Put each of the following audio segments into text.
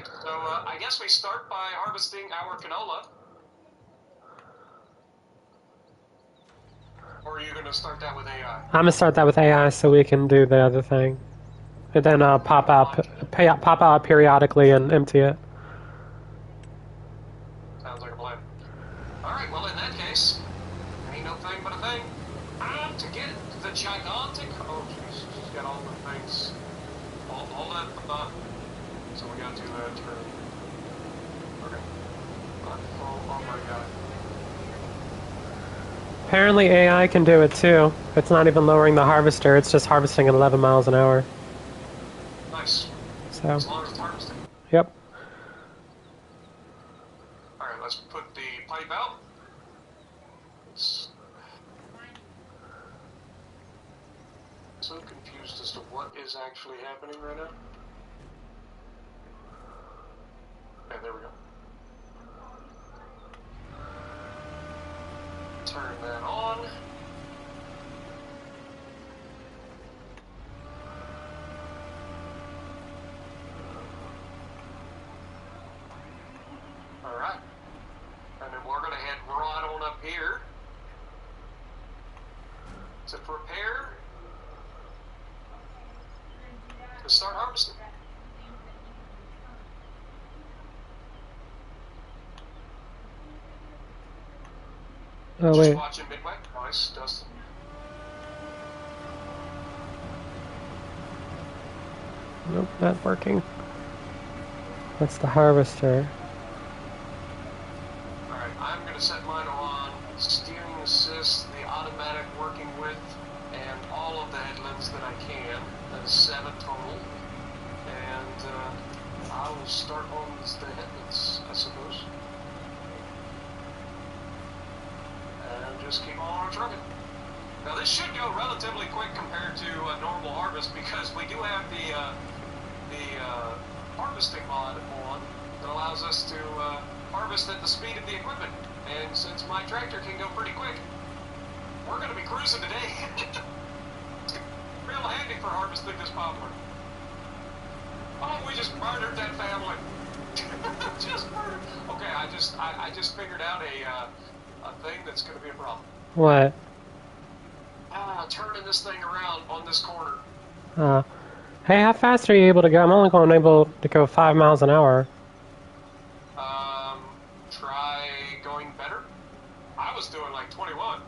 Alright, so I guess we start by harvesting our canola. Or are you going to start that with AI? I'm going to start that with AI so we can do the other thing. And then pop out periodically and empty it. Sounds like a plan. Alright, well in that case, ain't no thing but a thing. To get the gigantic... Oh jeez, she's got all the things. All that... so we got to turn... Okay. Oh my god. Apparently AI can do it too. It's not even lowering the harvester, it's just harvesting at 11 miles an hour. Nice. So. As long as it's harvesting. Yep. Alright, let's put the pipe out. So confused as to what is actually happening right now. Okay, there we go. Turn that on. Alright. And then we're going to head right on up here to prepare to start harvesting. Oh, Just wait. watching midway. Nice, Dustin. Nope, not working. That's the harvester. Alright, I'm going to set mine on steering assist, the automatic working with, and all of the headlands that I can. That's 7 total. And I will start on the headlands, I suppose. And just keep on trucking. Now this should go relatively quick compared to a normal harvest because we do have the harvesting mod on that allows us to harvest at the speed of the equipment. And since my tractor can go pretty quick, we're going to be cruising today. It's real handy for harvesting this poplar. Oh, we just murdered that family. Just murdered. Okay, I just figured out a thing that's going to be a problem. What? Turning this thing around on this corner. Hey, how fast are you able to go? I'm only able to go 5 miles an hour. Try going better. I was doing like 21.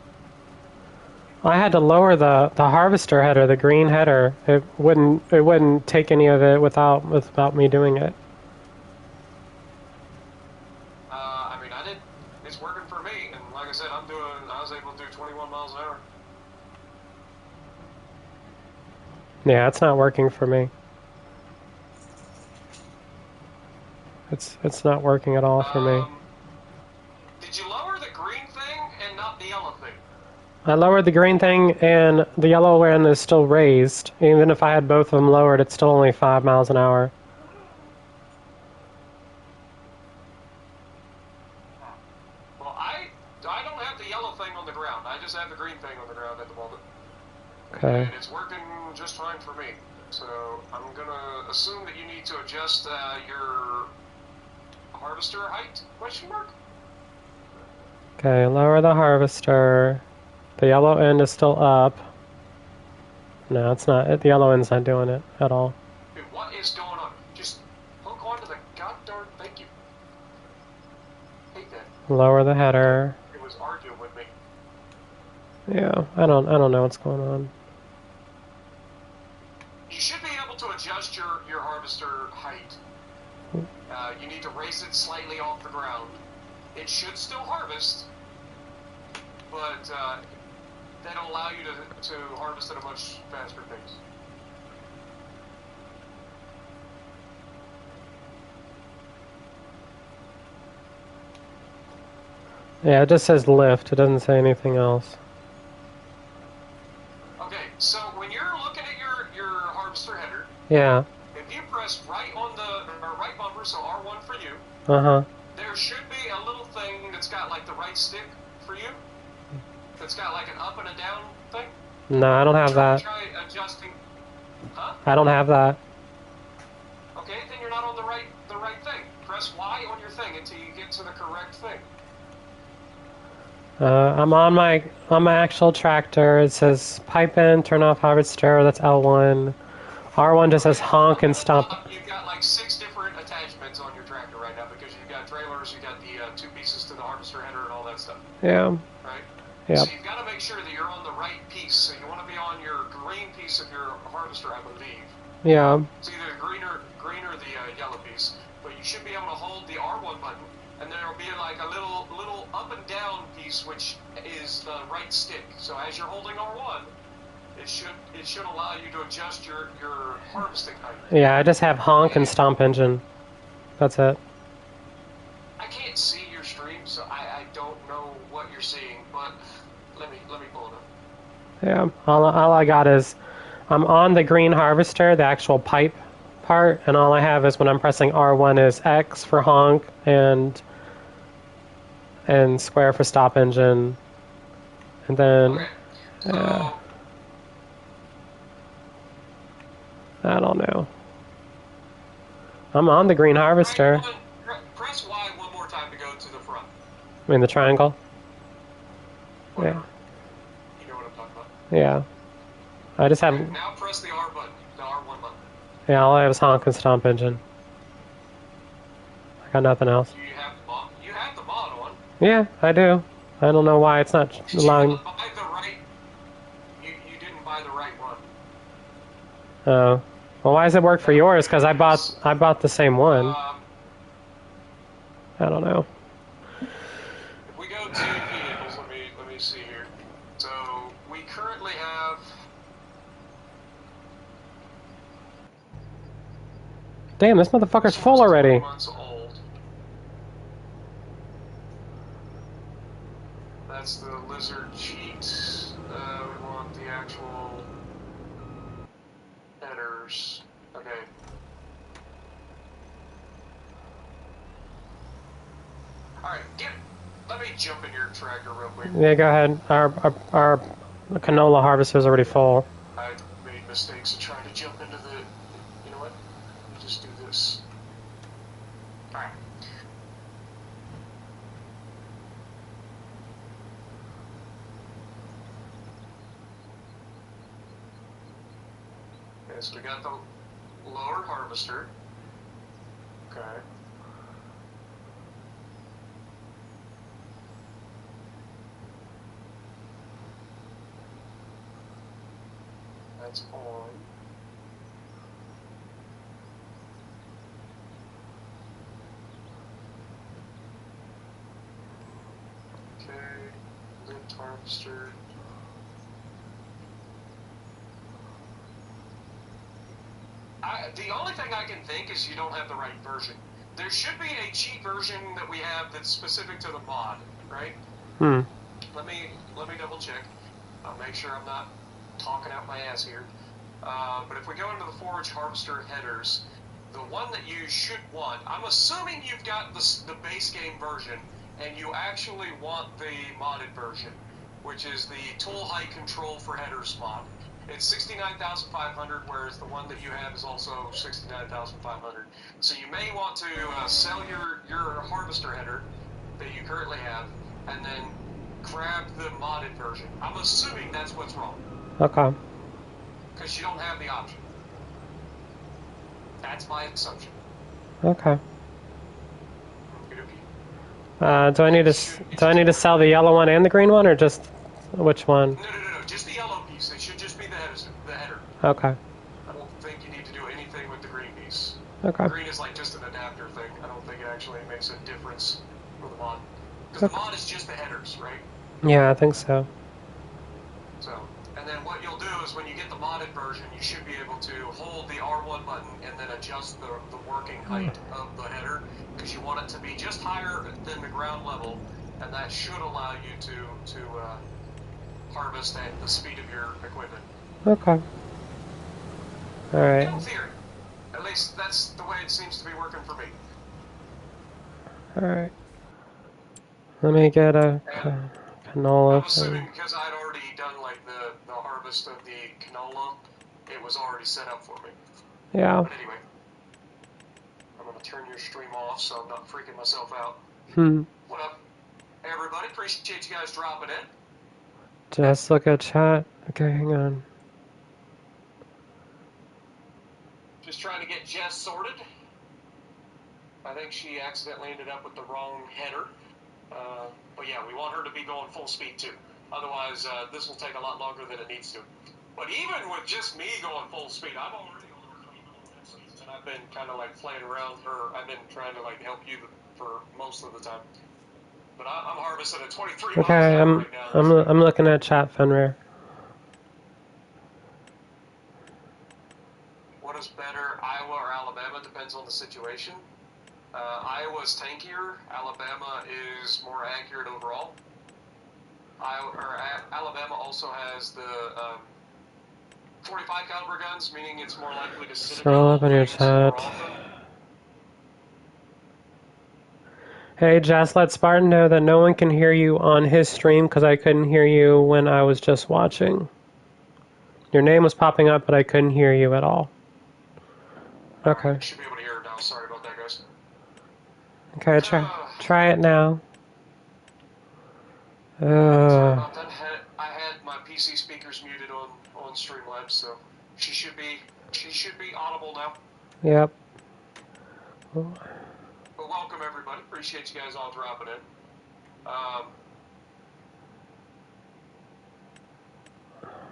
I had to lower the harvester header, the green header. It wouldn't take any of it without me doing it. I mean, I did. It's working for me, and like I said, I was able to do 21 miles an hour. Yeah, it's not working for me. It's not working at all for me. Did you lower the green thing and not the yellow thing? I lowered the green thing, and the yellow one is still raised. Even if I had both of them lowered, it's still only 5 miles an hour. Well, I don't have the yellow thing on the ground. I just have the green thing on the ground at the moment. Okay. And it's working just fine for me. So I'm going to assume that you need to adjust your harvester height, question mark? Okay, lower the harvester. The yellow end is still up. No, it's not. The yellow end's not doing it at all. Dude, what is going on? Just hook onto the goddamn... Thank you. Hate that. Lower the header. It was arguing with me. Yeah, I don't know what's going on. You should be able to adjust your harvester height. You need to raise it slightly off the ground. It should still harvest, but that'll allow you to harvest at a much faster pace. Yeah, it just says lift. It doesn't say anything else. Okay, so when you're looking at your harvester header, yeah, if you press right on the right bumper, so R1 for you, there should be a little thing that's got like the right stick for you. That's got like an up and a down thing. No, I don't have that. Try adjusting. Huh? I don't have that. Okay, then you're not on the right thing. I'm on my actual tractor. It says pipe in, turn off harvester. That's L1. R1 just says honk and stomp. You've got like 6 different attachments on your tractor right now because you've got trailers, you got the 2 pieces to the harvester header and all that stuff. Yeah. Right? Yep. So you've got to make sure that you're on the right piece. So you want to be on your green piece of your harvester, I believe. Yeah. It's either the green or the yellow piece. But you should be able to hold the R1 button, and there will be like a little up and down piece, which is the right stick. So as you're holding R1, it should allow you to adjust your harvesting height. Yeah, I just have honk and stomp engine. That's it. I can't see your stream, so I don't know what you're seeing, but let me pull it up. Yeah, all I got is I'm on the green harvester, the actual pipe part, and all I have is when I'm pressing R1 is X for honk and square for stop engine, and then Okay. So I don't know. I'm on the green harvester. press Y one more time to go to the front. I mean the triangle. Whatever. Yeah. You know what I'm talking about. Yeah. I just have. Okay, now press the R button, the R1 button. Yeah, all I have is honk and stomp engine. I got nothing else. Do you have the mod? You have the mod on. Yeah, I do. I don't know why it's not allowing. You buy the right. You didn't buy the right one. Oh. Well, why does it work for yours? Because I bought the same one. I don't know. If we go to vehicles, let me see here. So we currently have. Damn, this motherfucker's full already. Months old. That's the lizard cheat. We want the actual headers. Okay. Alright, let me jump in your tractor real quick. Yeah, go ahead. Our canola harvester is already full. I made mistakes of trying to jump into the. You know what? Let me just do this. Alright. Okay, so we got the lower harvester. Okay. That's on. Okay, lift harvester. The only thing I can think is you don't have the right version. There should be a cheat version that we have that's specific to the mod, right? Let me double check. I'll make sure I'm not talking out my ass here. But if we go into the forage harvester headers, the one that you should want, I'm assuming you've got the base game version, and you actually want the modded version, which is the tool height control for headers mod. It's 69,500, whereas the one that you have is also 69,500. So you may want to sell your harvester header that you currently have, and then grab the modded version. I'm assuming that's what's wrong. Okay. Because you don't have the option. That's my assumption. Okay. Do I need to sell the yellow one and the green one, or just which one? No. Just the yellow piece. It should just be the header. Okay. I don't think you need to do anything with the green piece. Okay. Green is like just an adapter thing. I don't think it actually makes a difference for the mod. Because the mod is just the headers, right? Yeah, I think so. So, and then what you'll do is when you get the modded version, you should be able to hold the R1 button and then adjust the working height of the header, because you want it to be just higher than the ground level, and that should allow you to harvest at the speed of your equipment. Okay. Alright. In theory. At least that's the way it seems to be working for me. Alright. Let me get a canola. I'm assuming because I'd already done like the harvest of the canola, it was already set up for me. Yeah. But anyway, I'm gonna turn your stream off so I'm not freaking myself out. Hmm. What up? Hey everybody, appreciate you guys dropping in. Just look at chat. Okay, hang on. Just trying to get Jess sorted. I think she accidentally ended up with the wrong header. But yeah, we want her to be going full speed too. Otherwise, this will take a lot longer than it needs to. But even with just me going full speed, I'm already over 20 milliseconds, and I've been kind of like playing around, or I've been trying to like help you for most of the time. But I'm harvesting at 23 miles Okay, an hour right now. I'm looking at chat, Fenrir. What is better, Iowa or Alabama? Depends on the situation. Iowa's tankier. Alabama is more accurate overall. Alabama also has the 45 caliber guns, meaning it's more likely to sit Scroll up in your chat. Hey, Jess, let Spartan know that no one can hear you on his stream because I couldn't hear you when I was just watching. Your name was popping up, but I couldn't hear you at all. Okay. Right, should be able to hear it now. Sorry about that, guys. Okay, try it now. Sorry about that. I had my PC speakers muted on Streamlabs, so she should be audible now. Yep. But welcome everybody. Appreciate you guys all dropping in.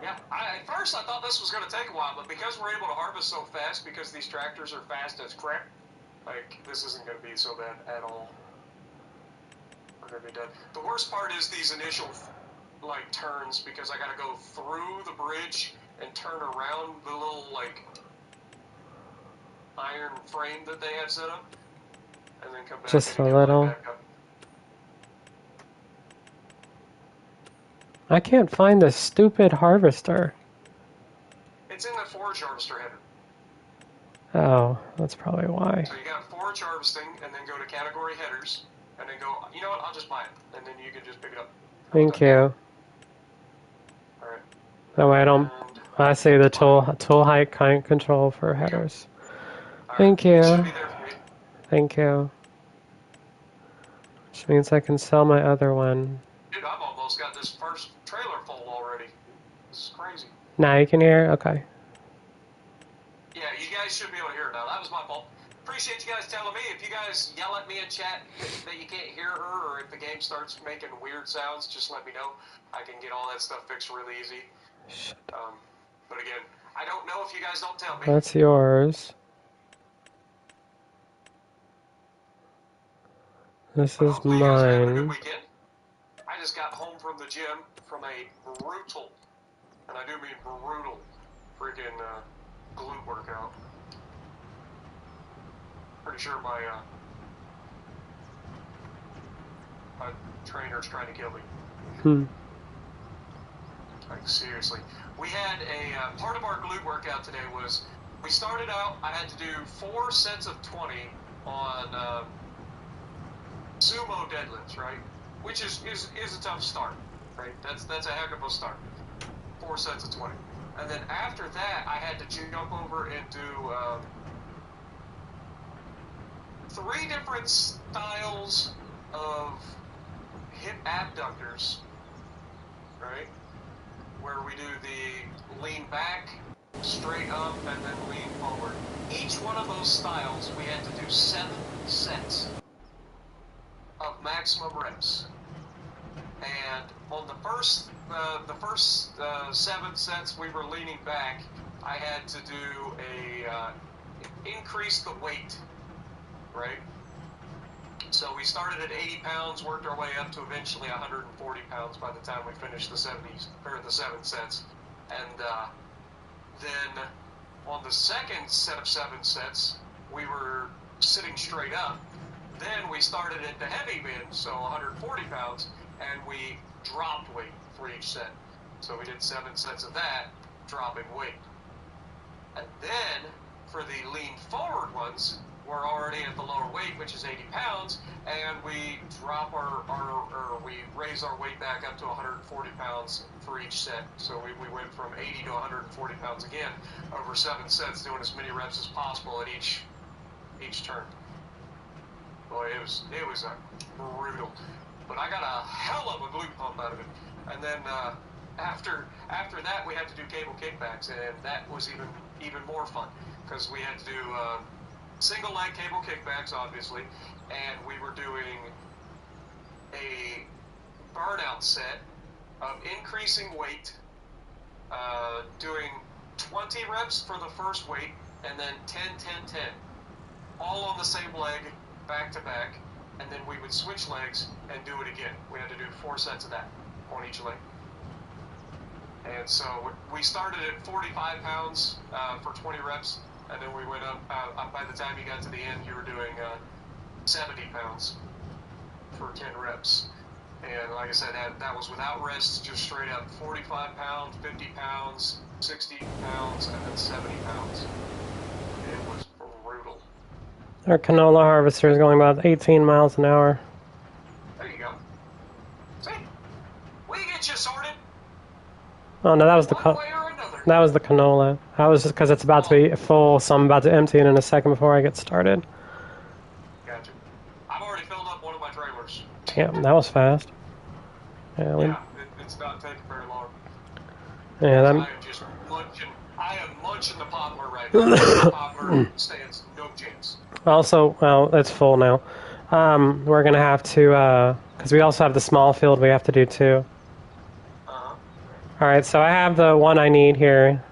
Yeah, at first I thought this was going to take a while, but because we're able to harvest so fast, because these tractors are fast as crap, like, this isn't going to be so bad at all. We're going to be done. The worst part is these initial, like, turns, because I got to go through the bridge and turn around the little, like, iron frame that they have set up, and then come back just and a get little. back up. I can't find this stupid harvester. It's in the forage harvester header. Oh, that's probably why. So you got forage harvesting, and then go to category headers, and then go, you know what, I'll just buy it, and then you can just pick it up. Thank you. Alright. That way I see the tool height control for headers. Thank you. Thank you. Which means I can sell my other one. Dude, I've almost got this first trailer full already. This is crazy. Now you can hear? Okay. Yeah, you guys should be able to hear it now. That was my fault. Appreciate you guys telling me. If you guys yell at me in chat that you can't hear her, or if the game starts making weird sounds, just let me know. I can get all that stuff fixed really easy. But again, I don't know if you guys don't tell me. That's yours. This is mine. You guys are having a good weekend. I just got home from the gym from a brutal, and I do mean brutal, freaking glute workout. Pretty sure my trainer's trying to kill me. Like, seriously. We had a, part of our glute workout today was, we started out, I had to do 4 sets of 20 on sumo deadlifts, right? Which is a tough start, right? That's a heck of a start. 4 sets of 20. And then after that, I had to jump over and do 3 different styles of hip abductors, right? Where we do the lean back, straight up, and then lean forward. Each one of those styles, we had to do 7 sets of maximum reps. And on the first 7 sets we were leaning back, I had to do increase the weight, right? So we started at 80 pounds, worked our way up to eventually 140 pounds by the time we finished the 7 sets. And then on the second set of 7 sets, we were sitting straight up. Then we started at the heavy bin, so 140 pounds, and we dropped weight for each set. So we did 7 sets of that, dropping weight. And then for the lean forward ones, we're already at the lower weight, which is 80 pounds, and we drop we raise our weight back up to 140 pounds for each set. So we went from 80 to 140 pounds again over 7 sets, doing as many reps as possible at each turn. Boy, it was brutal. but I got a hell of a glue pump out of it. And then after that, we had to do cable kickbacks, and that was even more fun because we had to do single leg cable kickbacks, obviously, and we were doing a burnout set of increasing weight, doing 20 reps for the first weight, and then 10, 10, 10, all on the same leg, back to back, and then we would switch legs and do it again. We had to do 4 sets of that on each leg. And so we started at 45 pounds for 20 reps, and then we went up, by the time you got to the end, you were doing 70 pounds for 10 reps. And like I said, that was without rests, just straight up 45 pounds, 50 pounds, 60 pounds, and then 70 pounds. It was brutal. Our canola harvester is going about 18 miles an hour. There you go. See? We get you sorted. Oh no, that was the one way or another. that was the canola. I was just because it's about to be full, so I'm about to empty it in a second before I get started. Gotcha. I've already filled up one of my trailers. Damn, that was fast. Yeah, It's not taking very long. yeah, I am just munching. I am munching the poplar right now. The poplar stands no chance. Also, well, it's full now. We're gonna have to, because we also have the small field we have to do too. All right, so I have the one I need here.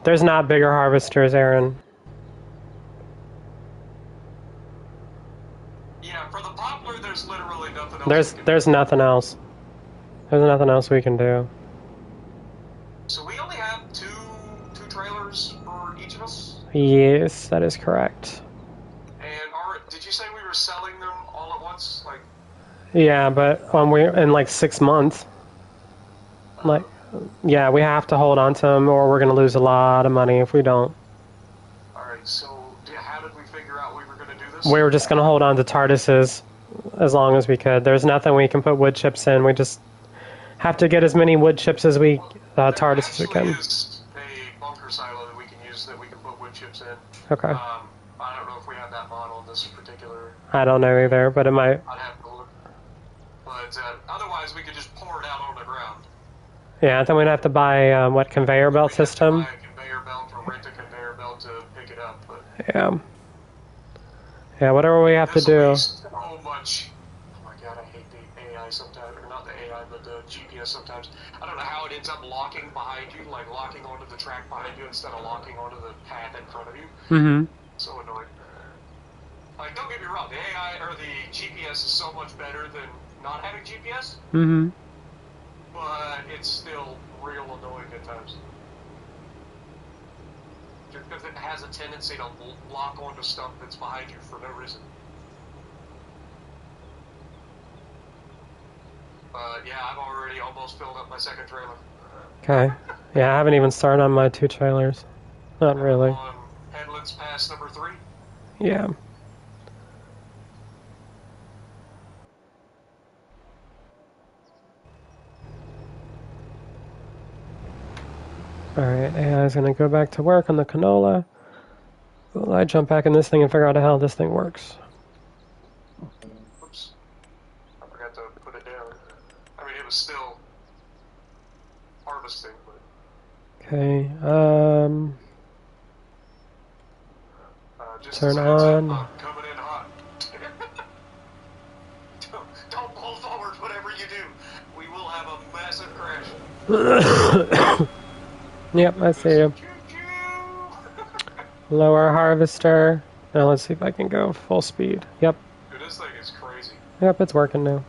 There's not bigger harvesters, Aaron. Yeah, for the poplar, there's literally nothing else. There's nothing else. There's nothing else we can do. So we only have two trailers for each of us? Yes, that is correct. And did you say we were selling them all at once? Like, yeah, but we're in like 6 months. Like, yeah, we have to hold on to them, or we're gonna lose a lot of money if we don't. All right. So, how did we figure out we were gonna do this? We were just gonna hold on to TARDISes as long as we could. There's nothing we can put wood chips in. We just have to get as many wood chips as we TARDIS as we can. There is a bunker silo that we can use that we can put wood chips in. Okay. I don't know if we have that model in this particular. I don't know either, but it might. I'd have to look. But otherwise, we could just pour it out on the ground. Yeah, then we'd have to buy what, conveyor belt system? Buy a conveyor belt or rent a conveyor belt to pick it up. But yeah. Yeah, whatever we have to do. So much. Oh my god, I hate the AI sometimes, or not the AI, but the GPS sometimes. I don't know how it ends up locking behind you, like locking onto the track behind you instead of locking onto the path in front of you. Mm-hmm. So annoying. Like, don't get me wrong, the AI or the GPS is so much better than not having GPS. Mm-hmm. But it's still real annoying at times. Just because it has a tendency to lock onto stuff that's behind you for no reason. But yeah, I've already almost filled up my second trailer. Okay. Yeah, I haven't even started on my 2 trailers. Not really. On Headlands Pass number 3. Yeah. Alright, AI is going to go back to work on the canola. Will I jump back in this thing and figure out how this thing works? Oops. I forgot to put it down. I mean, it was still harvesting, but... Okay, just turn on. Coming in hot. don't pull forward, whatever you do. We will have a massive crash. Yep, I see you. Lower harvester. Now let's see if I can go full speed. Yep. Dude, this thing is crazy. Yep, it's working now.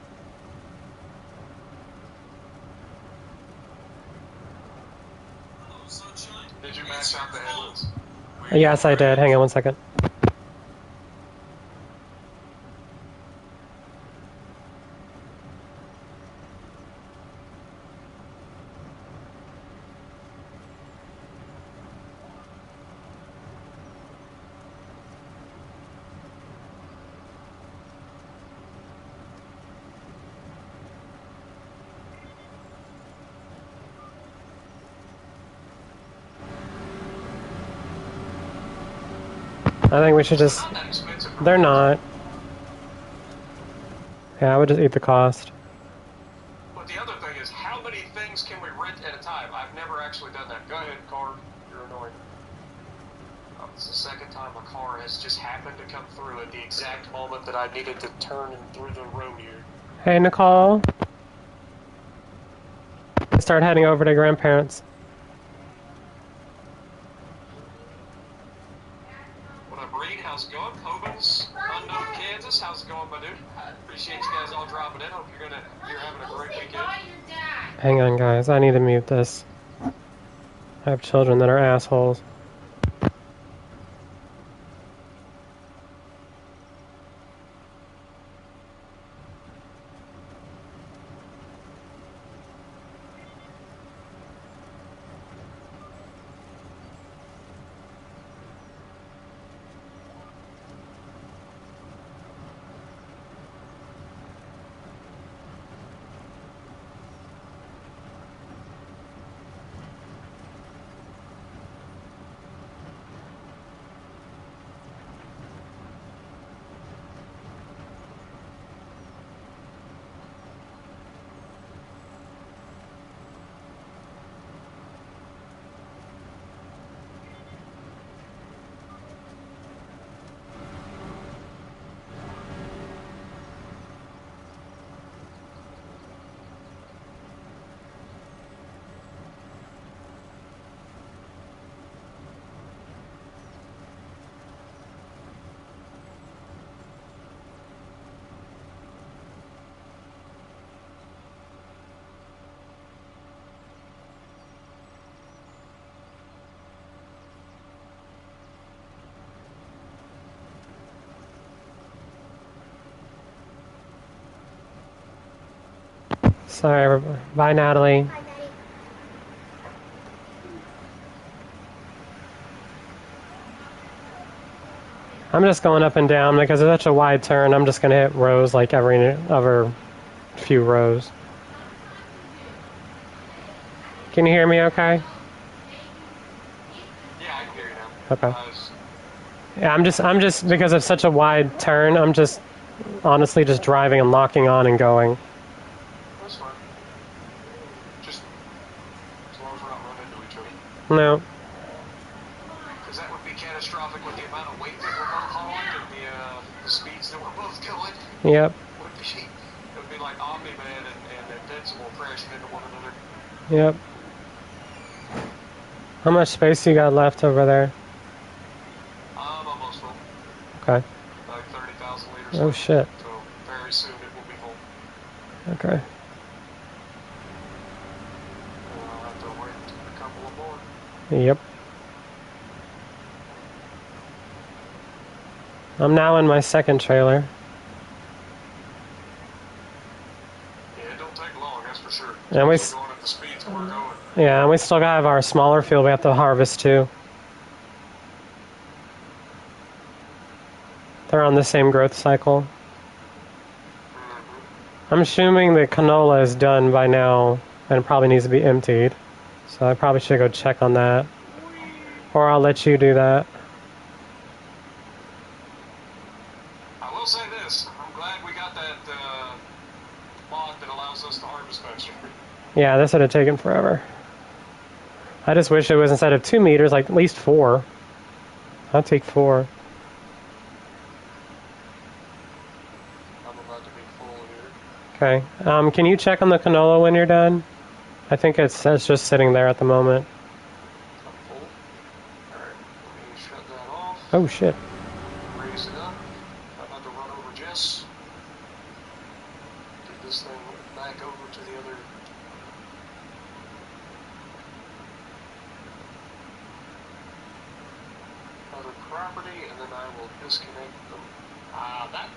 Did you mash out the headlands? Yes, I did. Hang on one second. I think we should just... Not that expensive. They're not. Yeah, I would just eat the cost. But the other thing is, how many things can we rent at a time? I've never actually done that. Go ahead, car. You're annoying. Oh, it's the second time a car has just happened to come through at the exact moment that I needed to turn through the road here. Hey, Nicole. Start heading over to grandparents. What up, Reed? How's it going? Hobans, Unknown Kansas. How's it going, my dude? Appreciate you guys all dropping in. Hope you're having a great weekend. Hang on, guys. I need to mute this. I have children that are assholes. Sorry, everybody. Bye, Natalie. I'm just going up and down because it's such a wide turn. I'm just going to hit rows like every other few rows. Can you hear me okay? Yeah, I can hear you now. Okay. Yeah, I'm just because it's such a wide turn, I'm just honestly just driving and locking on and going. That's fine. Just as long as we're not running into each other. No. Because that would be catastrophic with the amount of weight that we're both hauling and the speeds that we're both going. Yep. It would be like Omni-Man and Invincible crashing into one another. Yep. How much space you got left over there? I'm almost full. Okay. Like 30,000 liters. Oh, shit. So very soon it will be full. Okay. I'll have to rent a couple of more. Yep. I'm now in my second trailer. Yeah, it don't take long, that's for sure. And going at the speeds we're going. Yeah, and we still have our smaller field we have to harvest too. They're on the same growth cycle. Mm-hmm. I'm assuming the canola is done by now and it probably needs to be emptied. So I probably should go check on that. Or I'll let you do that. I will say this, I'm glad we got that mod that allows us to harvest faster. Yeah, this would have taken forever. I just wish it was instead of 2 meters, like at least 4. I'll take 4. I'm about to be full here. Okay. Can you check on the canola when you're done? I think it's just sitting there at the moment. I'm full. Alright, let me shut that off. Oh, shit. Raise it up. I'm about to run over Jess. Get this thing back over to the other property, and then I will disconnect them.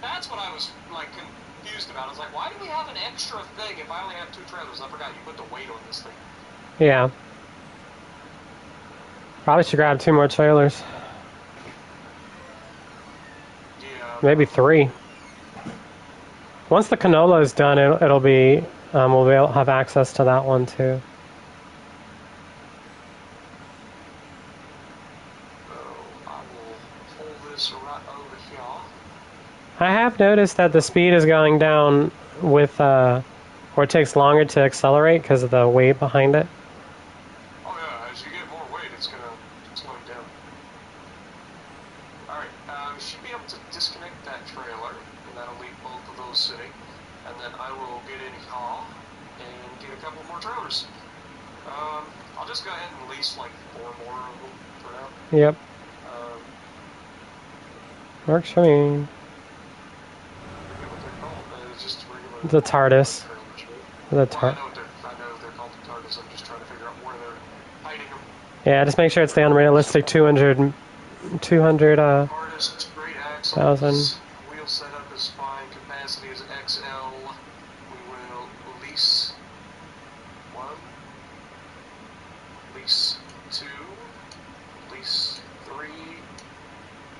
That's what I was like confused about. I was like, why do we have an extra thing if I only have 2 trailers? I forgot you put the weight on this thing. Yeah. Probably should grab 2 more trailers. Yeah. Maybe 3. Once the canola is done, it'll be we'll be able to have access to that one too. So I will pull this right over here. I have noticed that the speed is going down with, or it takes longer to accelerate because of the weight behind it. Oh yeah, as you get more weight, it's gonna slow you down. Alright, we should be able to disconnect that trailer, and that'll leave both of those sitting. And then I will get in here and get a couple more trailers. I'll just go ahead and lease like 4 more of them for now. Yep. Works for me. I forget what they're called. It's just regular. The TARDIS. Well, I know they're called the TARDIS. I'm just trying to figure out where they're hiding them. Yeah, just make sure it's the unrealistic 200 TARDIS, great axles. 1,000. Wheel setup is fine. Capacity is XL. We will lease 1, lease 2, lease 3,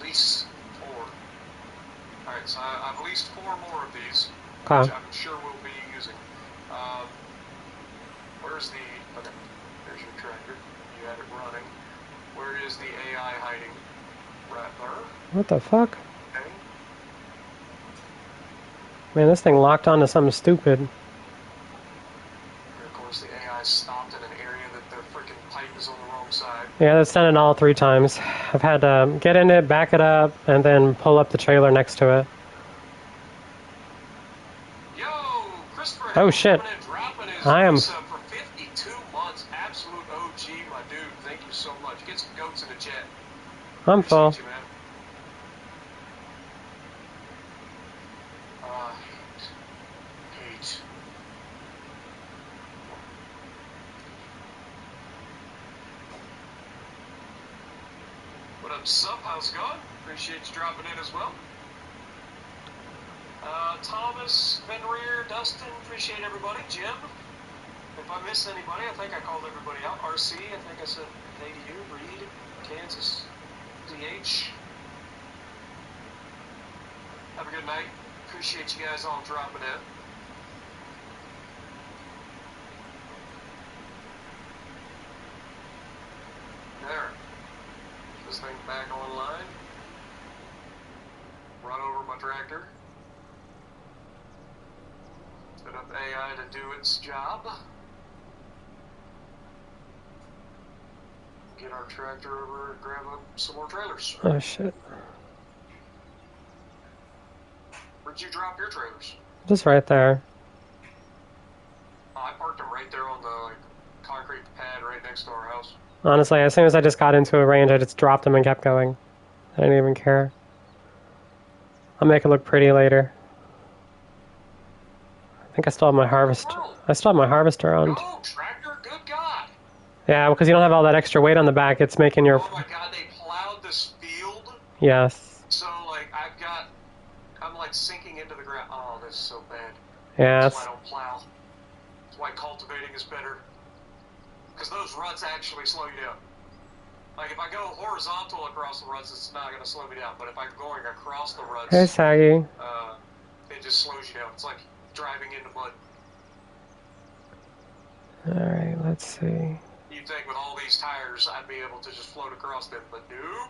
lease 4. Alright, so I've leased 4 more of these, Okay. which I'm sure we'll be using. Where's the... Okay, there's your tractor. You had it running. Where is the AI hiding? Right there. What the fuck? Okay. Man, this thing locked onto something stupid. And of course the AI stopped in an area that their freaking pipe is on the wrong side. Yeah, that's done it all 3 times. I've had to get in it, back it up, and then pull up the trailer next to it. Yo, Christopher. Oh shit. I am. For 52 months, absolute OG, my dude. Thank you so much. Get some goats in the chat. I'm full. Appreciate you, man. Hate. What up, Sup? How's it going? Appreciate you dropping in as well. Thomas, Fenrir, Dustin, appreciate everybody. Jim, if I missed anybody, I think I called everybody out. RC, I think I said hey to you. Reed, Kansas, DH. Have a good night. Appreciate you guys all dropping in. There. This thing back online. Run over my tractor. Set up AI to do its job. Get our tractor over and grab up some more trailers. Oh shit. Where'd you drop your trailers? Just right there. Oh, I parked them right there on the concrete pad right next to our house. Honestly, as soon as I just got into a range, I just dropped them and kept going. I didn't even care. I'll make it look pretty later. I think I still have my harvester. I still have my harvester on. Go, tractor, good God. Yeah, because you don't have all that extra weight on the back. It's making your... Oh my God, they plowed this field. Yes. So, like, I'm like sinking into the ground. Oh, this is so bad. Yeah. That's why I don't plow. That's why cultivating is better. Because those ruts actually slow you down. Like, if I go horizontal across the ruts, it's not going to slow me down. But if I'm going across the ruts, Hey, Saggy. it just slows you down. It's like driving into mud. Alright, let's see. You'd think with all these tires, I'd be able to just float across them, but nope.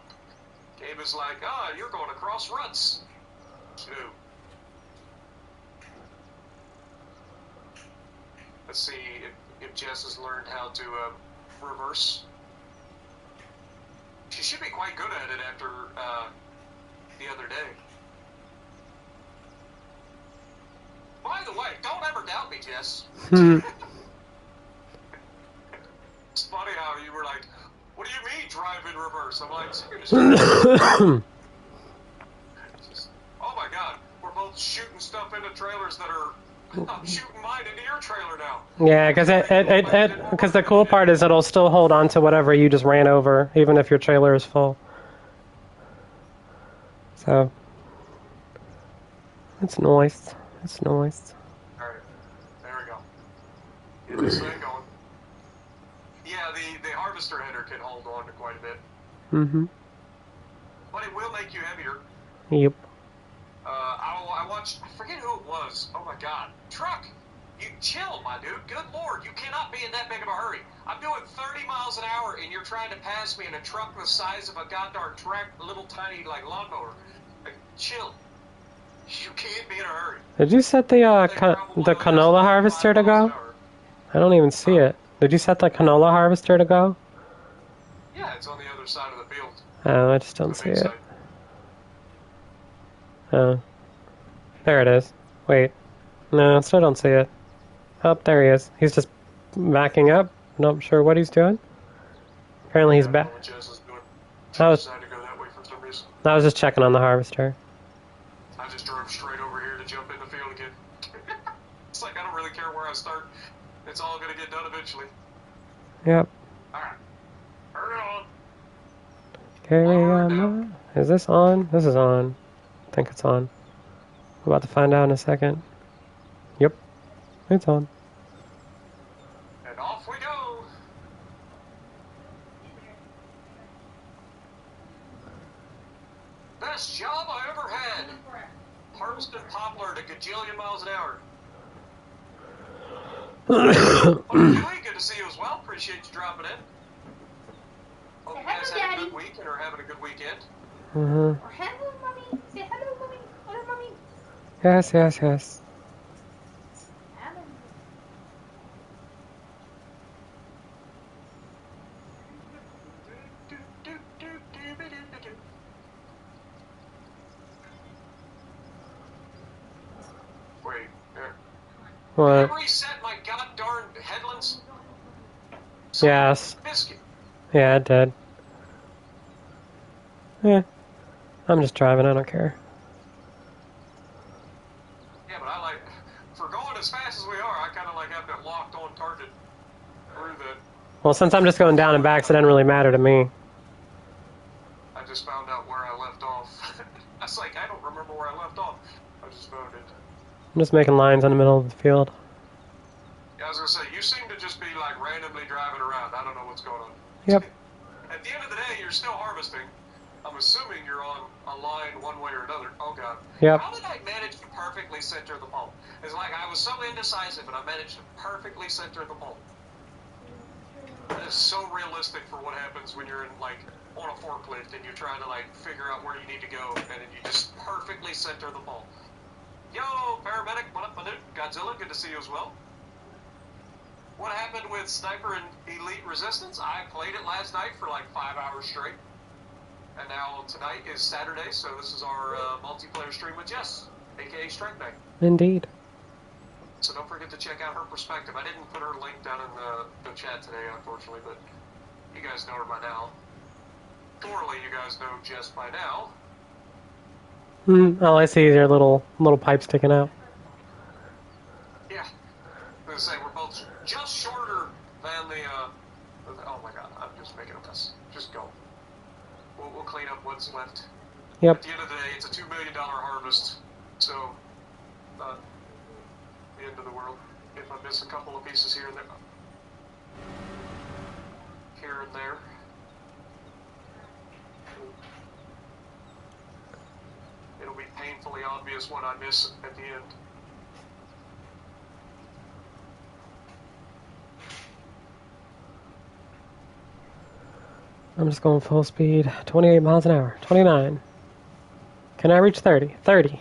Gabe is like, you're going across ruts. Nope. Let's see if Jess has learned how to reverse. She should be quite good at it after the other day. By the way, don't ever doubt me, Jess. It's funny how you were like, what do you mean drive in reverse? I'm like, seriously? Oh my God, we're both shooting stuff into trailers that are... I'm shooting mine into your trailer now. Yeah, because the cool part is it'll still hold on to whatever you just ran over, even if your trailer is full. So, it's nice. It's nice. Alright, there we go. Get this thing going. Yeah, the harvester header can hold on to quite a bit. Mm-hmm. But it will make you heavier. Yep. I watched, I forget who it was. Oh my God. Truck! You chill, my dude. Good Lord, you cannot be in that big of a hurry. I'm doing 30 miles an hour and you're trying to pass me in a truck the size of a goddamn little tiny, like, lawnmower. Like, chill. You can't be in a hurry. Did you set the They probably the last canola like harvester 5 to miles an go? hour. I don't even see it. Did you set the canola harvester to go? Yeah, it's on the other side of the field. Oh, I just To don't the see big it. side. Oh, there it is. Wait, no, I still don't see it. Oh, there he is. He's just backing up. Not sure what he's doing. Apparently he's Yeah, I don't back. know what Jess is doing. She I decided to go that way for some reason. was just checking on the harvester. I just drove straight over here to jump in the field again. It's like I don't really care where I start. It's all gonna get done eventually. Yep. Alright. Turn it on. Carry Forward on. now. Is this on? This is on. I think it's on. We're about to find out in a second. Yep, it's on. And off we go. Best job I ever had. Harvesting poplar at a gajillion miles an hour. Dewey, good to see you as well. Appreciate you dropping in. Hope you guys had a good week and are having a good weekend. Mm-hmm. Or hello, mommy. Say hello, mommy. Hello, mommy. Yes, yes, yes. Hello. Wait, there. What? Did I reset my god-darn headlands? Yes. Biscuit. Yeah, it did. Yeah. I'm just driving, I don't care. Yeah, but I like, for going as fast as we are, I kind of like have that locked on target through the, Well, since I'm just going down and back, so it doesn't really matter to me. I just found out where I left off. I was like, I don't remember where I left off. I just found it. I'm just making lines in the middle of the field. Yeah, I was gonna say, you seem to just be like randomly driving around. I don't know what's going on. Yep. At the end of the day, you're still harvesting. I'm assuming you're on a line one way or another. Oh god. Yep. How did I manage to perfectly center the pole? It's like I was so indecisive and I managed to perfectly center the pole. That is so realistic for what happens when you're in like on a forklift and you're trying to like figure out where you need to go and then you just perfectly center the pole. Yo, paramedic, what up, my dude? Godzilla, good to see you as well. What happened with Sniper and Elite Resistance? I played it last night for like 5 hours straight. And now tonight is Saturday, so this is our multiplayer stream with Jess, aka Strike Night. Indeed. So don't forget to check out her perspective. I didn't put her link down in the chat today, unfortunately, but you guys know her by now. Thoroughly, you guys know Jess by now. All I see is your little pipe sticking out. Yeah. I'm gonna say we're both just shorter than the oh my god, I'm just making a mess. Just go. We'll clean up what's left. Yep. At the end of the day, it's a $2 million harvest, so not the end of the world. If I miss a couple of pieces here and there. Here and there. It'll be painfully obvious what I miss at the end. I'm just going full speed. 28 miles an hour. 29. Can I reach 30? 30.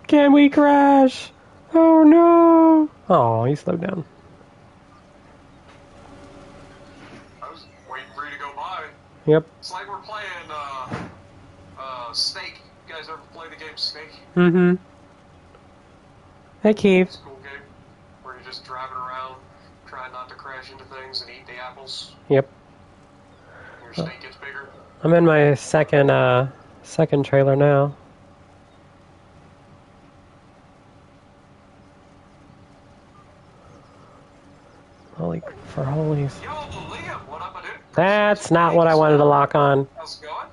Can we crash? Oh no! Oh, he slowed down. I was waiting for you to go by. Yep. It's like we're playing Snake. You guys ever play the game Snake? Mm-hmm. Hey, Keith. It's a cool game where you're just driving around, trying not to crash into things and eat the apples. Yep. And your snake gets bigger. I'm in my second trailer now. Holy for holies. Yo, Liam, what up, my dude? That's not what I wanted to lock on. How's it going?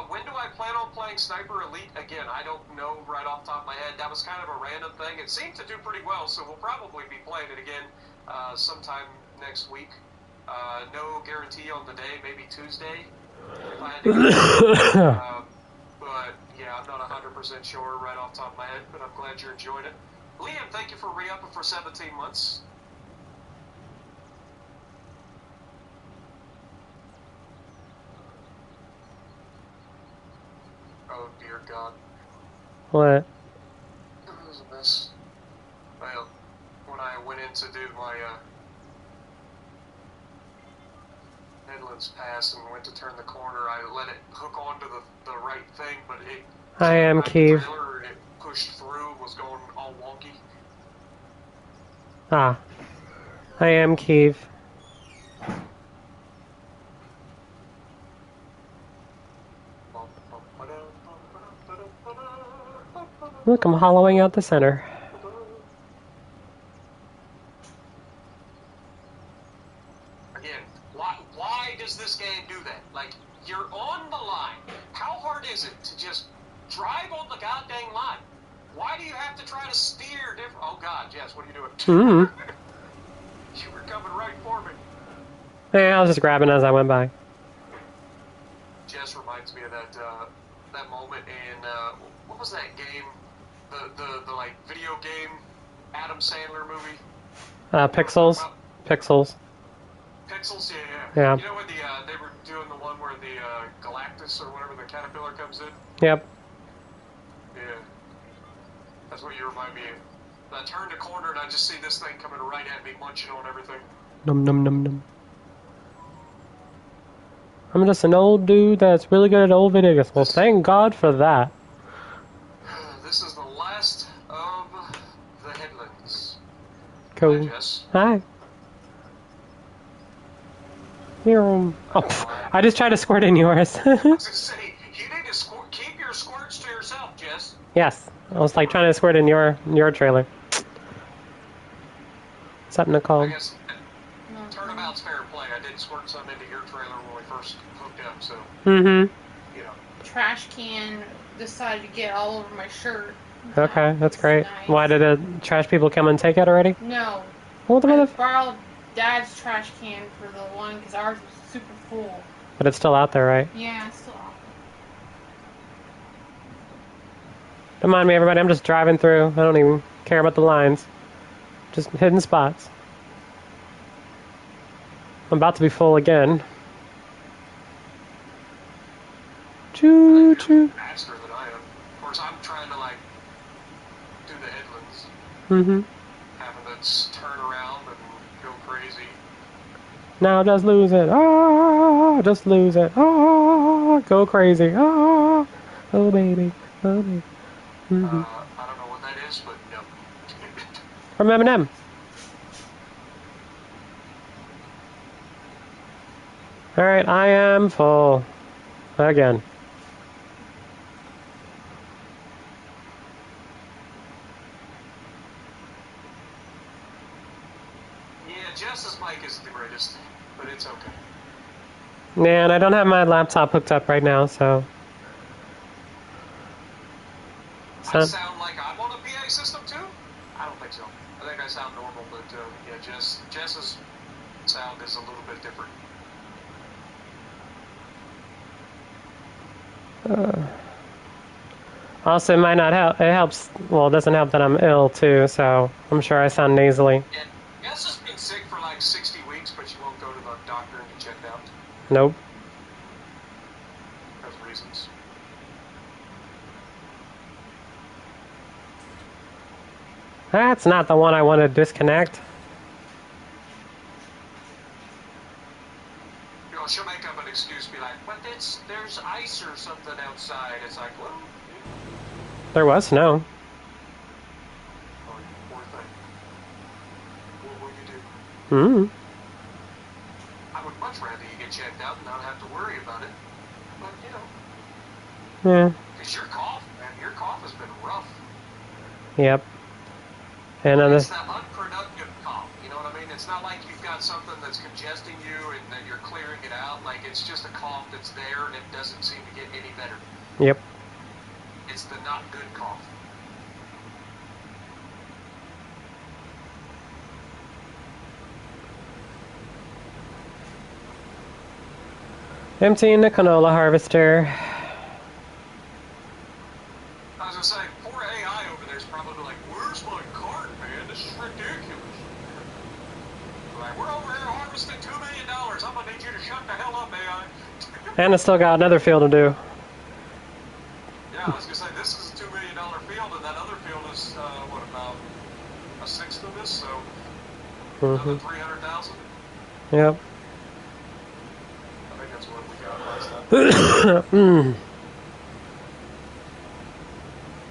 When do I plan on playing Sniper Elite again? I don't know right off the top of my head. That was kind of a random thing. It seemed to do pretty well, so we'll probably be playing it again sometime next week. No guarantee on the day, maybe Tuesday. If I had to go. But yeah, I'm not 100% sure right off the top of my head, but I'm glad you're enjoying it. Liam, thank you for re-upping for 17 months. Oh, dear God. What? It was a mess. Well, when I went in to do my Headlands pass and went to turn the corner, I let it hook onto the right thing, but it... I am the Keeve. trailer, it pushed through, was going all wonky. Ah. I am Keeve. Look, I'm hollowing out the center. Again, why does this game do that? Like, you're on the line. How hard is it to just drive on the goddamn line? Why do you have to try to steer different? Oh God, Jess, what are you doing? Mm-hmm. You were coming right for me. Yeah, I was just grabbing as I went by. Jess reminds me of that moment in what was that game? The like video game Adam Sandler movie. Pixels. Pixels. Pixels, yeah. Yeah. You know when they were doing the one where the Galactus or whatever the caterpillar comes in? Yep. Yeah. That's what you remind me of. I turned a corner and I just see this thing coming right at me, munching on everything. Num num num num. I'm just an old dude that's really good at old video games. Well, thank God for that. This is the last of the Headlands. Cool. Hi, Jess. Hi. Here. Oh, I just tried to squirt in yours. I was going to say, you need to keep your squirts to yourself, Jess. Yes. I was like trying to squirt in your trailer. What's up, Nicole? I guess turnabout's fair play. I did squirt some into your trailer when we first hooked up, so, Mm-hmm. you know. Trash can decided to get all over my shirt. Okay, that's great. Nice. Why did the trash people come and take it already? No. What the I mother? borrowed Dad's trash can for the one because ours was super full. But it's still out there, right? Yeah, it's still awful. Don't mind me, everybody. I'm just driving through. I don't even care about the lines. Just hidden spots. I'm about to be full again. Choo choo. Faster than I am. Of course, I'm trying to, like, do the Headlands. Mm-hmm. Having to turn around and go crazy. Now just lose it. Ah, just lose it. Ah, go crazy. Ah, oh baby, oh baby. Mm-hmm. I don't know what that is, but no. From Eminem. All right, I am full again. Yeah, Jess's mic isn't the greatest, but it's okay. Yeah, and I don't have my laptop hooked up right now, so. I sound like I'm on a PA system too? I don't think so. I think I sound normal, but yeah, Jess's sound is a little bit different. Also, it might not help. It helps. Well, it doesn't help that I'm ill too, so I'm sure I sound nasally. And Jess has been sick for like 60 weeks, but she won't go to the doctor and get checked out. Nope. Those reasons. That's not the one I want to disconnect. You know, she'll make up an excuse, be like, but there's ice or something outside. It's like, well, There was snow. oh, you poor thing. What will you do? Hmm. I would much rather you get checked out and not have to worry about it. But, you know, Yeah. because your cough, man, your cough has been rough. Yep. And on It's this. that unproductive cough, you know what I mean? It's not like you've got something that's congesting you and then you're clearing it out. Like, it's just a cough that's there and it doesn't seem to get any better. Yep. It's the not good cough. Emptying the canola harvester. I was gonna say, poor AI over there's probably like, where's my cart, man? This is ridiculous. Like, we're over here harvesting $2 million. I'm gonna need you to shut the hell up, AI. And I still got another field to do. Yeah, I was gonna say this is a $2 million field, and that other field is what, about a sixth of this, so another 300,000. Yep. I think that's what we got last time. I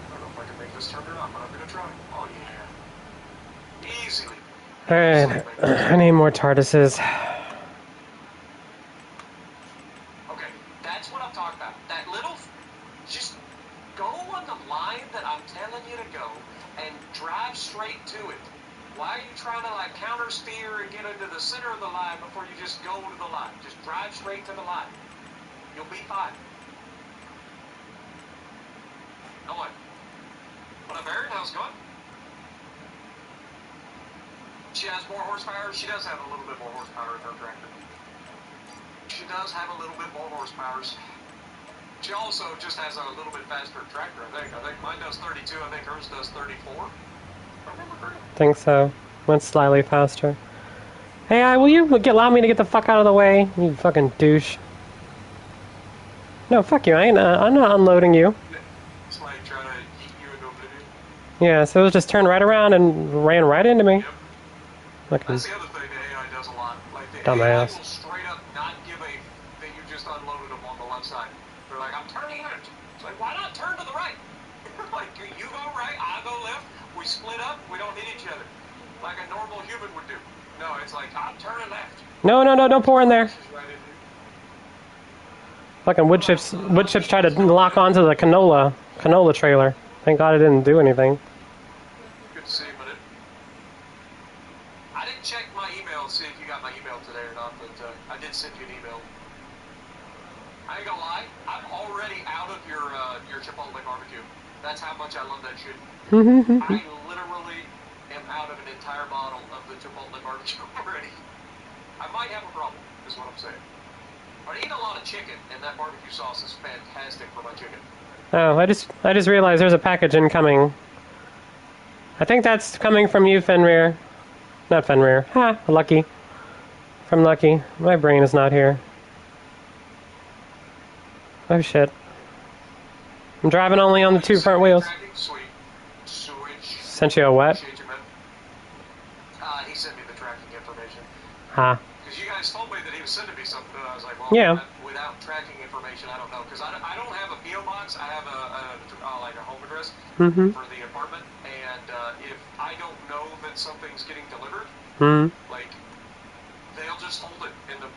don't know if I can make this turn or not, but I'm gonna try. Oh yeah, easily. Alright, I need more TARDISes. Okay, that's what I'm talking about. That little, just go on the line that I'm telling you to go, and drive straight to it. Why are you trying to like counter steer and get into the center of the line before you just go to the line? Just drive straight to the line. You'll be fine. No what? What up, Aaron? How's it going? She has more horsepower. She does have a little bit more horsepower in her tractor. She does have a little bit more horsepower. She also just has a little bit faster tractor, I think. I think mine does 32. I think hers does 34. I remember correctly. Think so. Went slightly faster. Hey, will you allow me to get the fuck out of the way? You fucking douche. No, fuck you. I'm not unloading you. Somebody trying to eat you into oblivion. Yeah, so it just turned right around and ran right into me. Yep. Fucking That's the other thing the AI does a lot. Like the dumbass. AI will straight up not give a that you just unloaded them on the left side. They're like, I'm turning left. It's like, why not turn to the right? Like you go right, I go left. We split up. We don't hit each other like a normal human would do. No, it's like I'm turning left. No, don't pour in there. She's right in here. Fucking wood chips tried to lock onto the canola trailer. Thank God it didn't do anything. Good to see you, buddy. I didn't check my email and see if you got my email today or not, but I did send you an email. I ain't gonna lie, I'm already out of your Chipotle barbecue. That's how much I love that shit. I literally am out of an entire bottle of the Chipotle barbecue already. I might have a problem, is what I'm saying. But I eat a lot of chicken, and that barbecue sauce is fantastic for my chicken. Oh, I just realized there's a package incoming. I think that's coming from you, Fenrir. Not Fenrir. Ha, Lucky. From Lucky. My brain is not here. Oh shit. I'm driving only on the two front wheels. Sweet. Sewage. Sent you a what? Appreciate you, man. He sent me the tracking information. Ha. Because you guys told me that he was sending me something, and I was like, well, Yeah. without tracking information, I don't know. Because I don't have a P.O. box. I have like a home address for the apartment. And if I don't know that something's getting delivered, like, they'll just hold it in the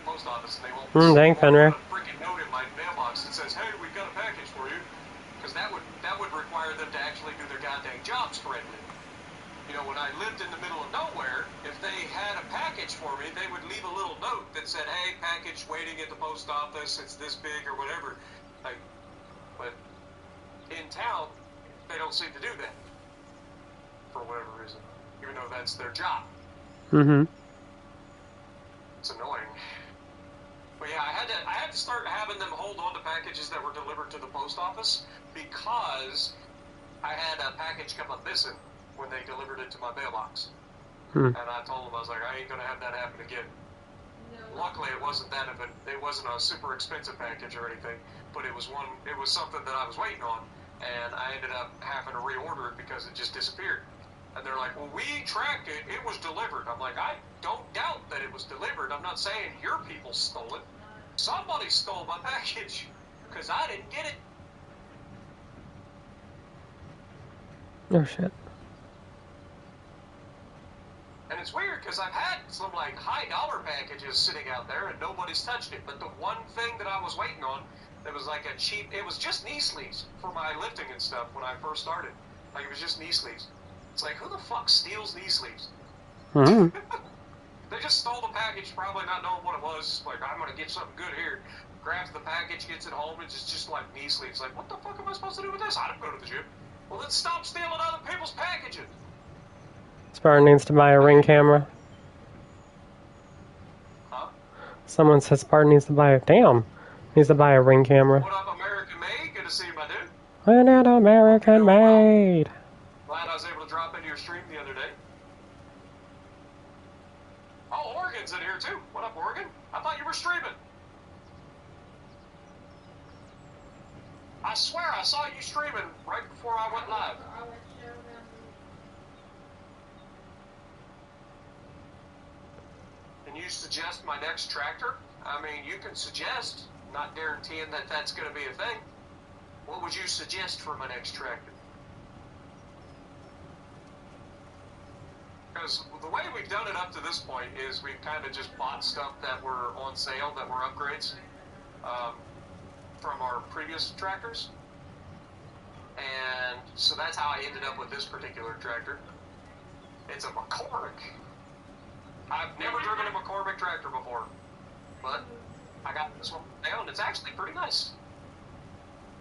post office, and they won't Dang, Fenrir. put a freaking note in my mailbox that says, hey, we've got a package for you. Because that would require them to actually do their goddamn jobs correctly. You know, when I lived in the middle of nowhere, if they had a package for me, they would leave a little note that said, hey, package waiting at the post office, it's this big or whatever. Like, but in town, they don't seem to do that. For whatever reason. Even though that's their job. It's annoying. But yeah, I had to start having them hold on to packages that were delivered to the post office because I had a package come up missing when they delivered it to my mailbox. And I told them, I was like, I ain't gonna have that happen again. Luckily, it wasn't a super expensive package or anything, but it was something that I was waiting on, and I ended up having to reorder it because it just disappeared. And they're like, well, we tracked it. It was delivered. I'm like, I don't doubt that it was delivered. I'm not saying your people stole it. Somebody stole my package because I didn't get it. Oh shit. And it's weird because I've had some like high dollar packages sitting out there and nobody's touched it. But the one thing that I was waiting on that was like a cheap, it was just knee sleeves for my lifting and stuff when I first started. Like it was just knee sleeves. It's like, who the fuck steals knee sleeves? They just stole the package, probably not knowing what it was. Like, I'm gonna get something good here. Grabs the package, gets it home, and it's just like knee sleeves. Like, what the fuck am I supposed to do with this? I don't go to the gym. Well, then stop stealing other people's packages. Spartan needs to buy a ring camera. Huh? Someone says Spartan needs to buy a ring camera. What up, American Made? Good to see you, my dude. When an American made. Glad I was able to drop into your stream the other day. Oh, Oregon's in here too. What up, Oregon? I thought you were streaming. I swear I I saw you streaming right before I went live. Can you suggest my next tractor? I mean, you can suggest, not guaranteeing that that's going to be a thing. What would you suggest for my next tractor? Because the way we've done it up to this point is we've kind of just bought stuff that were on sale, that were upgrades from our previous tractors. And so that's how I ended up with this particular tractor. It's a McCormick. I've never driven a McCormick tractor before, but I got this one down. It's actually pretty nice.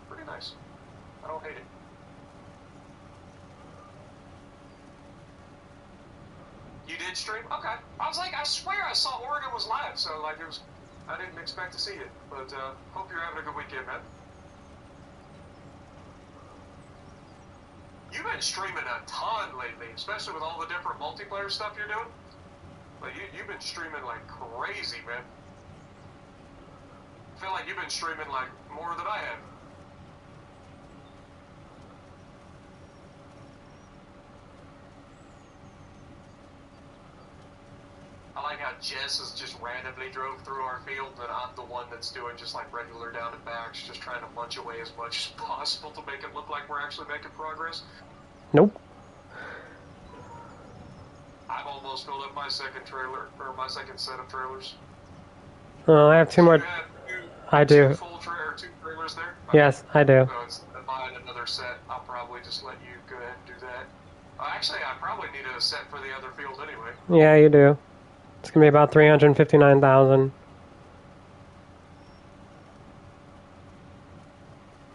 Pretty nice. I don't hate it. You did stream? Okay. I was like, I swear I saw Oregon was live, so like it was, I didn't expect to see it. But hope you're having a good weekend, man. You've been streaming a ton lately, especially with all the different multiplayer stuff you're doing. Like you've been streaming like crazy, man. I feel like you've been streaming like more than I have. I like how Jess has just randomly drove through our field, and I'm the one that's doing just like regular down and backs, just trying to munch away as much as possible to make it look like we're actually making progress. Nope. I've almost filled up my second trailer, or my second set of trailers. I have two more. I do. Two trailers there? Yes, I do. So it's buying another set. I'll probably just let you go ahead and do that. Actually, I probably need a set for the other field anyway. Yeah, you do. It's gonna be about 359,000.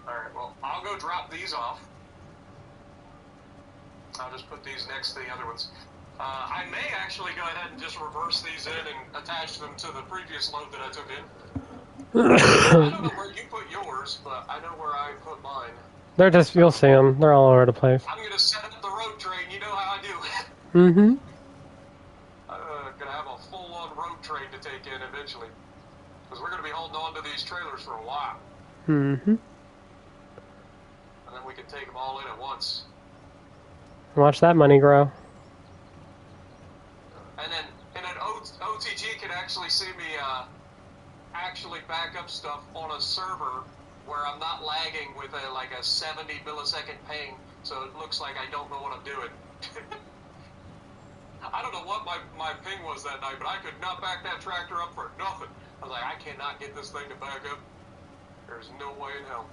Alright, well, I'll go drop these off. I'll just put these next to the other ones. I may actually go ahead and just reverse these in and attach them to the previous load that I took in. I don't know where you put yours, but I know where I put mine. They're just, you'll see them. They're all over the place. I'm gonna set up the road train, you know how I do. Mm-hmm. Gonna have a full-on road train to take in eventually. Because we're gonna be holding on to these trailers for a while. Mm-hmm. And then we can take them all in at once. Watch that money grow. And then OTG can actually see me actually back up stuff on a server where I'm not lagging with like a 70 millisecond ping, so it looks like I don't know what I'm doing. I don't know what my ping was that night, but I could not back that tractor up for nothing. I was like, I cannot get this thing to back up. There's no way in hell.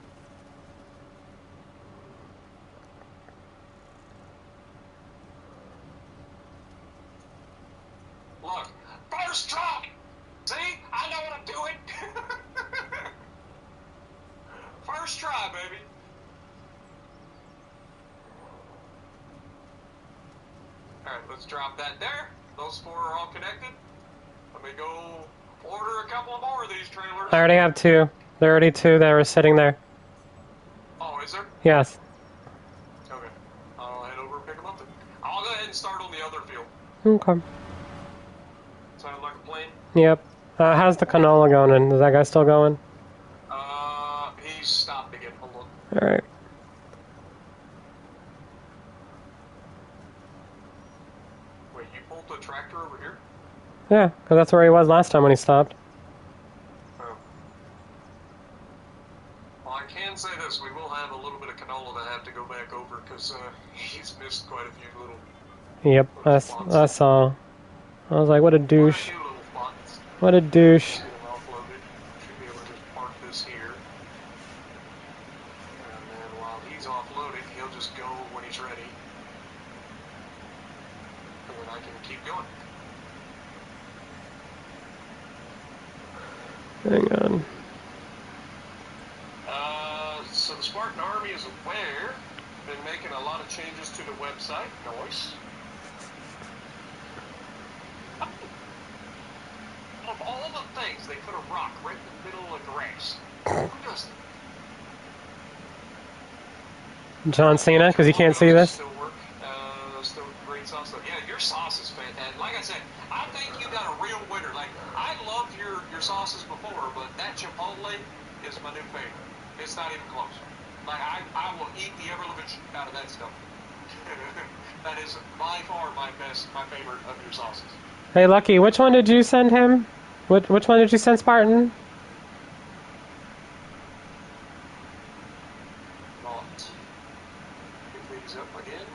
Look, first try! See? I know what I'm doing! First try, baby! Alright, let's drop that there. Those four are all connected. Let me go order a couple more of these trailers. I already have two. There are already two that were sitting there. Oh, is there? Yes. Okay. I'll head over and pick them up then. I'll go ahead and start on the other field. Okay. Sound like a plan? Yep. How's the canola going? Is that guy still going? He's stopped again. Hold on. Alright. Wait, you pulled the tractor over here? Yeah, because that's where he was last time when he stopped. Oh. Well, I can say this. We will have a little bit of canola that I have to go back over because he's missed quite a few little... Yep, I saw. I was like, what a douche. What a douche. Should be able to just park this here. And then while he's offloading, he'll just go when he's ready. And then I can keep going. Hang on. So the Spartan Army is aware. Been making a lot of changes to the website. Nice. Of all the things, they put a rock right in the middle of the grass. Who does that? John Cena, because you can't see this. Still work. Still great sauce. Yeah, your sauce is fantastic. Like I said, I think you got a real winner. Like, I loved your sauces before, but that Chipotle is my new favorite. It's not even close. Like, I will eat the ever-living shit out of that stuff. That is by far my favorite of your sauces. Hey, Lucky, which one did you send him? Which one did you send Spartan? Not. Pick these up again.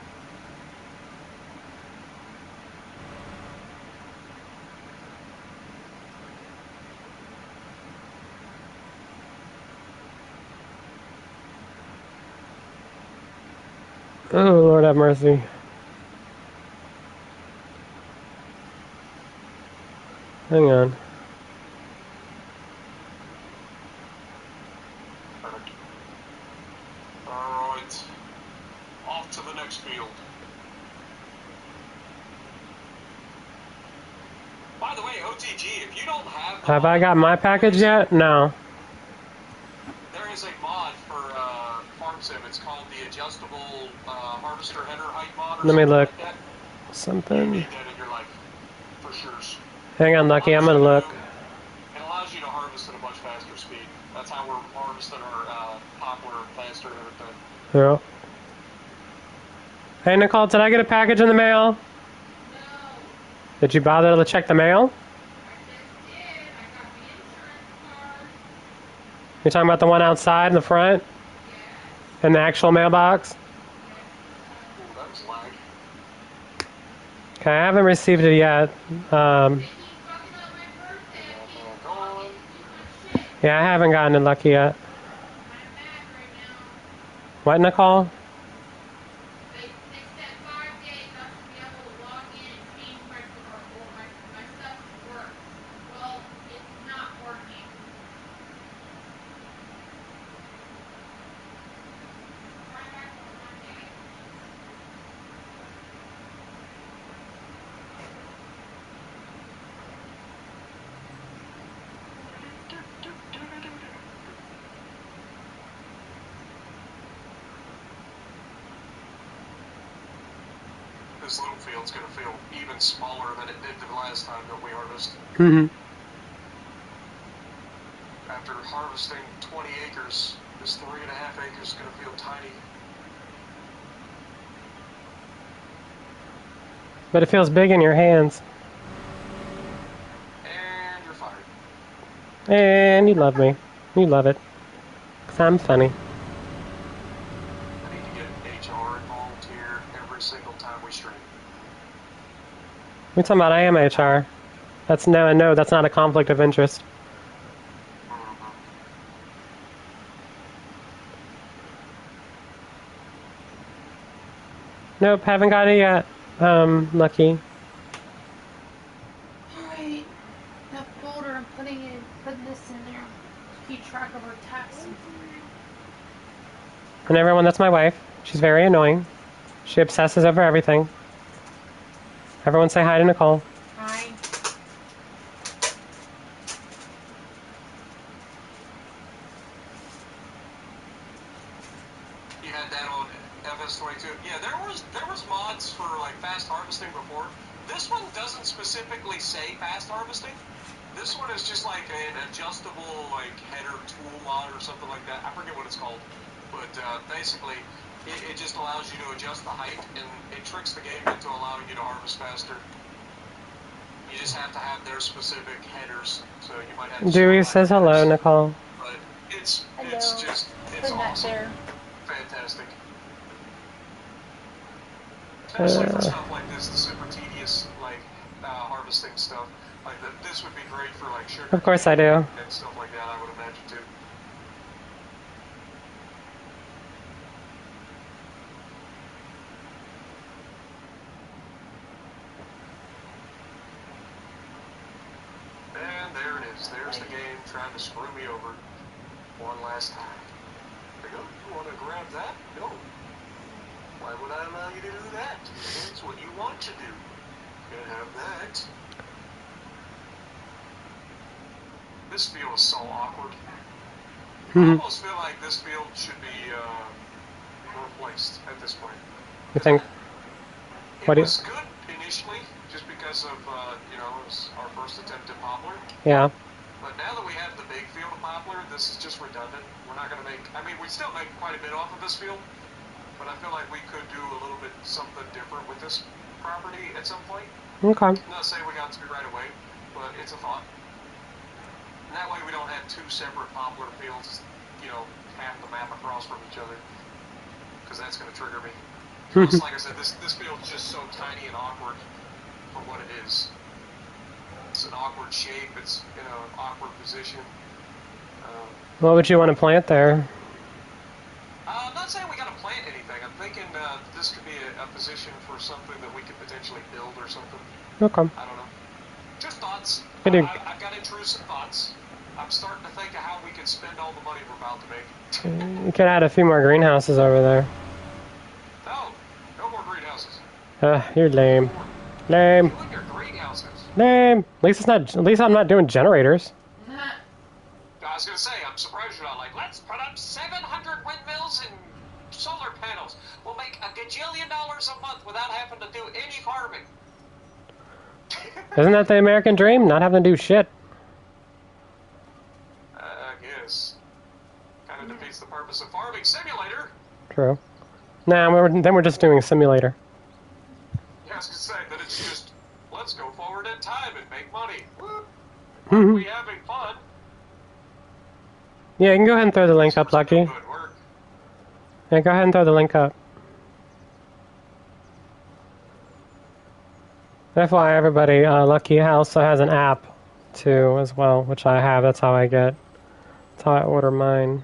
Oh, Lord have mercy. Hang on. Alright. Off to the next field. By the way, OTG, if you don't have Have I got my package yet? No. There is a mod for Farm Sim. It's called the Adjustable Harvester Header Height mod. Let me look. Like that. You Something. need that in your life, for sure. Hang on, Lucky, I'm gonna look. It allows you to harvest at a much faster speed. That's how we're harvesting our poplar faster and everything. Yeah. Hey, Nicole, did I get a package in the mail? No. Did you bother to check the mail? I just did. I got the insurance card. You're talking about the one outside in the front? Yes. In the actual mailbox? Yes. Ooh, that was lag. Okay, I haven't received it yet. They keep fucking up my birthday. I keep talking too much shit. Yeah, I haven't gotten it, Lucky, yet. I'm mad right now. What, Nicole? They said 5 days I should be able to log in and change my stuff to work. Well, it's not working. Try back on Monday. This little field's going to feel even smaller than it did the last time that we harvested. Mm-hmm. After harvesting 20 acres, this 3.5 acres is going to feel tiny. But it feels big in your hands. And you're fired. And you love me. You love it. 'Cause I'm funny. I need to get HR involved here every single time we stream. We're talking about I am HR. That's no, that's not a conflict of interest. Mm-hmm. Nope, haven't got it yet. Lucky. Alright. That folder, I'm putting this in there. Keep track of our tasks. And everyone, that's my wife. She's very annoying. She obsesses over everything. Everyone say hi to Nicole. Hi. You had that on FS22. Yeah, there was mods for like fast harvesting before. This one doesn't specifically say fast harvesting. This one is just like an adjustable like header tool mod or something like that. I forget what it's called, but basically it just allows you to adjust the height and it tricks the game into allowing you to harvest faster. You just have to have their specific headers, so you might have to Dewey select says hello, headers. Nicole. But it's Hello. it's Putting that awesome. there. Fantastic. Especially for Uh. stuff like this, the super tedious, like, harvesting stuff. Like, this would be great for, like, sugar. Of course I do. And stuff like that, I would imagine, too. And there it is. There's the game trying to screw me over one last time. There you go. You want to grab that? No. Why would I allow you to do that? It's what you want to do. You can have that. This field is so awkward. I almost feel like this field should be replaced at this point. You think? It was good initially, just because of, it was our first attempt at poplar. Yeah. But now that we have the big field of poplar, this is just redundant. We're not going to make, we still make quite a bit off this field, but I feel like we could do a little bit something different with this property at some point. Okay. I'm not saying we got to right away, but it's a thought. And that way we don't have two separate poplar fields, you know, half the map across from each other, because that's going to trigger me. Plus, like I said, this field's just so tiny and awkward for what it is. It's an awkward shape. It's in an awkward position. What would you want to plant there? I'm not saying we got to plant anything. I'm thinking this could be a position for something that we could potentially build or something. Okay. I don't know. Just thoughts. I do. I've got intrusive thoughts. I'm starting to think of how we can spend all the money we're about to make. You could add a few more greenhouses over there. No more greenhouses. You're lame. Lame. You and your greenhouses. Lame. At least I'm not doing generators. I was gonna say, I'm surprised you're not like, let's put up 700 windmills and solar panels. We'll make $1 gajillion a month without having to do any farming. Isn't that the American dream? Not having to do shit. I guess. Kind of defeats the purpose of Farming Simulator. True. Nah, then we're just doing simulator. Yeah, I was gonna say that it's just, let's go forward in time and make money. Woo! Mhm. We having fun. Yeah, you can go ahead and throw the link up, Lucky. Good work. Yeah, go ahead and throw the link up. FYI, everybody, Lucky also has an app, too, as well, which I have. That's how I order mine.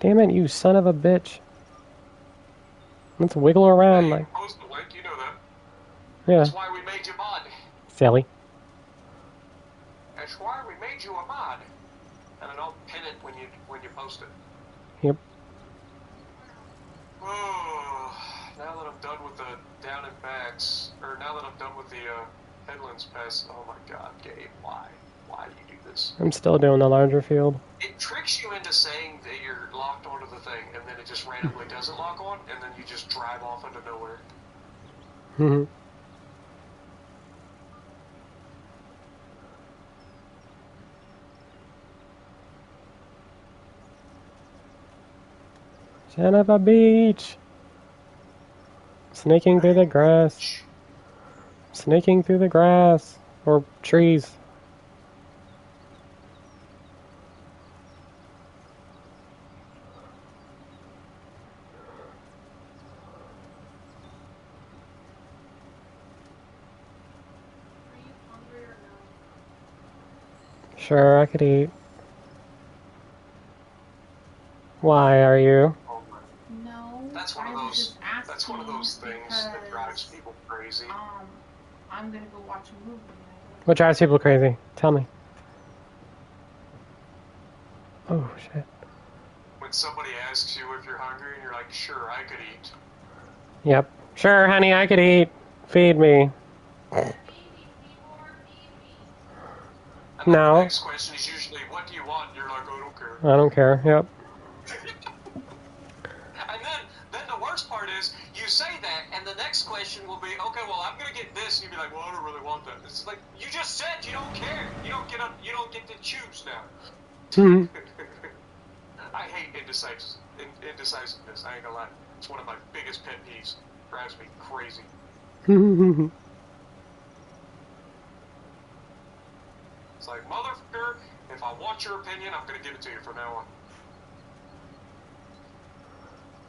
Damn it, you son of a bitch. Let's wiggle around Hey, like... post the link, you know that. Yeah, That's why we made you mod. silly. That's why we made you a mod. And then I'll pin it when you post it. Yep. Oh, now that I'm done with the down and backs, or now that I'm done with the headlands pass, oh my god, Gabe, why? Why do you do this? I'm still doing the larger field. It tricks you into saying that you're locked onto the thing, and then it just randomly doesn't lock on, and then you just drive off into nowhere. Mhm. Son of a beach. Snaking through the grass. Snaking through the grass. Or trees. Are you hungry or no? Sure, I could eat. Why are you? Oh my. No. That's one of I was those. just asking That's one of those things that because, drives people crazy. I'm gonna go watch a movie. What drives people crazy? Tell me. Oh, shit. When somebody asks you if you're hungry, and you're like, "Sure, I could eat." Yep. Sure, honey, I could eat. Feed me. And No. The next question is usually, "What do you want?" And you're like, "I don't care." I don't care. Yep. And then the worst part is, you say that, and the next question will be, "Okay, well, I'm gonna get this," and you'll be like, "Well, I don't really want that." It's like, you just said you don't care. You don't get to choose now. Mhm. I hate indecisiveness. I ain't gonna lie. It's one of my biggest pet peeves. Drives me crazy. It's like, motherfucker, if I want your opinion, I'm gonna give it to you from now on.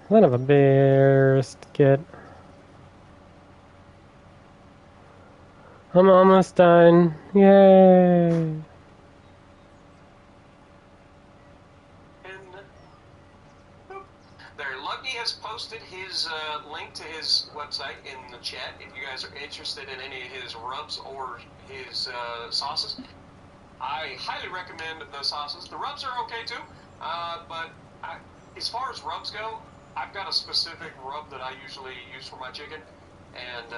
Son of a biscuit. I'm almost done. Yay. There, Lucky has posted his link to his website in the chat if you guys are interested in any of his rubs or his sauces. I highly recommend the sauces. The rubs are okay too, but as far as rubs go, I've got a specific rub that I usually use for my chicken, and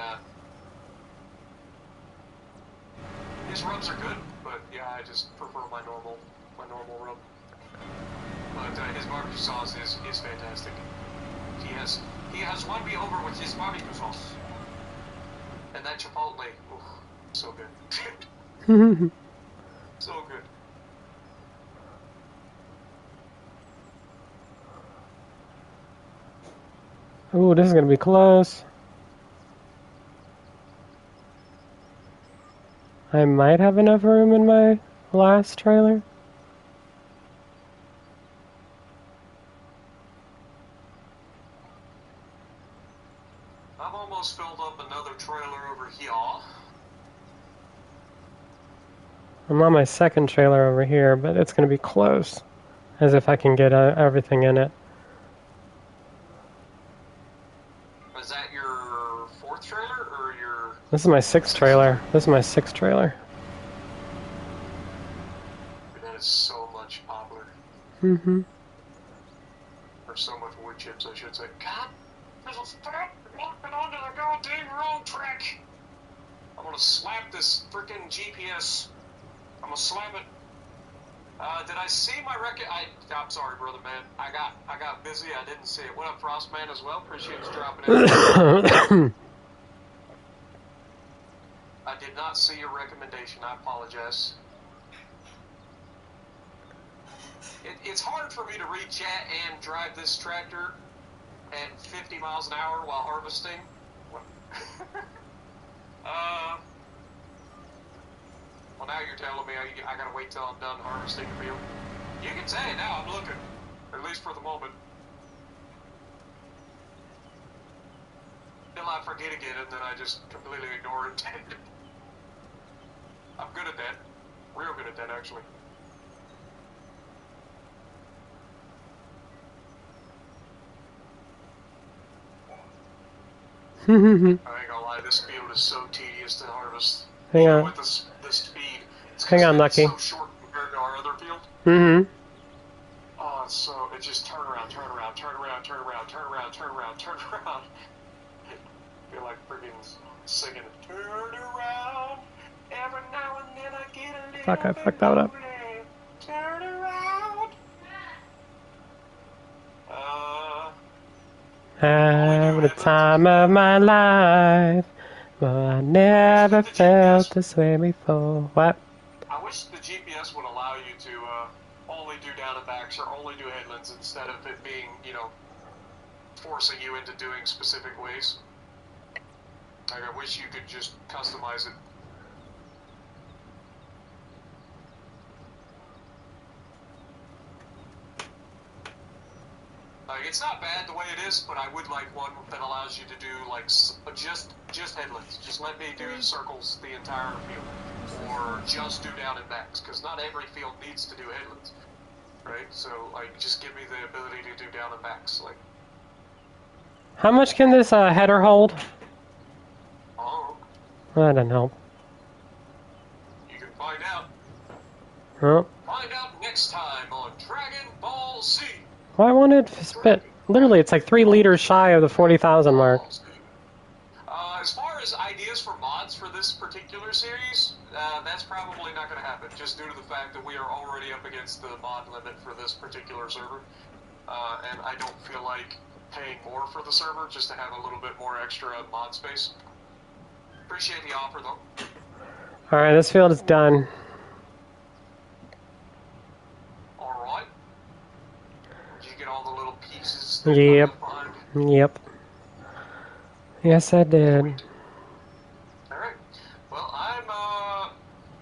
his rubs are good, but yeah, I just prefer my normal rub. But his barbecue sauce is fantastic. He has won me over with his barbecue sauce, and that chipotle, oof, so good, so good. Ooh, this is gonna be close. I might have enough room in my last trailer. I've almost filled up another trailer over here. I'm on my second trailer over here, but it's gonna be close. As if I can get everything in it. Is that your fourth trailer or your... This is my sixth trailer. This is my sixth trailer. That is so much poplar. Mm-hmm. Or so much wood chips, I should say. God, there's a stop walking onto the goddamn wrong track. I'm gonna slap this freaking GPS. I'm gonna slap it. Did I see my record? I'm sorry, brother man. I got busy. I didn't see it. What up, Frostman, as well? Appreciate you dropping in. I did not see your recommendation. I apologize. It's hard for me to read chat and drive this tractor at 50 miles an hour while harvesting. Well, now you're telling me I gotta wait till I'm done harvesting the field. You can say it now, I'm looking. Or at least for the moment. Till I forget again, and then I just completely ignore it. I'm good at that. Real good at that, actually. I ain't gonna lie, this field is so tedious to harvest. Hang on. With the speed. Hang on, Lucky. It's so short compared to our other field. Mm-hmm. Oh, it's so... It just turn around, turn around, turn around, turn around, turn around, turn around, turn around. I feel like freaking singing, turn around. Every now and then I get a little Fuck, I bit fucked that up. lonely. Turn around. Having the time of my life, but I never felt this way before. What? I wish the GPS would allow you to only do down and backs or only do headlands instead of it being, you know, forcing you into doing specific ways. Like, I wish you could just customize it. Like, it's not bad the way it is, but I would like one that allows you to do, like, just headlands. Just let me do circles the entire field. Or just do down and backs, because not every field needs to do headlands. Right? So, like, just give me the ability to do down and backs. Like, How much can this header hold? oh, That didn't help. you can find out. Oh. Find out next time on Dragon Ball Z. Well, I wanted to spit. Literally, it's like 3 liters shy of the 40,000 mark. As far as ideas for mods for this particular series, that's probably not going to happen, just due to the fact that we are already up against the mod limit for this particular server. And I don't feel like paying more for the server just to have a little bit more extra mod space. Appreciate the offer, though. Alright, this field is done. Alright. Did you get all the little pieces? Yep. Yep. Yes, I did. Alright. Well, I'm,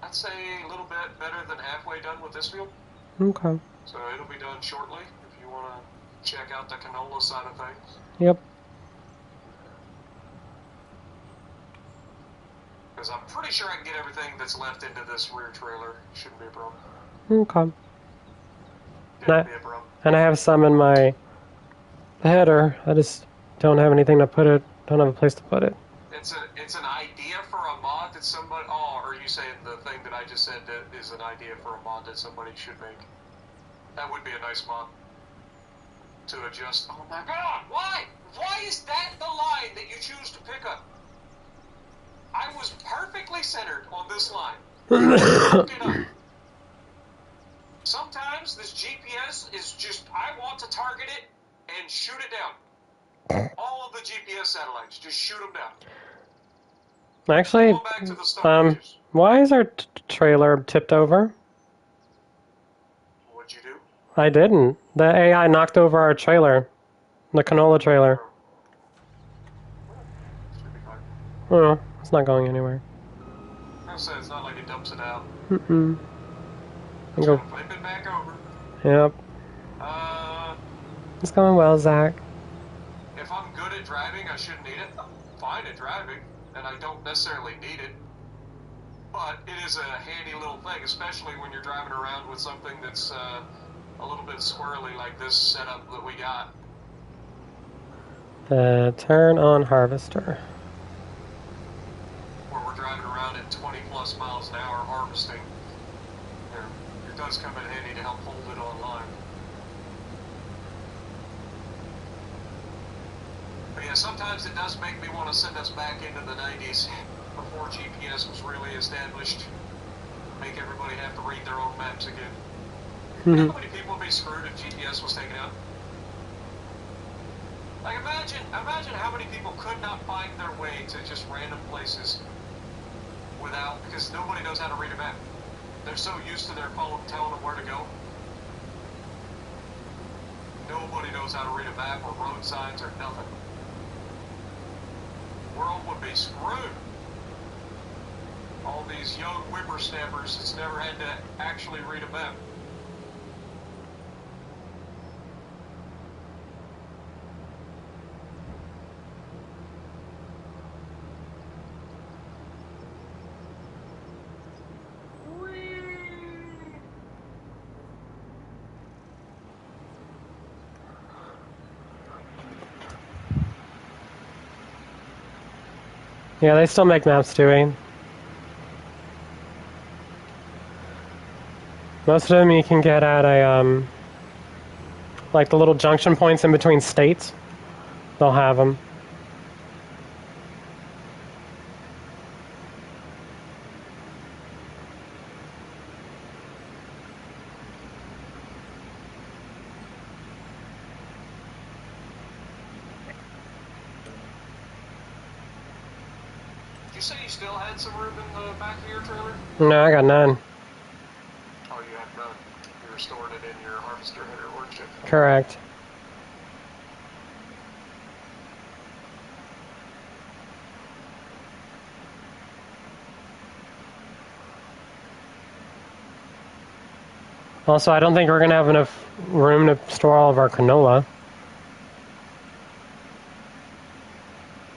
I'd say a little bit better than halfway done with this field. Okay. So it'll be done shortly if you want to check out the canola side of things. Yep. Because I'm pretty sure I can get everything that's left into this rear trailer. Shouldn't be a problem. Okay. Shouldn't be a problem. And I have some in my header. I just don't have anything to put it. Don't have a place to put it. It's an idea for a mod that somebody... Oh, are you saying the thing that I just said that is an idea for a mod that somebody should make? That would be a nice mod. To adjust... Oh my god! Why? Why is that the line that you choose to pick up? I was perfectly centered on this line. Look it up. Sometimes this GPS is just... I want to target it and shoot it down. All of the GPS satellites, just shoot them down. Actually, Going back to the start pages. why is our trailer tipped over? What'd you do? I didn't. The AI knocked over our trailer. The canola trailer. Well, it's not going anywhere. I said it's not like it dumps it out. Mm-mm. Just Go. gonna flip it back over. Yep. It's going well, Zach. If I'm good at driving, I shouldn't need it. I'm fine at driving, and I don't necessarily need it. But it is a handy little thing, especially when you're driving around with something that's a little bit squirrely like this setup that we got. The turn on harvester. Where we're driving around at 20 plus miles an hour harvesting. It does come in handy to help hold it online. But yeah, sometimes it does make me want to send us back into the 90s before GPS was really established. Make everybody have to read their own maps again. You know how many people would be screwed if GPS was taken out? Like imagine how many people could not find their way to just random places without, because nobody knows how to read a map. They're so used to their phone telling them where to go. Nobody knows how to read a map or road signs or nothing. The world would be screwed. All these young whippersnappers that's never had to actually read a map. Yeah, they still make maps, Dewey. Most of them you can get at a, like the little junction points in between states. They'll have them. Did you say you still had some room in the back of your trailer? No, I got none. Oh, you have none. You were storing it in your harvester header, weren't you? Correct. Also, I don't think we're going to have enough room to store all of our canola.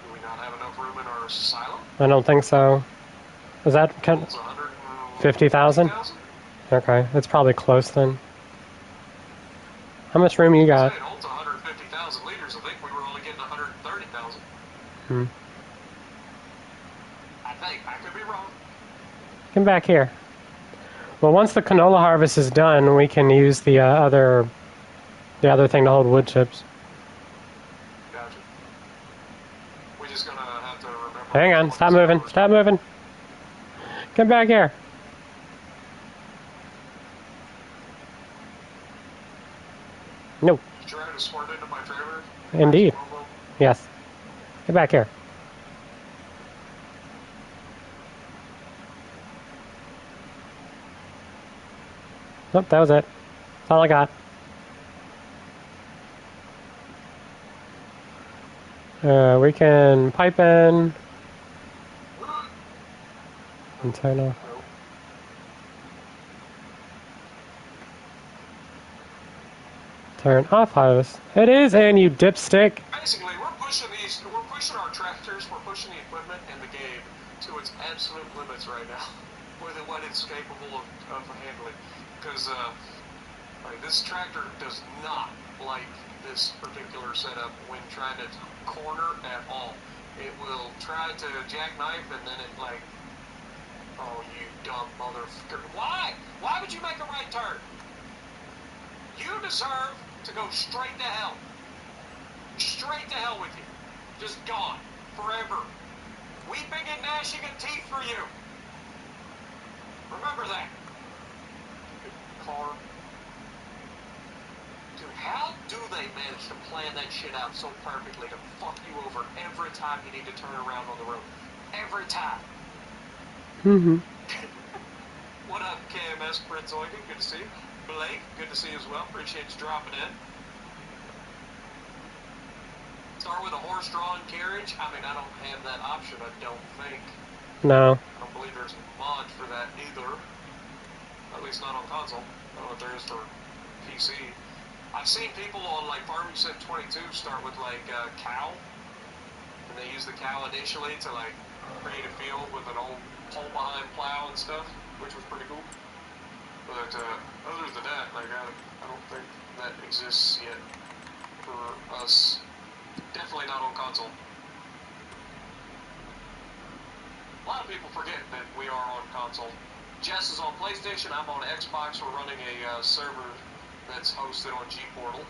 Do we not have enough room in our silo? I don't think so. Is that Holds 50,000? 150,000? Okay, it's probably close then. How much room you got? It holds 150,000 liters. I think we were only getting 130,000. I think. I could be wrong. Come back here. Well, once the canola harvest is done, we can use the other thing to hold wood chips. Gotcha. We're just gonna have to remember. Hang on, stop moving, stop moving. Come back here. No. You trying to squirt into my trailer? Indeed. Yes. Get back here. Nope, that was it. That's all I got. We can pipe in and turn off. Turn off harvest. It is, and you dipstick. Basically, we're pushing our tractors, we're pushing the equipment and the game to its absolute limits right now with what it's capable of handling. Because this tractor does not like this particular setup when trying to corner at all. It will try to jackknife and then it like, oh, you dumb motherfucker. Why? Why would you make a right turn? You deserve to go straight to hell. Straight to hell with you. Just gone. Forever. Weeping and gnashing of teeth for you. Remember that. Car. Dude, how do they manage to plan that shit out so perfectly to fuck you over every time you need to turn around on the road? Every time. Mm-hmm. What up, KMS Prince Eugen? Good to see you. Blake, good to see you as well. Appreciate you dropping in. Start with a horse-drawn carriage. I mean, I don't have that option, I don't think. No. I don't believe there's a mod for that either. At least not on console. I don't know what there is for PC. I've seen people on like Farming Sim 22 start with like a cow, and they use the cow initially to like create a field with an old pole behind plow and stuff, which was pretty cool. But other than that, like I don't think that exists yet for us. Definitely not on console. A lot of people forget that we are on console. Jess is on PlayStation, I'm on Xbox. We're running a server that's hosted on G-Portal.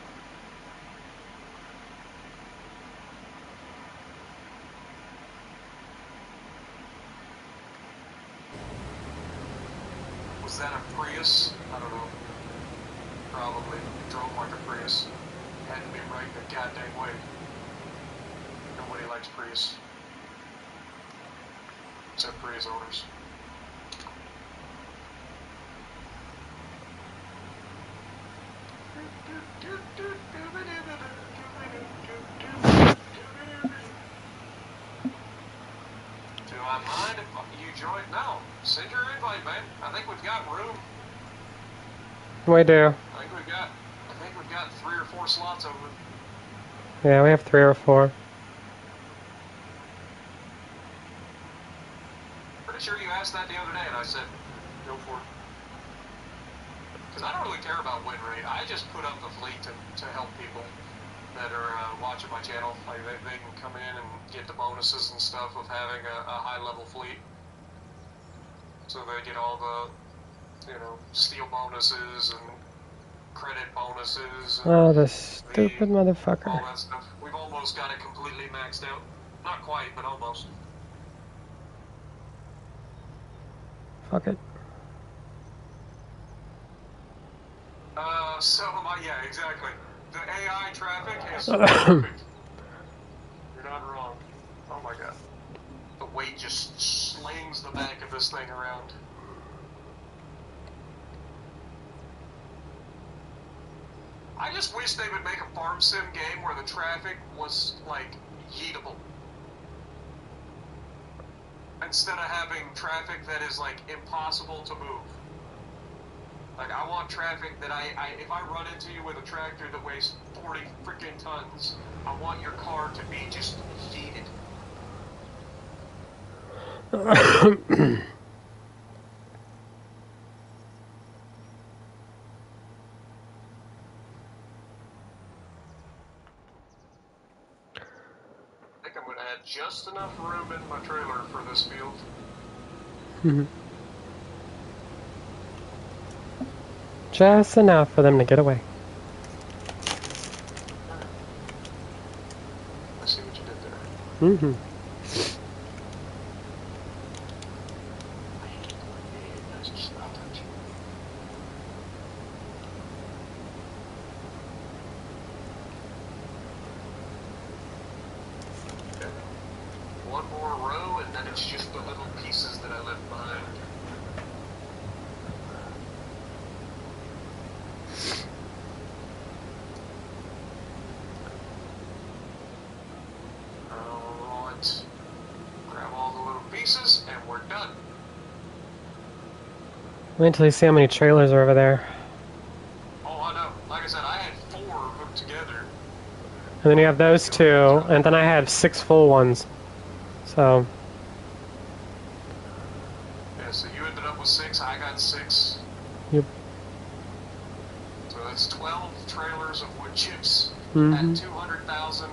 Was that a Prius? I don't know. Probably. It drove like a Prius. Had to be right the goddamn way. Nobody likes Prius. Except Prius owners. Do I mind if you join? No. Send your invite, man. I think we've got room. We do. I think we've got 3 or 4 slots open. Yeah, we have 3 or 4. Pretty sure you asked that the other day, and I said, go for it. Because I don't really care about win rate. I just put up the fleet to help people that are watching my channel. Like they can come in and get the bonuses and stuff of having a high-level fleet. So they get all the, steel bonuses and credit bonuses. And Oh, this stupid motherfucker. all that stuff. We've almost got it completely maxed out. Not quite, but almost. Fuck it. Yeah, exactly. The AI traffic is perfect. You're not wrong. Oh my god. The weight just slings the back of this thing around. I just wish they would make a farm sim game where the traffic was, like, yeetable. Instead of having traffic that is, like, impossible to move. Like, I want traffic that if I run into you with a tractor that weighs 40 freaking tons, I want your car to be just yeeted. I think I'm going to add just enough room in my trailer for this field. Just enough for them to get away. I see what you did there. One more row, and then it's just the little pieces that I left behind. Alright. Grab all the little pieces, and we're done. Wait until you see how many trailers are over there. Oh, I know. Like I said, I had 4 hooked together. And then you have those 2, and then I have 6 full ones. So. Yeah, so you ended up with 6, I got 6. Yep. So that's 12 trailers of wood chips at 200,000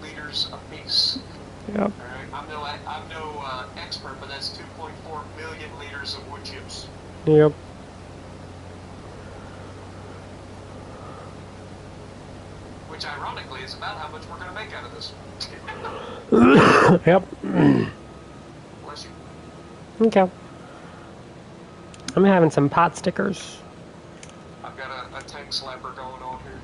liters apiece. Yep. All right, I'm no expert, but that's 2.4 million liters of wood chips. Yep. Which, ironically, is about how much we're going to make out of this. Yep. Bless you. Okay. I'm having some pot stickers. I've got a tank slapper going on here.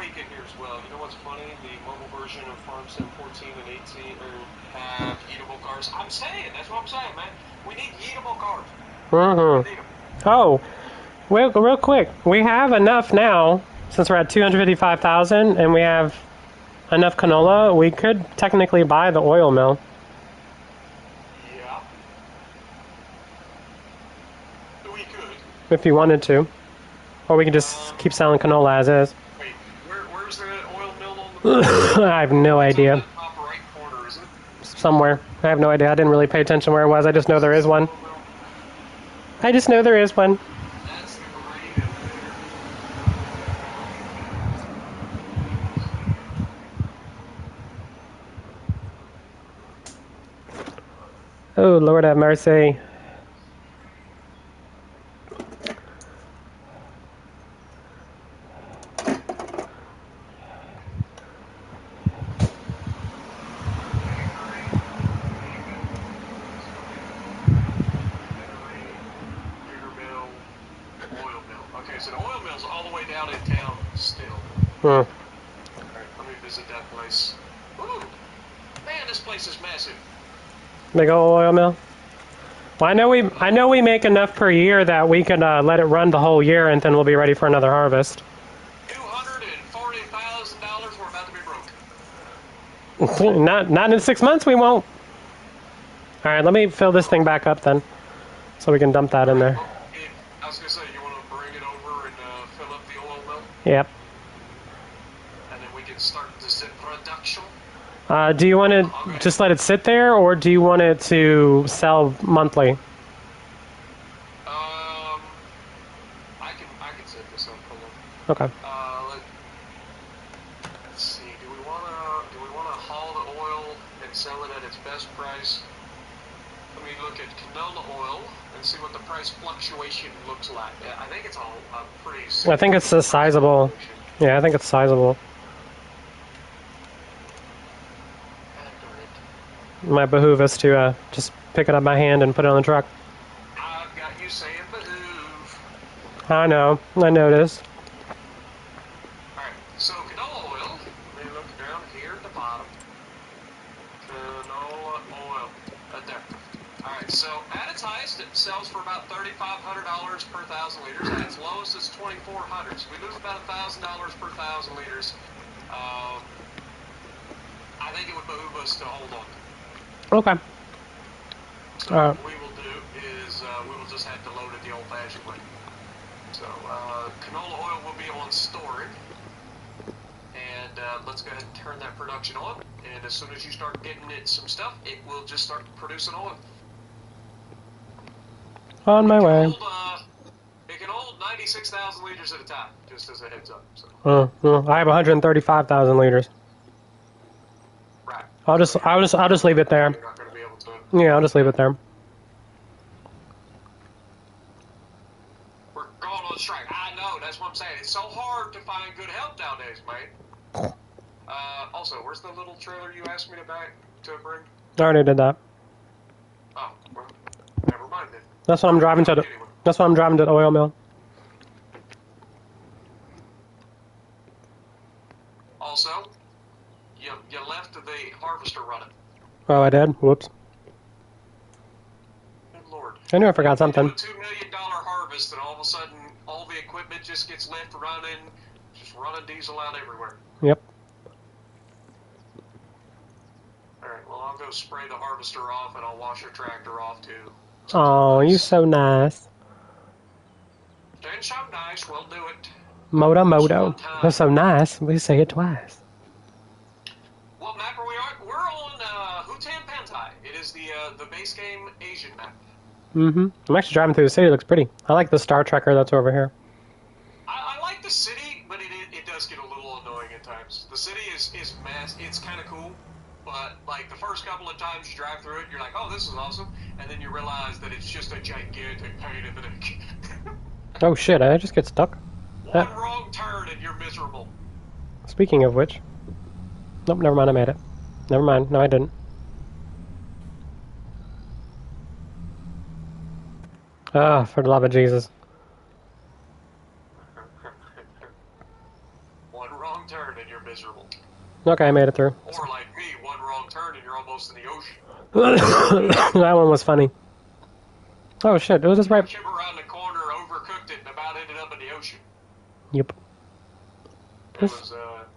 week in here as well. You know what's funny? The mobile version of Farm Sim 14 and 18 have eatable cars. I'm saying, that's what I'm saying, man. We need eatable cars. Mm-hmm. We need them. Oh, real quick. We have enough now, since we're at 255,000, and we have enough canola. We could technically buy the oil mill Yeah. We could. if you wanted to, or we could just keep selling canola as is. Wait, where's the oil mill on the I have no It's idea. on the top right corner, is it? Somewhere. I have no idea. I didn't really pay attention where it was. I just know there is one. Oil mill. I just know there is one. That's the grade over Oh, Lord have mercy. Okay, so the oil mill's all the way down in town still. Hmm. Alright, let me visit that place. Ooh! Man, this place is massive. Big old oil mill. Well, I know we make enough per year that we could let it run the whole year, and then we'll be ready for another harvest. $240,000, we're about to be broke. Not in 6 months. We won't. All right, let me fill this thing back up then, so we can dump that in there. Well, I was gonna say, you want to bring it over and fill up the oil mill, Yep. and then we can start the production. Do you want to just let it sit there, or do you want it to sell monthly? I can set this up. Hold on. Okay. Let's see. Do we wanna haul the oil and sell it at its best price? Let me look at canola oil and see what the price fluctuation looks like. Yeah, I think it's all pretty. I think it's a sizable. Yeah, I think it's sizable. Might behoove us to just pick it up by hand and put it on the truck. I've got you saying behoove. I know. I noticed. Alright, so canola oil. Let me look down here at the bottom. Canola oil. Right there. Alright, so at its highest, it sells for about $3,500 per 1,000 liters. At its lowest, it's $2,400. So we lose about $1,000 per 1,000 liters. I think it would behoove us to hold on. Okay. So what we will do is we will just have to load it the old-fashioned way. So canola oil will be on storing, and let's go ahead and turn that production on. And as soon as you start getting it some stuff, it will just start producing oil. On my way. It can hold 96,000 liters at a time, just as a heads up. So. I have 135,000 liters. Right. I'll just leave it there. You're not going to be able to. Yeah, I'll just leave it there. We're going on strike. I know. That's what I'm saying. It's so hard to find good help nowadays, mate. Also, where's the little trailer you asked me to bring? I already did that. Oh, well, never mind then. That's what I'm driving to. That's what I'm driving to the oil mill. Also, you left the harvester running. Oh, I did. Whoops. Good Lord. I knew I forgot something. You do a $2 million harvest, and all of a sudden, all the equipment just gets left running, just running diesel out everywhere. Yep. All right. Well, I'll go spray the harvester off, and I'll wash your tractor off too. Oh, you're so nice. Then so nice. We'll do it. Moto. That's so nice. We say it twice. What map are we on? We're on Hutan Pantai. It is the base game Asian map. Mm-hmm. I'm actually driving through the city. It looks pretty. I like the Star Trekker that's over here. I like the city, but it does get a little annoying at times. The city is mass. It's kind of cool, but like the first couple of times you drive through it, you're like, oh, this is awesome, and then you realize that it's just a gigantic pain in the neck. Oh shit! I just get stuck. One wrong turn and you're miserable. Speaking of which, nope. Never mind. I made it. Never mind. No, I didn't. Ah, for the love of Jesus. One wrong turn Okay, I made it through. Or like me, one wrong turn and you're almost in the ocean. That one was funny. Oh shit, it was just right. Came around the corner, overcooked it, and about ended up in the ocean. Yep. It was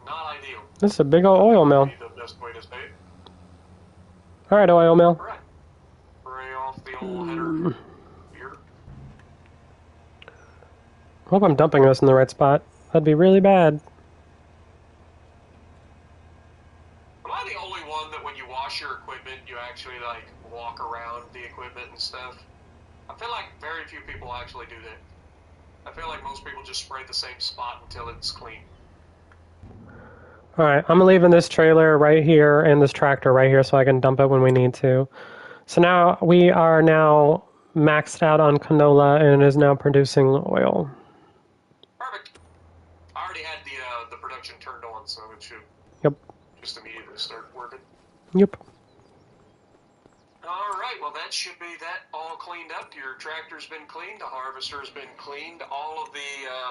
not ideal. This is a big old oil mill. The best way to say it. Alright, oil mill. Alright. Spray off the old header here. Hope I'm dumping this in the right spot. That'd be really bad. Am I the only one that when you wash your equipment, you actually like walk around the equipment and stuff? I feel like very few people actually do that. I feel like most people just spray the same spot until it's clean. Alright, I'm leaving this trailer right here and this tractor right here so I can dump it when we need to. So now we are now maxed out on canola and it is now producing oil. Perfect. I already had the production turned on, so it should just immediately start working. Yep. Alright, well that should be that all cleaned up. Your tractor's been cleaned, the harvester's been cleaned, all of the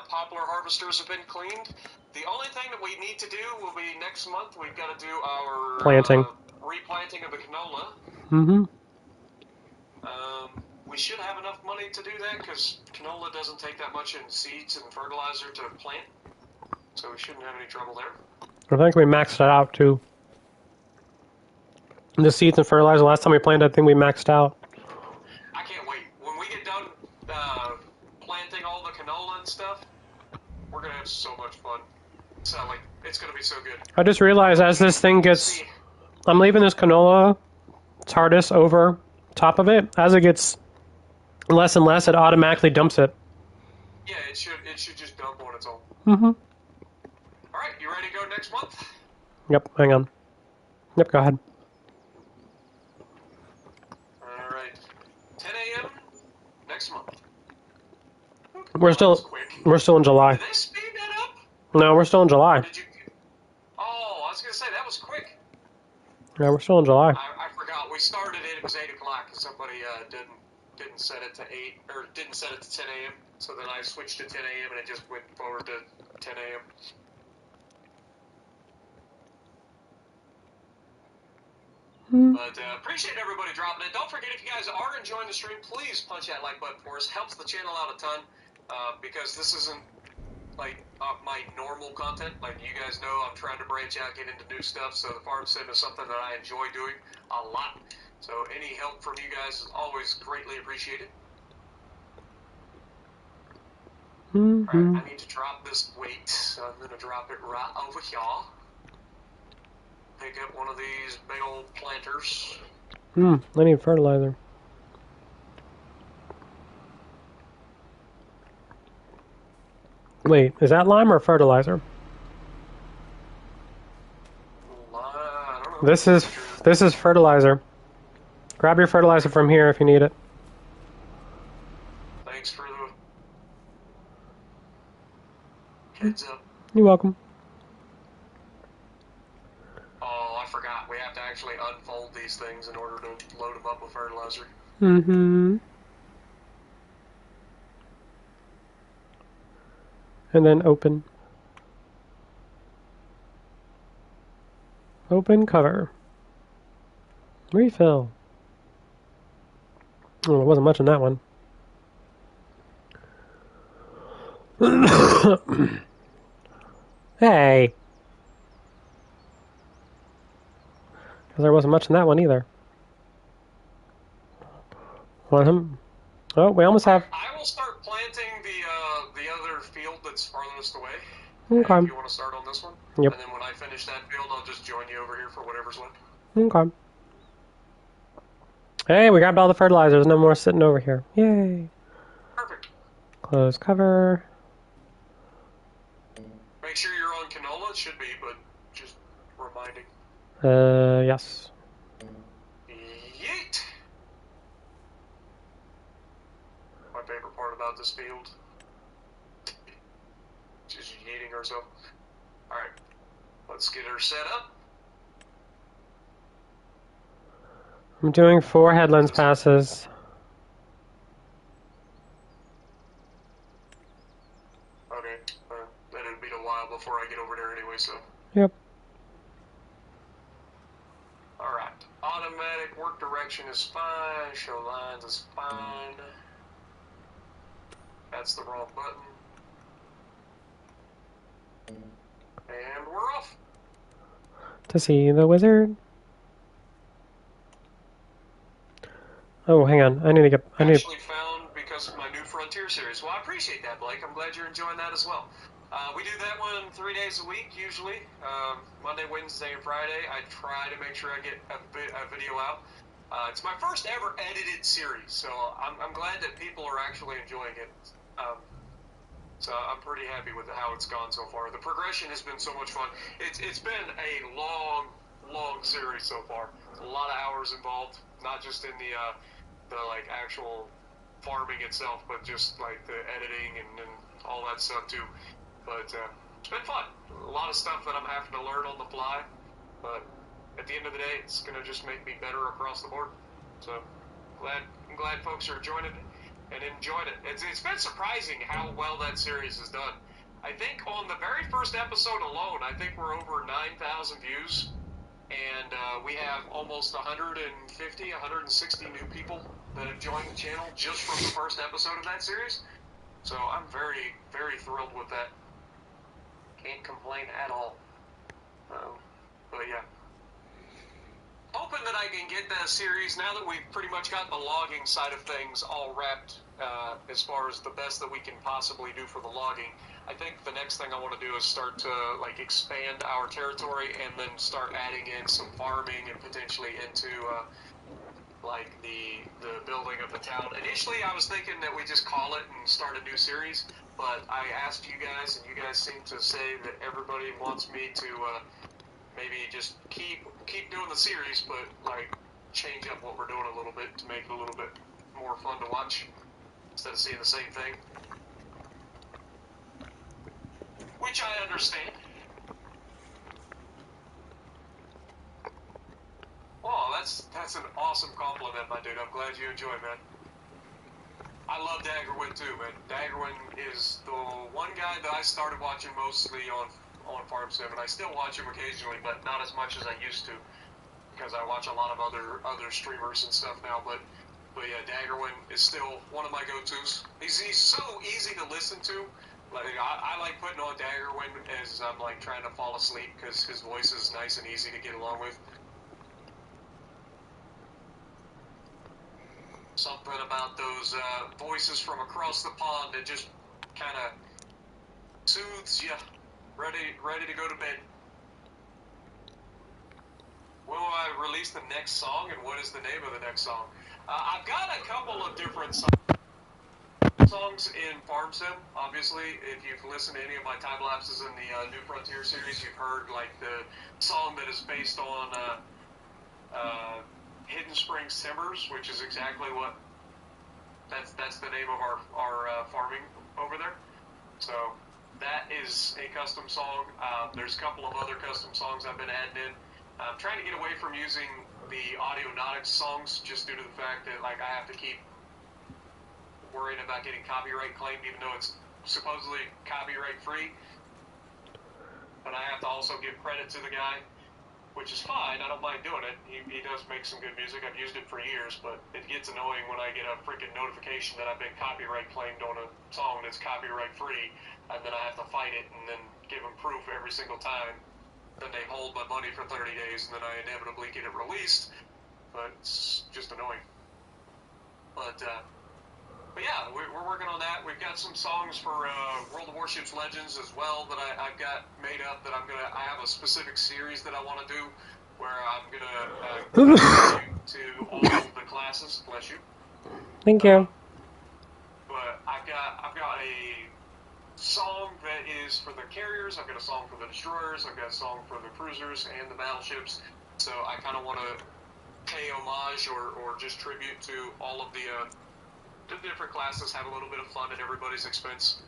poplar harvesters have been cleaned. The only thing that we need to do will be next month, we've got to do our planting. Replanting of the canola. Mm-hmm. We should have enough money to do that because canola doesn't take that much in seeds and fertilizer to plant. So we shouldn't have any trouble there. I think we maxed it out too. The seeds and fertilizer, last time we planted, I think we maxed out. I can't wait. When we get done planting all the canola and stuff, we're going to have so much fun. So, like, it's going to be so good. I just realized as this thing gets... I'm leaving this canola TARDIS over top of it. As it gets less and less, it automatically dumps it. Yeah, it should just dump on its own. Mm-hmm. Alright, you ready to go next month? Yep, hang on. Yep, go ahead. Alright. 10 a.m. next month. We're still in July. Did they speed that up? No, we're still in July. Did you... Oh, I was going to say, that was quick. Yeah, we're still in July. I forgot. We started it was 8 o'clock, and somebody didn't set it to 8, or didn't set it to 10 a.m., so then I switched to 10 a.m., and it just went forward to 10 a.m. But appreciate everybody dropping it. Don't forget, if you guys are enjoying the stream, please punch that like button for us. Helps the channel out a ton, because this isn't like my normal content. Like you guys know, I'm trying to branch out, get into new stuff, so the farm sim is something that I enjoy doing a lot. So any help from you guys is always greatly appreciated. Alright, I need to drop this weight, so I'm going to drop it right over here. Pick up one of these big old planters. I need fertilizer. Wait, is that lime or fertilizer? I don't know. This is fertilizer. Grab your fertilizer from here if you need it. Thanks for the heads up. You're welcome. Oh, I forgot. We have to actually unfold these things in order to load them up with fertilizer. Mm-hmm. And then open. Open cover. Refill. Oh, there wasn't much in that one. Hey! Because there wasn't much in that one either. Want him? Oh, we almost have... I will start planting the other field that's farthest away. Okay. If you want to start on this one. Yep. And then when I finish that field, I'll just join you over here for whatever's left. Okay. Hey, we grabbed all the fertilizer. There's no more sitting over here. Yay. Perfect. Close cover. Make sure you're on canola. It should be, but just reminding. Yes. Yeet! My favorite part about this field. Just yeeting herself. Alright. Let's get her set up. I'm doing 4 headlands passes. Okay. Then it'll be a while before I get over there anyway, so. Yep. direction is fine. Show lines is fine. That's the wrong button. And we're off. To see the wizard. Oh, hang on. I need. Actually found because of my new Frontier series. Well, I appreciate that, Blake. I'm glad you're enjoying that as well. We do that one 3 days a week, usually. Monday, Wednesday, and Friday. I try to make sure I get a video out. It's my first ever edited series, so I'm glad that people are actually enjoying it. So I'm pretty happy with how it's gone so far. The progression has been so much fun. It's been a long series so far. A lot of hours involved, not just in the like actual farming itself, but just like the editing and all that stuff too. But it's been fun. A lot of stuff that I'm having to learn on the fly, but at the end of the day, it's gonna just make me better across the board. So I'm glad folks are enjoying it and enjoyed it. It's been surprising how well that series has done. I think on the very first episode alone, I think we're over 9,000 views, and we have almost 150, 160 new people that have joined the channel just from the first episode of that series. So I'm very, very thrilled with that. Can't complain at all. But yeah. Hoping that I can get the series, now that we've pretty much got the logging side of things all wrapped as far as the best that we can possibly do for the logging. I think the next thing I want to do is start to like expand our territory and then start adding in some farming and potentially into like the building of the town. Initially, I was thinking that we just call it and start a new series, but I asked you guys, and you guys seem to say that everybody wants me to maybe just keep doing the series, but like change up what we're doing a little bit to make it a little bit more fun to watch instead of seeing the same thing. Which I understand. Oh, that's an awesome compliment, my dude. I'm glad you enjoy it, man. I love Daggerwin too, man. Daggerwin is the one guy that I started watching mostly on Farm Sim, and I still watch him occasionally, but not as much as I used to, because I watch a lot of other streamers and stuff now. But yeah, Daggerwin is still one of my go-tos. He's so easy to listen to. Like I like putting on Daggerwin as I'm like trying to fall asleep because his voice is nice and easy to get along with. Something about those voices from across the pond that just kind of soothes you. Ready to go to bed. Will I release the next song, and what is the name of the next song? I've got a couple of different songs in Farm Sim. Obviously, if you've listened to any of my time lapses in the New Frontier series, you've heard like the song that is based on Hidden Springs Timbers, which is exactly what that's the name of our farming over there. So that is a custom song. There's a couple of other custom songs I've been adding in. I'm trying to get away from using the Audionautics songs just due to the fact that like I have to keep worrying about getting copyright claimed, even though it's supposedly copyright free. But I have to also give credit to the guy, which is fine. I don't mind doing it. He does make some good music. I've used it for years, but it gets annoying when I get a freaking notification that I've been copyright claimed on a song that's copyright free, and then I have to fight it and then give them proof every single time. Then they hold my money for 30 days, and then I inevitably get it released. But it's just annoying. But yeah, we're working on that. We've got some songs for World of Warships Legends as well that I've got made up that I have a specific series that I want to do where I'm gonna to all of the classes. Bless you. Thank you. But I've got a song that is for the carriers. I've got a song for the destroyers. I've got a song for the cruisers and the battleships. So I kind of want to pay homage or just tribute to all of the different classes, have a little bit of fun at everybody's expense.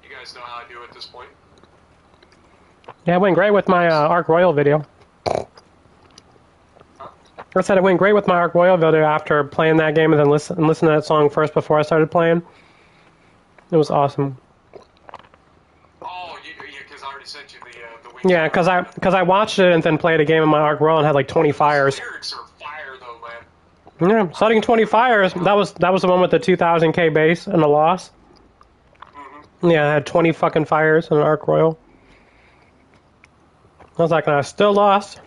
You guys know how I do at this point. Yeah, it went great with my Arc Royal video. I said it went great with my Arc Royal video after playing that game and then listen to that song first before I started playing. It was awesome. Oh, yeah, because I already sent you the wings. Yeah, because I watched it and then played a game in my Arc Royal and had like 20 fires. The lyrics are fire though, man. Yeah, Setting 20 Fires. That was the one with the 2,000k base and the loss. Mm-hmm. Yeah, I had 20 fucking fires in an Arc Royal. I was like, and I still lost.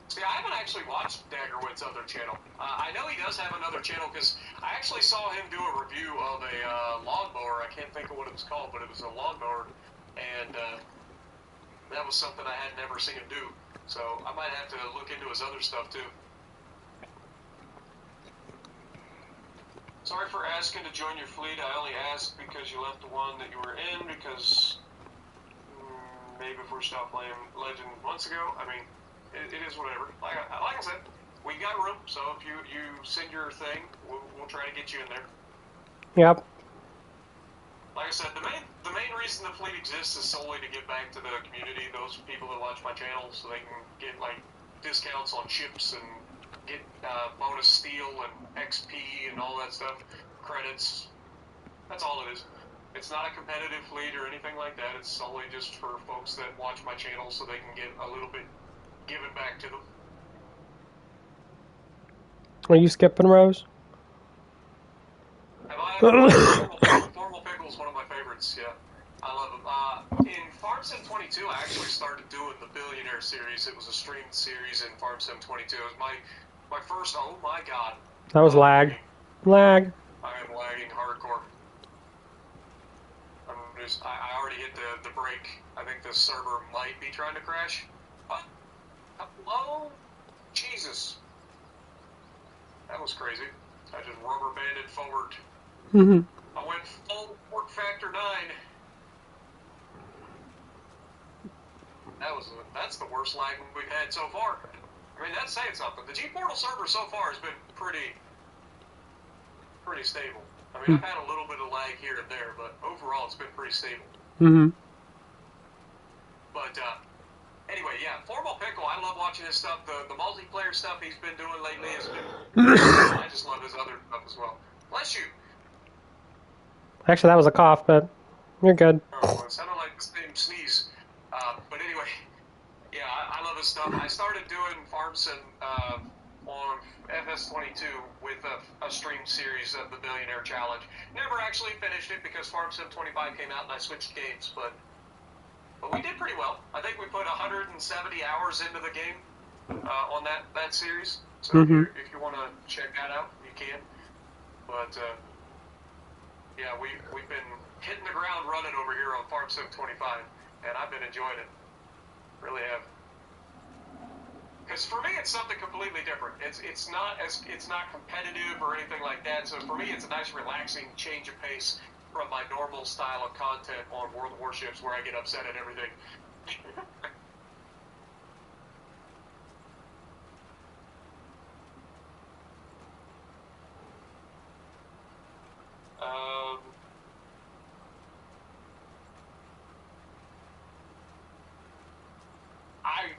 See, I haven't actually watched Daggerwood's other channel. I know he does have another channel because I actually saw him do a review of a lawnmower. I can't think of what it was called, but it was a lawnmower, and that was something I had never seen him do. So I might have to look into his other stuff too. Sorry for asking to join your fleet. I only asked because you left the one that you were in because maybe if we stopped playing Legend months ago. I mean, it is whatever. Like I said, we got room, so if you send your thing, we'll try to get you in there. Yep. Like I said, the main reason the fleet exists is solely to give back to the community, those people that watch my channel, so they can get like discounts on ships and get bonus steel and XP and all that stuff, credits. That's all it is. It's not a competitive fleet or anything like that. It's solely just for folks that watch my channel so they can get a little bit given back to them. Are you skipping, Rose? Have I? Formal Pickle is one of my favorites, yeah. I love them. In Farm Sim 22, I actually started doing the Billionaire series. It was a streamed series in Farm Sim 22. It was my first, oh my god. That was lag. Lag. I am lagging hardcore. I already hit the break. I think the server might be trying to crash. What? Hello? Jesus. That was crazy. I just rubber banded forward. Mm-hmm. I went full work factor 9. That's the worst lag we've had so far. I mean, that's saying something. The G-Portal server so far has been pretty stable. I mean, I've had a little bit of lag here and there, but overall it's been pretty stable. Mm-hmm. But anyway, yeah, Formal Pickle, I love watching his stuff. The multiplayer stuff he's been doing lately has been I just love his other stuff as well. Bless you. Actually, that was a cough, but you're good. Oh, it sounded like the same sneeze. But anyway, yeah, I love his stuff. I started doing Farm Sim on FS22 with a stream series of the Billionaire Challenge. Never actually finished it because Farm Sim 25 came out and I switched games, but we did pretty well. I think we put 170 hours into the game on that series. So if you want to check that out, you can. But yeah, we've been hitting the ground running over here on Farm Sim 25, and I've been enjoying it. Really have. Because for me, it's something completely different. It's not competitive or anything like that. So for me, it's a nice, relaxing change of pace from my normal style of content on World of Warships, where I get upset at everything.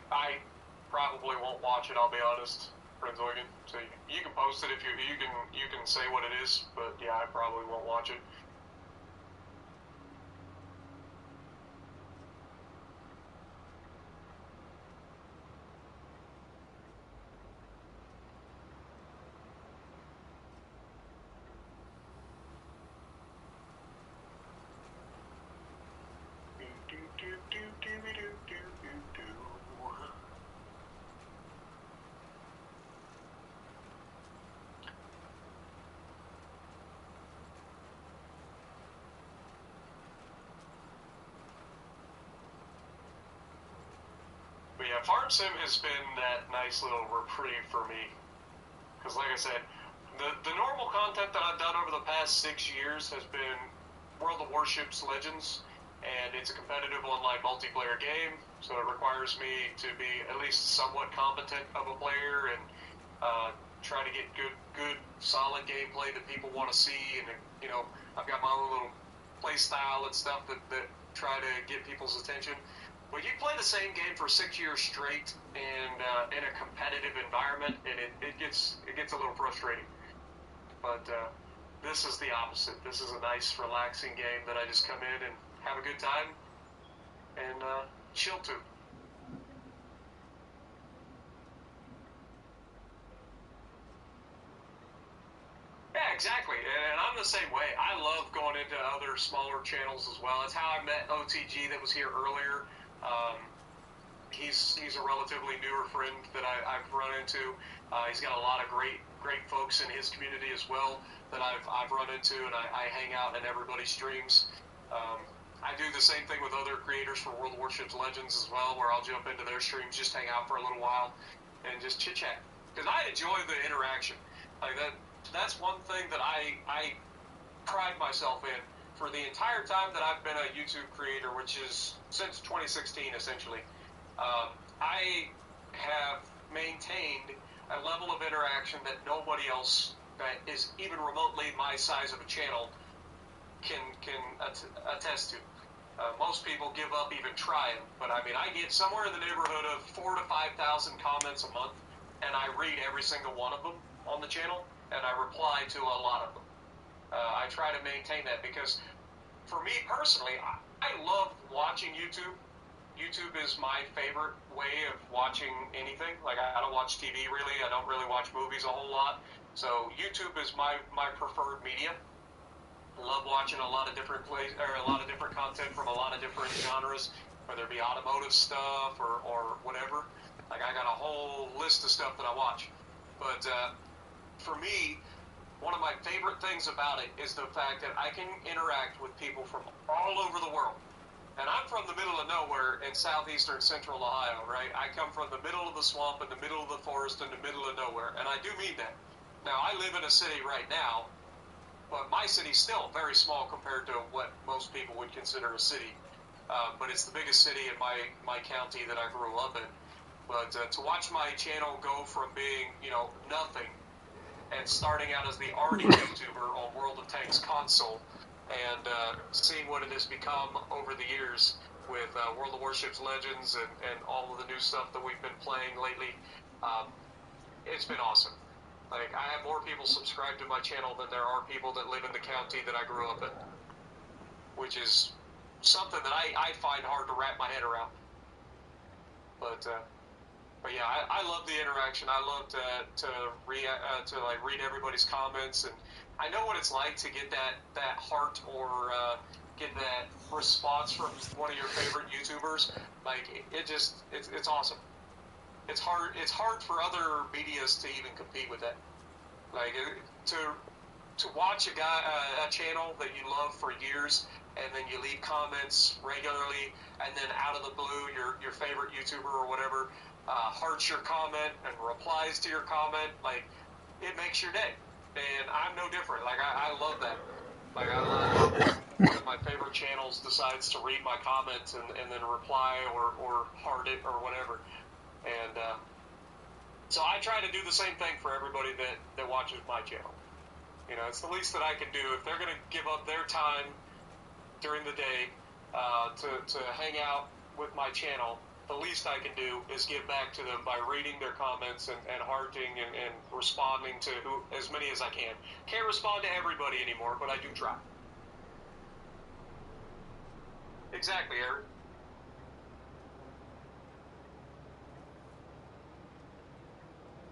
I probably won't watch it. I'll be honest, Prince Eugen. So you can post it if you can say what it is, but yeah, I probably won't watch it. But yeah, Farm Sim has been that nice little reprieve for me. Because like I said, the normal content that I've done over the past 6 years has been World of Warships Legends, and it's a competitive online multiplayer game, so it requires me to be at least somewhat competent of a player and try to get good, solid gameplay that people want to see, and you know, I've got my own little play style and stuff that try to get people's attention. But you play the same game for 6 years straight and in a competitive environment, and it gets a little frustrating. But this is the opposite. This is a nice, relaxing game that I just come in and have a good time and chill to. Exactly, and I'm the same way. I love going into other smaller channels as well. That's how I met OTG that was here earlier. He's a relatively newer friend that I've run into. He's got a lot of great folks in his community as well that I've run into, and I hang out in everybody's streams. I do the same thing with other creators for World of Warships Legends as well, where I'll jump into their streams, just hang out for a little while, and just chit chat because I enjoy the interaction. Like that's one thing that I pride myself in for the entire time that I've been a YouTube creator, which is since 2016 essentially. I have maintained a level of interaction that nobody else that is even remotely my size of a channel can attest to. Most people give up even trying, but I mean, I get somewhere in the neighborhood of 4,000 to 5,000 comments a month, and I read every single one of them on the channel, and I reply to a lot of them. I try to maintain that because, for me personally, I love watching YouTube. YouTube is my favorite way of watching anything. Like, I don't watch TV really. I don't really watch movies a whole lot. So YouTube is my preferred media. I love watching a lot of different content from a lot of different genres, whether it be automotive stuff or whatever. Like, I got a whole list of stuff that I watch. But for me, one of my favorite things about it is the fact that I can interact with people from all over the world. And I'm from the middle of nowhere in southeastern central Ohio, right? I come from the middle of the swamp, in the middle of the forest, in the middle of nowhere. And I do mean that. Now, I live in a city right now, but my city's still very small compared to what most people would consider a city. But it's the biggest city in my county that I grew up in. But to watch my channel go from being, nothing and starting out as the already YouTuber on World of Tanks console, and seeing what it has become over the years with World of Warships Legends and all of the new stuff that we've been playing lately, it's been awesome. Like, I have more people subscribed to my channel than there are people that live in the county that I grew up in, which is something that I find hard to wrap my head around. But yeah, I love the interaction. I love to read everybody's comments, and I know what it's like to get that heart or get that response from one of your favorite YouTubers. Like, it's awesome. It's hard for other medias to even compete with that. Like, to watch a channel that you love for years, and then you leave comments regularly, and then out of the blue, your favorite YouTuber or whatever hearts your comment and replies to your comment. Like, it makes your day, and I'm no different. Like, I love that. Like, I love one of my favorite channels decides to read my comments and then reply or heart it or whatever. And so I try to do the same thing for everybody that watches my channel. It's the least that I can do. If they're going to give up their time during the day to hang out with my channel, the least I can do is give back to them by reading their comments and hearting and responding to as many as I can. Can't respond to everybody anymore, but I do try. Exactly, Eric.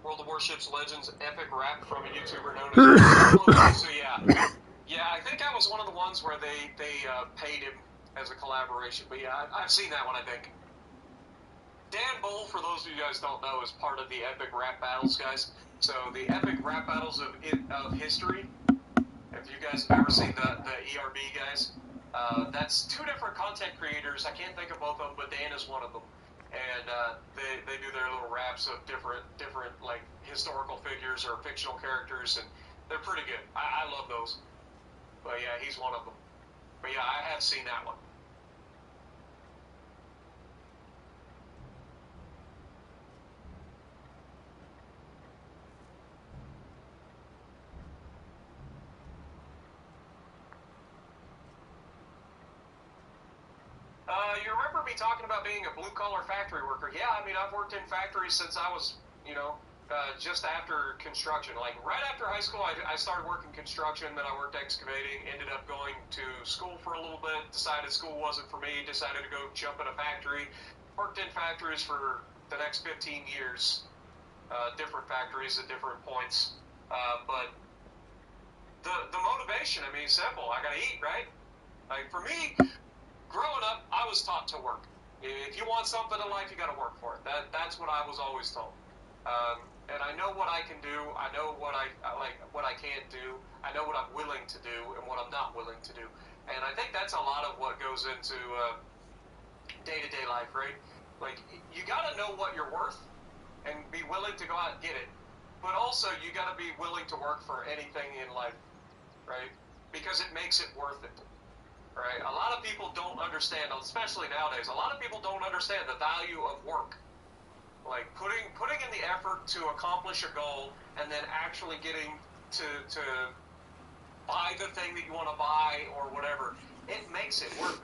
World of Warships Legends epic rap from a YouTuber known as so yeah, I think I was one of the ones where they paid him as a collaboration, but yeah, I've seen that one. I think Dan Bull, for those of you guys don't know, is part of the epic rap battles, guys. So the epic rap battles of history. If you guys have ever seen the ERB guys, that's two different content creators. I can't think of both of them, but Dan is one of them. And they do their little raps of different like historical figures or fictional characters, and they're pretty good. I love those. But yeah, he's one of them. But yeah, I have seen that one. You remember me talking about being a blue-collar factory worker? Yeah, I mean, I've worked in factories since I was, just after construction. Like, right after high school, I started working construction, then I worked excavating, ended up going to school for a little bit, decided school wasn't for me, decided to go jump in a factory, worked in factories for the next 15 years, different factories at different points. But the motivation, I mean, simple. I gotta eat, right? Like, for me, growing up, I was taught to work. If you want something in life, you gotta work for it. That's what I was always told. And I know what I can do. I know what I like, what I can't do. I know what I'm willing to do and what I'm not willing to do. And I think that's a lot of what goes into day-to-day life, right? Like, you got to know what you're worth and be willing to go out and get it. But also, you got to be willing to work for anything in life, right? Because it makes it worth it, right? A lot of people don't understand, especially nowadays, a lot of people don't understand the value of work. Like, putting in the effort to accomplish a goal and then actually getting to buy the thing that you want to buy or whatever, it makes it worth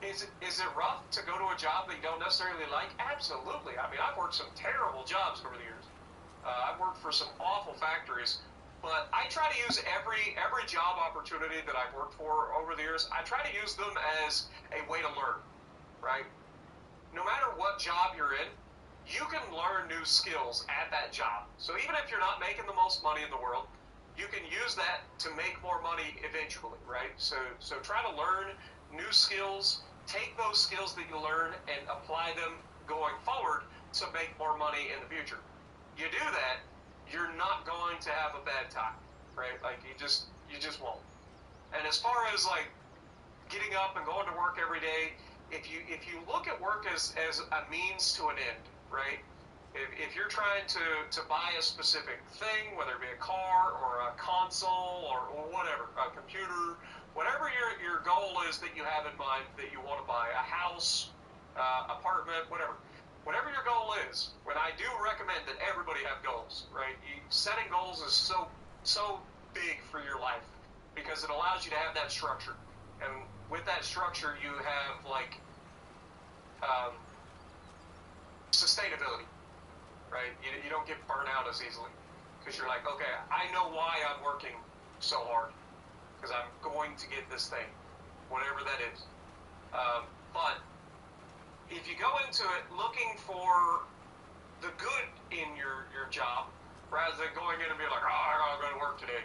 it. Is it rough to go to a job that you don't necessarily like? Absolutely. I mean, I've worked some terrible jobs over the years. I've worked for some awful factories, but I try to use every job opportunity that I've worked for over the years, I try to use them as a way to learn, right? No matter what job you're in, you can learn new skills at that job. So even if you're not making the most money in the world, you can use that to make more money eventually, right? So try to learn new skills, take those skills that you learn and apply them going forward to make more money in the future. You do that, you're not going to have a bad time, right? Like, you just won't. And as far as like getting up and going to work every day, if you look at work as a means to an end, right? If you're trying to buy a specific thing, whether it be a car or a console or whatever, a computer, whatever your goal is that you have in mind that you want to buy, a house, apartment, whatever your goal is, when I do recommend that everybody have goals, right? Setting goals is so big for your life because it allows you to have that structure. And with that structure, you have like sustainability, right? You don't get burnt out as easily because you're like, okay, I know why I'm working so hard because I'm going to get this thing, whatever that is. But if you go into it looking for the good in your job rather than going in and be like, oh, I gotta go to work today.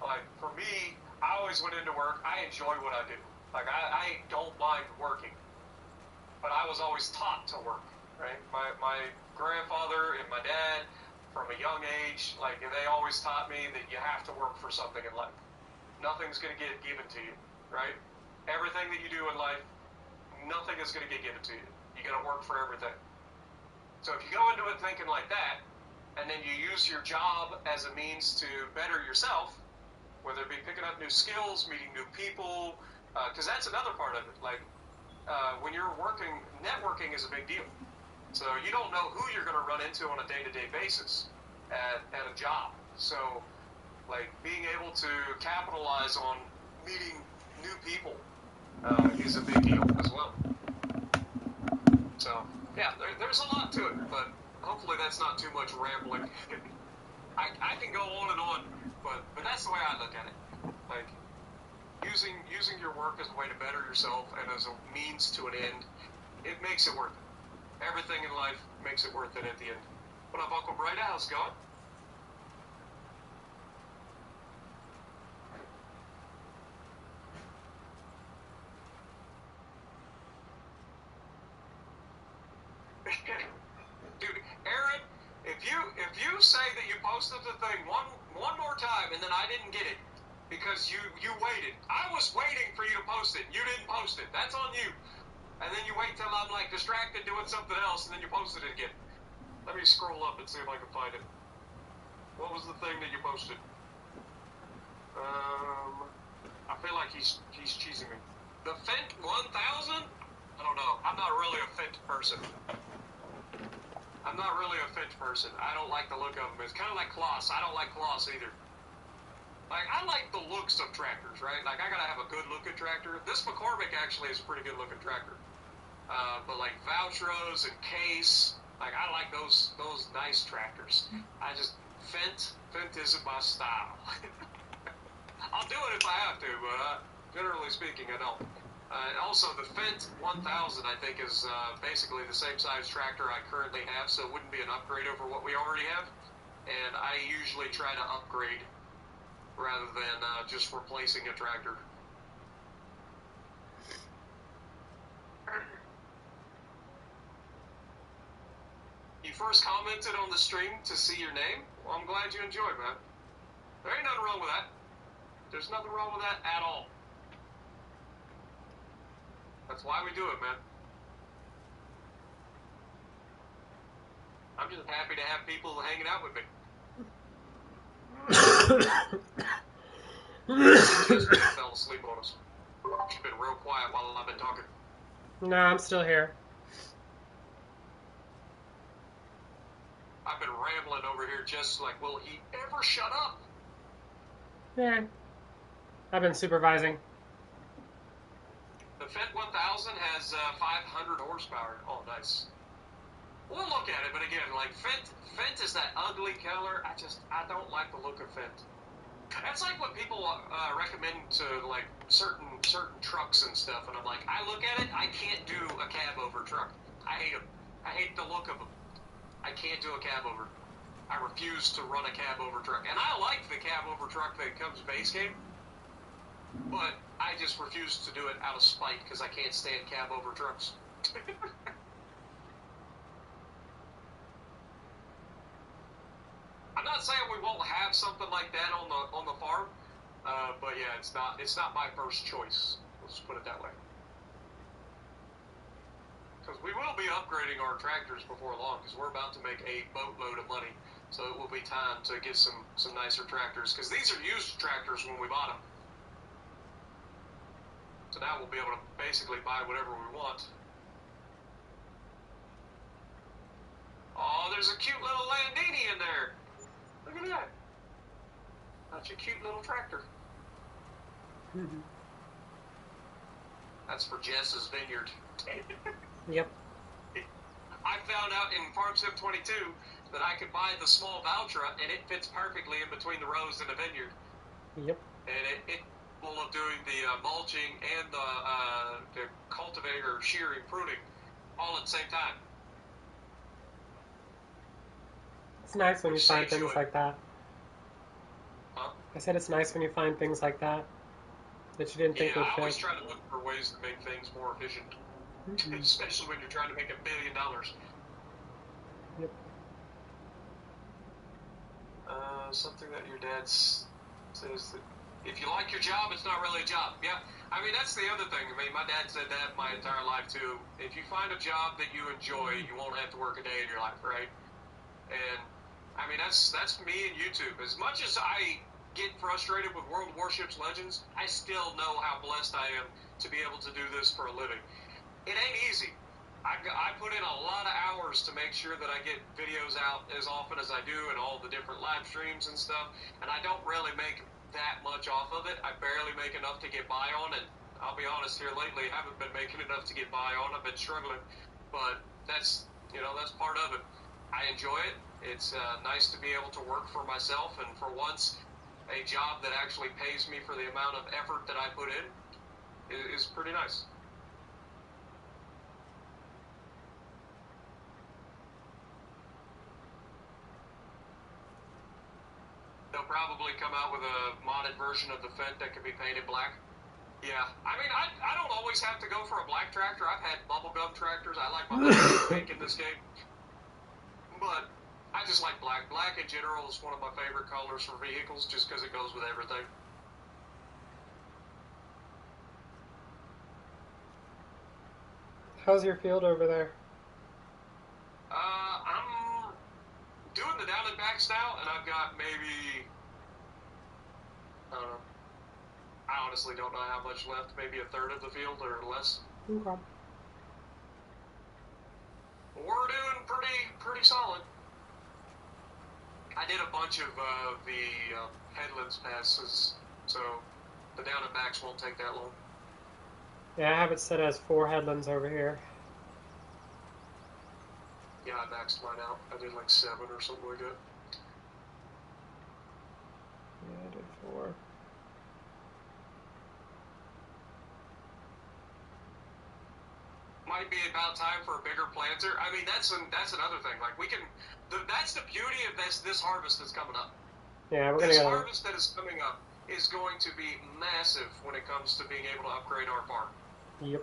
Like, for me, I always went into work. I enjoy what I do. Like, I don't mind working. But I was always taught to work, right? My grandfather and my dad, from a young age, like, they always taught me that you have to work for something in life. Nothing's going to get given to you, right? Everything that you do in life, nothing is going to get given to you. You got to work for everything. So if you go into it thinking like that, and then you use your job as a means to better yourself, whether it be picking up new skills, meeting new people, because that's another part of it. Like, when you're working, networking is a big deal. So you don't know who you're going to run into on a day-to-day basis at a job. So, like, being able to capitalize on meeting new people is a big deal as well. So, yeah, there's a lot to it, but hopefully that's not too much rambling. I can go on, but that's the way I look at it. Like, using your work as a way to better yourself and as a means to an end, it makes it worth it. Everything in life makes it worth it at the end. What up, Uncle Bright? How's it going? Dude, Aaron, if you say that you posted the thing one more time and then I didn't get it because you waited. I was waiting for you to post it. You didn't post it. That's on you. And then you wait till I'm like distracted doing something else and then you posted it again. Let me scroll up and see if I can find it. What was the thing that you posted? I feel like he's cheesing me. The Fent 1000? I don't know. I'm not really a Fent person. I don't like the look of them. It's kind of like Kloss. I don't like Kloss either. Like, I like the looks of tractors, right? Like, I gotta have a good looking tractor. This McCormick actually is a pretty good looking tractor. But like Valtros and Case, like, I like those nice tractors. Fent isn't my style. I'll do it if I have to, but generally speaking, I don't. Also, the Fent 1000, I think, is basically the same size tractor I currently have, so it wouldn't be an upgrade over what we already have. And I usually try to upgrade rather than just replacing a tractor. You first commented on the stream to see your name. Well, I'm glad you enjoyed, man. There ain't nothing wrong with that. There's nothing wrong with that at all. That's why we do it, man. I'm just happy to have people hanging out with me. Just fell asleep on us. She's been real quiet while I've been talking. No, I'm still here. I've been rambling over here just like, will he ever shut up? Yeah. I've been supervising. The Fendt 1000 has 500 horsepower. Oh, nice. We'll look at it, but again, like Fendt is that ugly color. I don't like the look of Fendt. That's like what people recommend to like certain trucks and stuff, and I'm like, I look at it, I can't do a cab over truck. I hate them. I hate the look of them. I can't do a cab over. I refuse to run a cab over truck, and I like the cab over truck that comes base game, but I just refuse to do it out of spite because I can't stand cab over trucks. I'm not saying we won't have something like that on the farm, but yeah, it's not my first choice. Let's put it that way. Because we will be upgrading our tractors before long, because we're about to make a boatload of money, so it will be time to get some nicer tractors. Because these are used tractors when we bought them, so now we'll be able to basically buy whatever we want. Oh, there's a cute little Landini in there. Look at that. That's a cute little tractor. That's for Jess's vineyard. Yep. I found out in Farm Sim 22 that I could buy the small Valtra, and it fits perfectly in between the rows in the vineyard. Yep. And it will of doing the mulching and the cultivator shearing, pruning, all at the same time. It's nice when you find things like that. Huh? I said it's nice when you find things like that you didn't think would I always fit. try to look for ways to make things more efficient, especially when you're trying to make $1 billion. Yep. Something that your dad says that if you like your job, it's not really a job. Yeah, I mean, that's the other thing. I mean, my dad said that my entire life, too. If you find a job that you enjoy, you won't have to work a day in your life, right? And, I mean, that's me and YouTube. As much as I get frustrated with World of Warships Legends, I still know how blessed I am to be able to do this for a living. It ain't easy. I put in a lot of hours to make sure that I get videos out as often as I do and all the different live streams and stuff, and I don't really make that much off of it. I barely make enough to get by on, and I'll be honest here lately, I haven't been making enough to get by on. I've been struggling, but that's part of it. I enjoy it. It's nice to be able to work for myself, and for once, a job that actually pays me for the amount of effort that I put in is pretty nice. They'll probably come out with a modded version of the Fendt that can be painted black. Yeah, I mean, I don't always have to go for a black tractor. I've had bubblegum tractors. I like my bubblegum pink in this game. But I just like black. Black in general is one of my favorite colors for vehicles just because it goes with everything. How's your field over there? I'm doing the down and backs now, and I've got maybe, I don't know. I honestly don't know how much left. Maybe a third of the field or less. Okay. We're doing pretty solid. I did a bunch of the headlands passes, so the down and backs won't take that long. Yeah, I have it set as 4 headlands over here. Yeah, I maxed mine out. I did like 7 or something like that. Yeah, I did 4. Might be about time for a bigger planter. I mean, that's another thing. Like we can, that's the beauty of this harvest that's coming up. Yeah, we're gonna This go. harvest that is coming up is going to be massive when it comes to being able to upgrade our farm. Yep.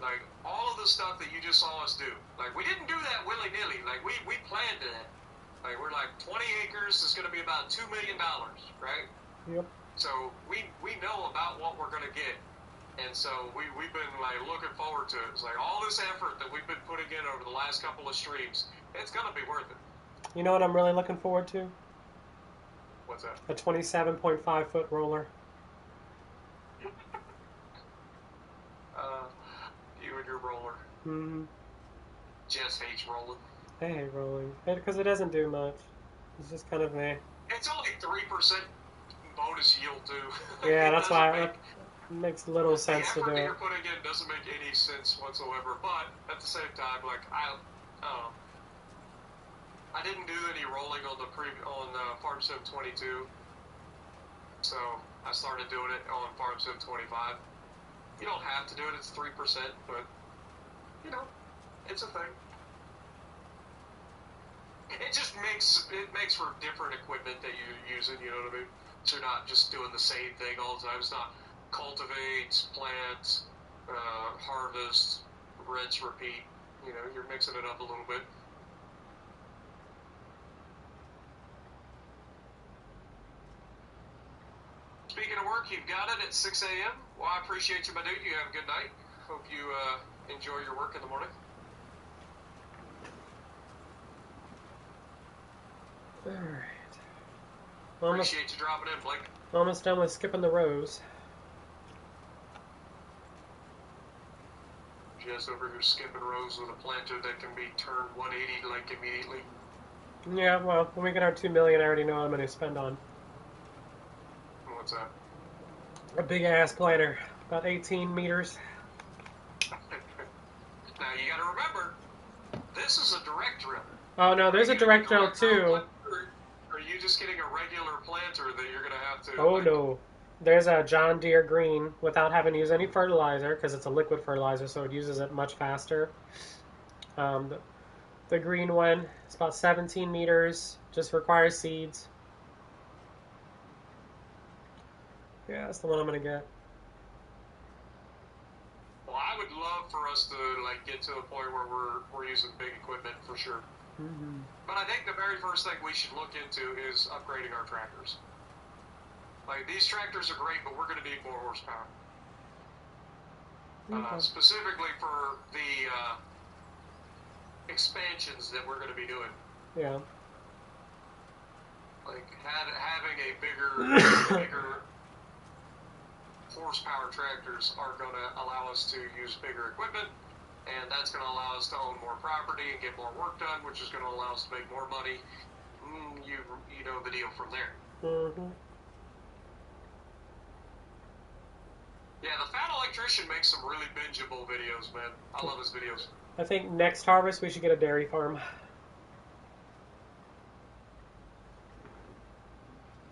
Like, all of the stuff that you just saw us do. Like, we didn't do that willy-nilly. Like, we planned that. Like, we're like, 20 acres is going to be about $2 million, right? Yep. So, we know about what we're going to get. And so, we've been, like, looking forward to it. It's like, all this effort that we've been putting in over the last couple of streams, it's going to be worth it. You know what I'm really looking forward to? What's that? A 27.5-foot roller. You and your roller. Mm-hmm. Jess hates rolling. I hate rolling. Because it doesn't do much. It's just kind of meh. It's only 3% bonus yield, too. Yeah, that's why make, it makes little sense to the do effort that it. you're putting in doesn't make any sense whatsoever. But at the same time, like, I didn't do any rolling on Farm Sim 22. So I started doing it on Farm Sim 25. You don't have to do it, it's 3%, but, you know, it's a thing. It just makes for different equipment that you're using, you know what I mean? So you're not just doing the same thing all the time. It's not cultivate, plant, harvest, rinse, repeat. You know, you're mixing it up a little bit. Speaking of work, you've got it at 6 a.m. Well, I appreciate you, my dude. You have a good night. Hope you enjoy your work in the morning. Alright. Appreciate you dropping in, Blake. Almost done with skipping the rows. Jess over here skipping rows with a planter that can be turned 180 like immediately. Yeah, well, when we get our 2 million, I already know what I'm going to spend on. What's that? A big ass planter, about 18 meters. Now you got to remember, this is a direct drill. Oh no, there's a direct drill too. Or are you just getting a regular planter that you're going to have to... Oh no. There's a John Deere green without having to use any fertilizer because it's a liquid fertilizer, so it uses it much faster. The green one is about 17 meters, just requires seeds. Yeah, that's the one I'm going to get. Well, I would love for us to like get to a point where we're using big equipment for sure. Mm-hmm. But I think the very first thing we should look into is upgrading our tractors. Like, these tractors are great, but we're going to need more horsepower. Okay. Specifically for the expansions that we're going to be doing. Yeah. Like, having a bigger horsepower tractors are going to allow us to use bigger equipment, and that's going to allow us to own more property and get more work done, which is going to allow us to make more money. You know the deal from there. Mm-hmm. Yeah, the Fat Electrician makes some really bingeable videos, man. I love his videos. I think next harvest we should get a dairy farm.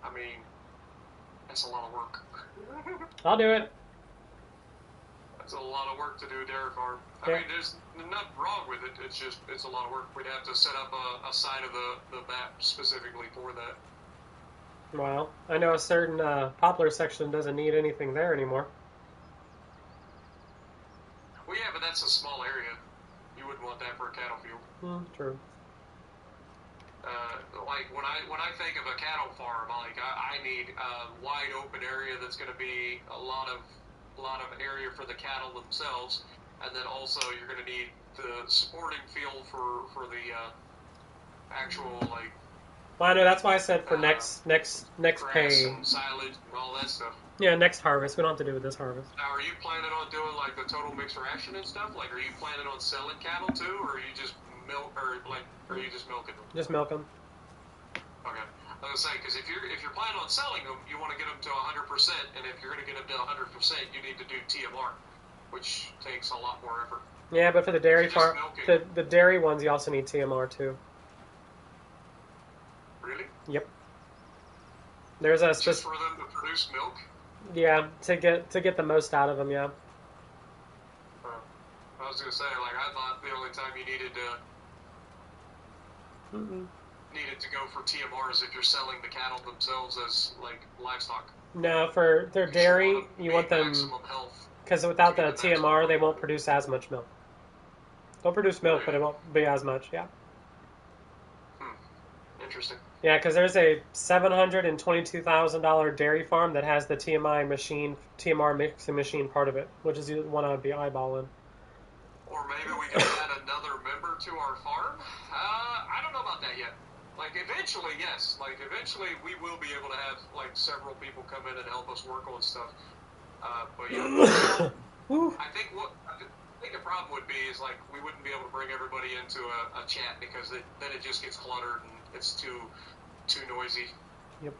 I mean, that's a lot of work. I'll do it. That's a lot of work to do a dairy farm. I mean, there's nothing wrong with it. It's a lot of work. We'd have to set up a side of the map specifically for that. Well, I know a certain poplar section doesn't need anything there anymore. Well, yeah, but that's a small area. You wouldn't want that for a cattle field. True. Like when I think of a cattle farm, like I need a wide open area that's going to be a lot of area for the cattle themselves, and then also you're going to need the supporting field for the actual like. Well, I know that's why I said for next grass pay. and silage and all that stuff. Yeah, next harvest. We don't have to do with this harvest. Now, are you planning on doing like the total mixed ration and stuff? Like, are you planning on selling cattle too, or are you just are you just milking them? Just milk them. Okay. I was gonna say, because if you're planning on selling them, you want to get them to 100%, and if you're gonna get them to 100%, you need to do TMR, which takes a lot more effort. Yeah, but for the dairy farm, milking. the dairy ones, you also need TMR too. Really? Yep. There's a Just for them to produce milk? Yeah, to get the most out of them. Yeah. I was gonna say, like, I thought the only time you needed to needed to go for TMRs if you're selling the cattle themselves as like livestock. No, for their dairy, you want them maximum health. because without the to get the maximum TMR, they milk. won't produce as much milk. They'll produce milk, but it won't be as much. Yeah. Interesting. Yeah, because there's a $722,000 dairy farm that has the TMR mixing machine part of it, which is the one I would be eyeballing. Or maybe we can add another member to our farm. I don't know about that yet. Like eventually, yes. Like eventually, we will be able to have like several people come in and help us work on stuff. But yeah, I think the problem would be is like we wouldn't be able to bring everybody into a chat because then it just gets cluttered and it's too noisy. Yep.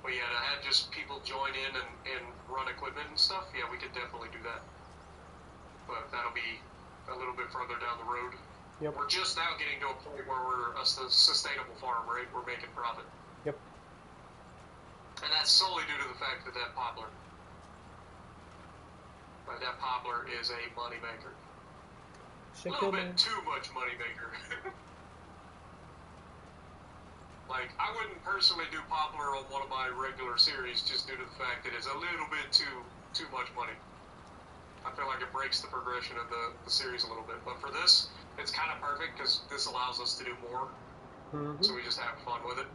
But yeah, to have just people join in and run equipment and stuff, yeah, we could definitely do that. But that'll be a little bit further down the road. Yep. We're just now getting to a point where we're a sustainable farm, right? We're making profit. Yep. And that's solely due to the fact that poplar. Like that poplar is a moneymaker. A little bit too much moneymaker. Like, I wouldn't personally do poplar on one of my regular series just due to the fact that it's a little bit too much money. I feel like it breaks the progression of the series a little bit. But for this, it's kind of perfect because this allows us to do more. Mm-hmm. So we just have fun with it.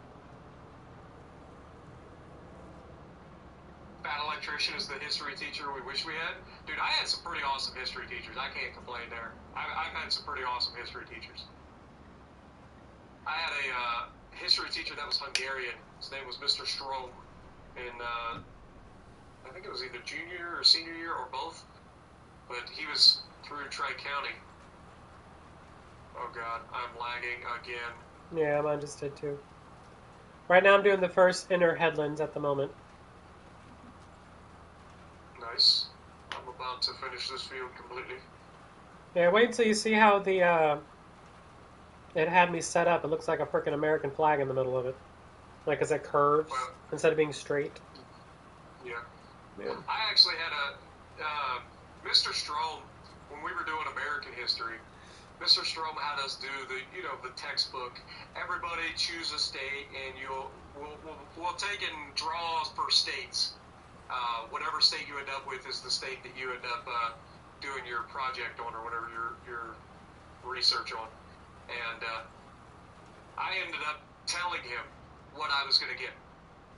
Bad electrician is the history teacher we wish we had. Dude, I had some pretty awesome history teachers. I can't complain there. I've had some pretty awesome history teachers. I had a history teacher that was Hungarian. His name was Mr. Strom. And I think it was either junior or senior year or both. But he was through Tri-County. Oh god, I'm lagging again. Yeah, mine just did too. Right now I'm doing the first inner headlands at the moment. Nice. I'm about to finish this field completely. Yeah, wait until you see how the it had me set up. It looks like a frickin' American flag in the middle of it. Like, as it curves instead of being straight. Yeah. Yeah. I actually had Mr. Strom, when we were doing American history, Mr. Strom had us do the textbook. Everybody choose a state, and we'll take in draws for states. Whatever state you end up with is the state that you end up doing your project on or whatever your research on. And I ended up telling him what I was going to get.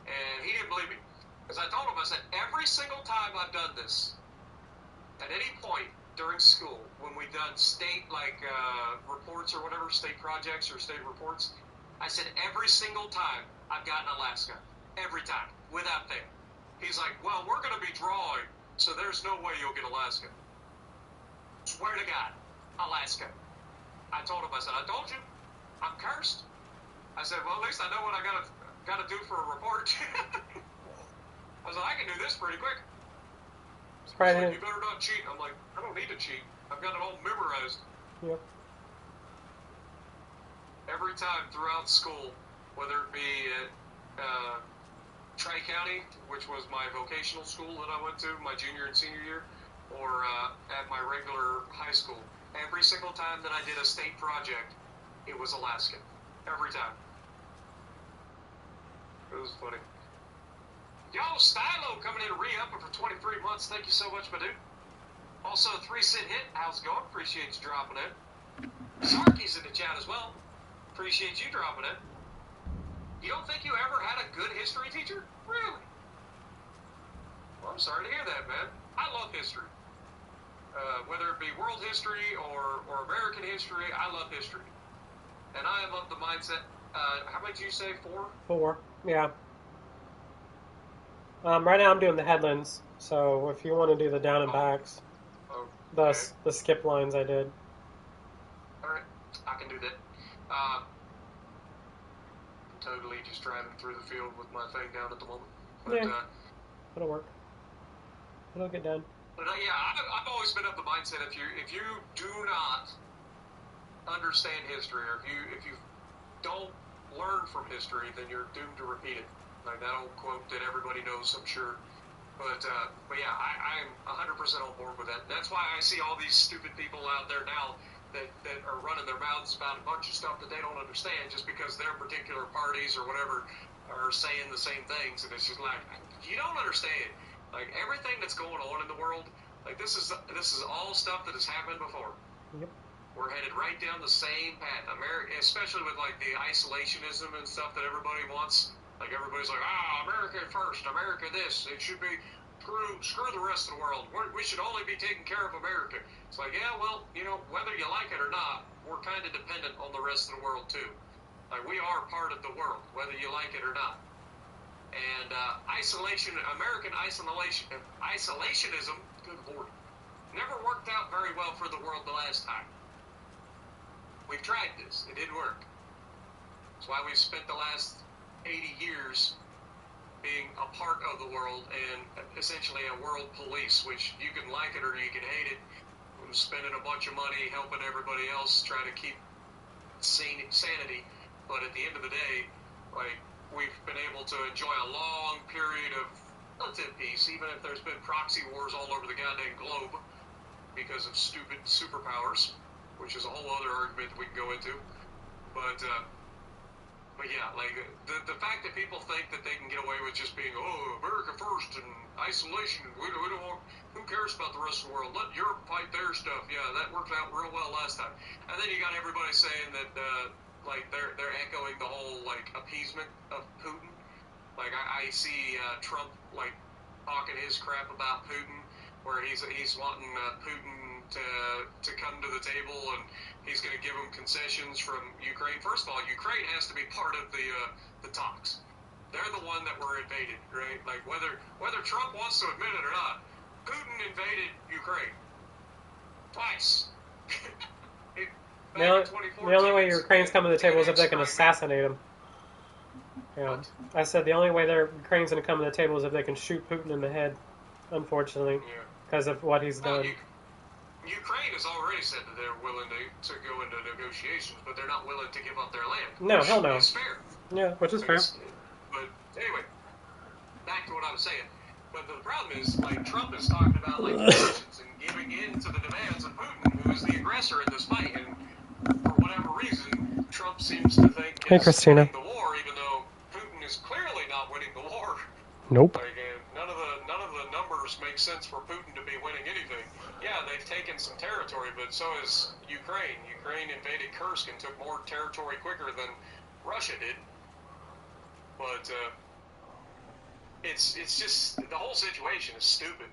And he didn't believe me. Because I told him, I said, every single time I've done this, at any point during school, when we've done state, reports or whatever, state projects or state reports, I said, every single time I've gotten Alaska. Every time. Without fail. He's like, well, we're going to be drawing, so there's no way you'll get Alaska. Swear to God, Alaska. I told him, I said, I told you, I'm cursed. I said, well, at least I know what I gotta do for a report. I was like, I can do this pretty quick. He's like, you better not cheat. I'm like, I don't need to cheat. I've got it all memorized. Yep. Every time throughout school, whether it be at Tri-County, which was my vocational school that I went to my junior and senior year, or at my regular high school, every single time that I did a state project, it was Alaska. Every time. It was funny. Yo, Stylo coming in to re-up for 23 months. Thank you so much, my dude. Also, 3-cent hit. How's it going? Appreciate you dropping in. Sarky's in the chat as well. Appreciate you dropping in. You don't think you ever had a good history teacher? Really? Well, I'm sorry to hear that, man. I love history. Whether it be world history or American history, I love history. And I am of the mindset, how many did you say, 4? 4, yeah. Right now I'm doing the headlands, so if you want to do the down and backs, okay. the skip lines I did. Alright, I can do that. I'm totally just driving through the field with my thing down at the moment. But, yeah, it'll work. It'll get done. But yeah, I've always been of the mindset if you do not understand history, or if you don't learn from history, then you're doomed to repeat it. Like that old quote that everybody knows, I'm sure. But yeah, I'm 100% on board with that. That's why I see all these stupid people out there now that are running their mouths about a bunch of stuff that they don't understand just because their particular parties or whatever are saying the same things, and it's just like, you don't understand. Like, everything that's going on in the world, like, this is all stuff that has happened before. Yep. We're headed right down the same path. America, especially with like the isolationism and stuff that everybody wants. Like, everybody's like, America first, America this. It should be screw the rest of the world. We should only be taking care of America. It's like, yeah, well, you know, whether you like it or not, we're kind of dependent on the rest of the world too. Like, we are part of the world, whether you like it or not. And American isolationism, good Lord, never worked out very well for the world the last time. We've tried this. It didn't work. That's why we've spent the last 80 years being a part of the world and essentially a world police, which you can like it or you can hate it. We're spending a bunch of money helping everybody else try to keep sanity. But at the end of the day, like, we've been able to enjoy a long period of relative peace, even if there's been proxy wars all over the goddamn globe because of stupid superpowers, which is a whole other argument that we can go into. But yeah, like, the fact that people think that they can get away with just being, America first and isolation, we don't want, who cares about the rest of the world? Let Europe fight their stuff. Yeah, that worked out real well last time. And then you got everybody saying that, like, they're echoing the whole, like, appeasement of Putin. Like, I see Trump, like, talking his crap about Putin, where he's wanting Putin to come to the table, and he's going to give him concessions from Ukraine. First of all, Ukraine has to be part of the talks. They're the one that were invaded, right? Like, whether Trump wants to admit it or not, Putin invaded Ukraine twice. The only way Ukraine's coming to the table is if they can assassinate him. Yeah. I said the only way Ukraine's going to come to the table is if they can shoot Putin in the head, unfortunately, because of what he's done. Ukraine has already said that they're willing to go into negotiations, but they're not willing to give up their land. No, hell no. It's fair. Yeah, which is fair. But anyway, back to what I was saying. But the problem is, like, Trump is talking about, like, concessions and giving in to the demands of Putin, who is the aggressor in this fight. And for whatever reason, Trump seems to think Hey, he's Christina. winning the war, even though Putin is clearly not winning the war. Nope. Like, none of the numbers make sense for Putin to be winning anything. Yeah, they've taken some territory, but so has Ukraine. Ukraine invaded Kursk and took more territory quicker than Russia did. But it's just, the whole situation is stupid.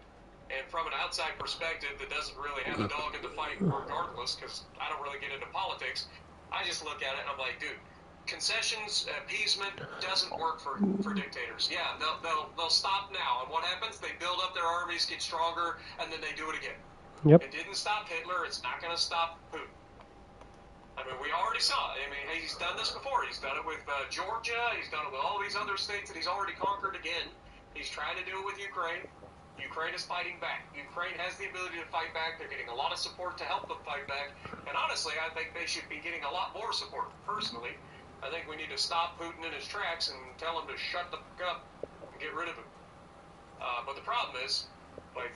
And from an outside perspective that doesn't really have a dog in the fight regardless, because I don't really get into politics, I just look at it and I'm like, dude, concessions, appeasement doesn't work for dictators. Yeah, they'll stop now. And what happens? They build up their armies, get stronger, and then they do it again. Yep. It didn't stop Hitler. It's not going to stop Putin. I mean, we already saw it. I mean, he's done this before. He's done it with Georgia. He's done it with all these other states that he's already conquered again. He's trying to do it with Ukraine. Ukraine is fighting back. Ukraine has the ability to fight back. They're getting a lot of support to help them fight back. And honestly, I think they should be getting a lot more support, personally. I think we need to stop Putin in his tracks and tell him to shut the fuck up and get rid of him. But the problem is, like,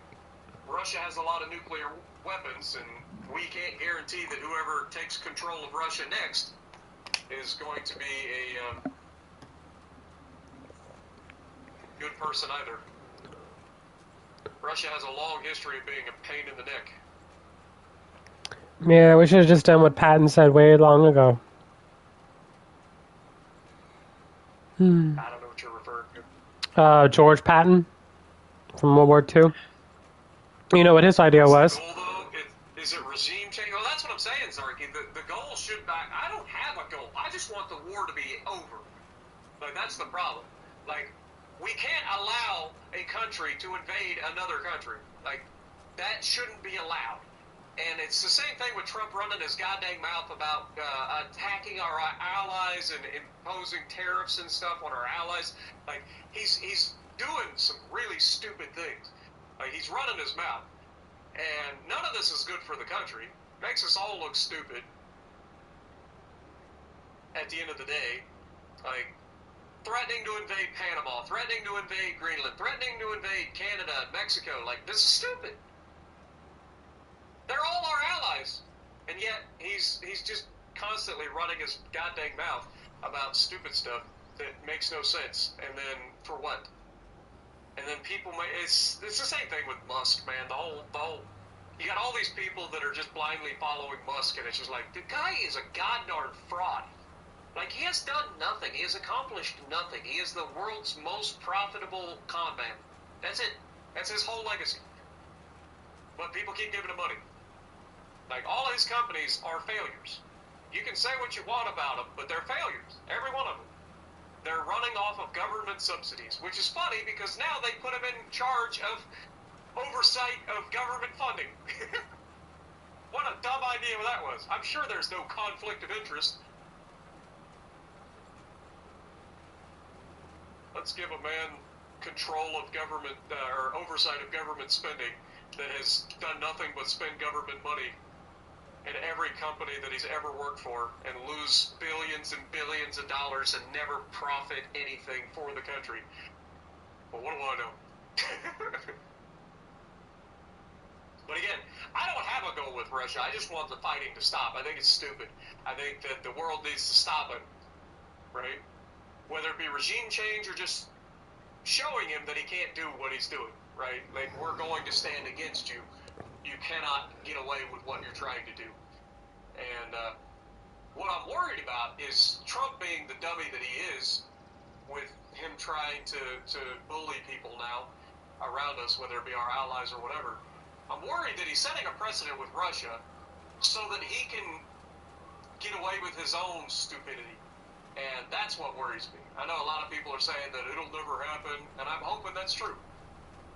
Russia has a lot of nuclear weapons, and we can't guarantee that whoever takes control of Russia next is going to be a good person either. Russia has a long history of being a pain in the neck. Yeah, we should have just done what Patton said way long ago. I don't know what you're referring to. George Patton from World War II. You know what his idea was? The goal, though, is it regime change? Well, that's what I'm saying, Zarky. The goal should be, I don't have a goal. I just want the war to be over. Like, that's the problem. Like, we can't allow a country to invade another country. Like, that shouldn't be allowed. And it's the same thing with Trump running his goddamn mouth about attacking our allies and imposing tariffs and stuff on our allies. Like, he's doing some really stupid things. Like, he's running his mouth. And none of this is good for the country. Makes us all look stupid. At the end of the day, like, threatening to invade Panama, threatening to invade Greenland, threatening to invade Canada and Mexico. Like, this is stupid. They're all our allies. And yet, he's just constantly running his goddamn mouth about stupid stuff that makes no sense. And then for what? And then people may, it's the same thing with Musk, man. The whole you got all these people that are just blindly following Musk, and it's just like, the guy is a god-darn fraud. Like, he has done nothing. He has accomplished nothing. He is the world's most profitable con man. That's it. That's his whole legacy. But people keep giving him money. Like, all his companies are failures. You can say what you want about them, but they're failures. Every one of them. They're running off of government subsidies, which is funny because now they put him in charge of oversight of government funding. What a dumb idea that was. I'm sure there's no conflict of interest. Let's give a man control of government, or oversight of government spending that has done nothing but spend government money in every company that he's ever worked for and lose billions and billions of dollars and never profit anything for the country. Well, what do I know? But again, I don't have a goal with Russia. I just want the fighting to stop. I think it's stupid. I think that the world needs to stop it, right? Whether it be regime change or just showing him that he can't do what he's doing, right? Like, we're going to stand against you. You cannot get away with what you're trying to do. And what I'm worried about is Trump being the dummy that he is, with him trying to bully people now around us, whether it be our allies or whatever. I'm worried that he's setting a precedent with Russia so that he can get away with his own stupidity. And that's what worries me. I know a lot of people are saying that it'll never happen, and I'm hoping that's true.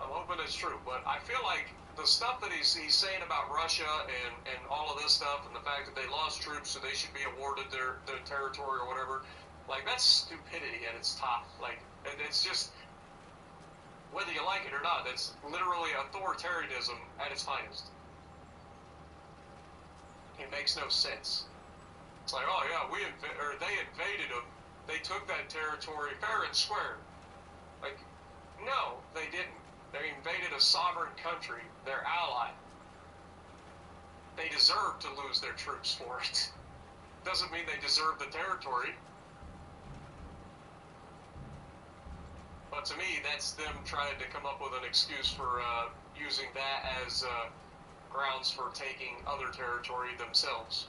I'm hoping it's true. But I feel like the stuff that he's saying about Russia and all of this stuff, and the fact that they lost troops so they should be awarded their territory or whatever, like, that's stupidity at its top. Like, it's just, whether you like it or not, that's literally authoritarianism at its finest. It makes no sense. It's like, oh yeah, they invaded them. They took that territory fair and square. Like, no, they didn't. They invaded a sovereign country, their ally. They deserve to lose their troops for it. Doesn't mean they deserve the territory. But to me, that's them trying to come up with an excuse for using that as grounds for taking other territory themselves.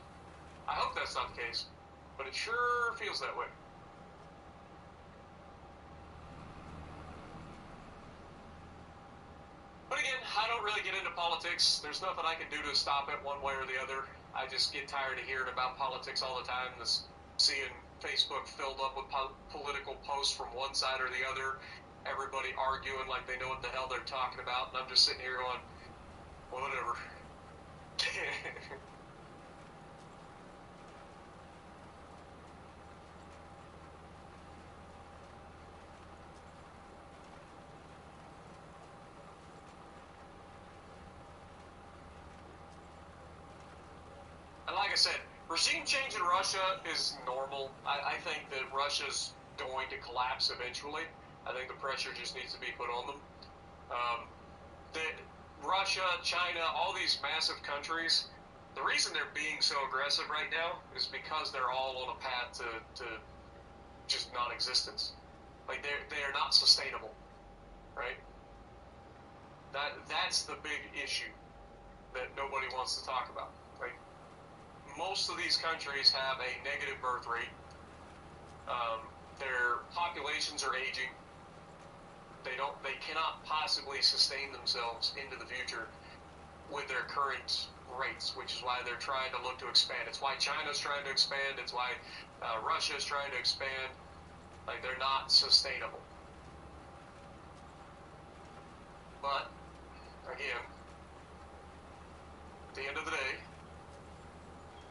I hope that's not the case, but it sure feels that way. But again, I don't really get into politics. There's nothing I can do to stop it one way or the other. I just get tired of hearing about politics all the time, seeing Facebook filled up with political posts from one side or the other, everybody arguing like they know what the hell they're talking about, and I'm just sitting here going, whatever. And like I said, regime change in Russia is normal. I think that Russia's going to collapse eventually. I think the pressure just needs to be put on them. Russia, China, all these massive countries, the reason they're being so aggressive right now is because they're all on a path to just non-existence. Like, they're not sustainable, right? That's the big issue that nobody wants to talk about. Like, most of these countries have a negative birth rate. Their populations are aging. They cannot possibly sustain themselves into the future with their current rates, which is why they're trying to look to expand. It's why China's trying to expand. It's why Russia's trying to expand. Like, they're not sustainable. But, again, at the end of the day,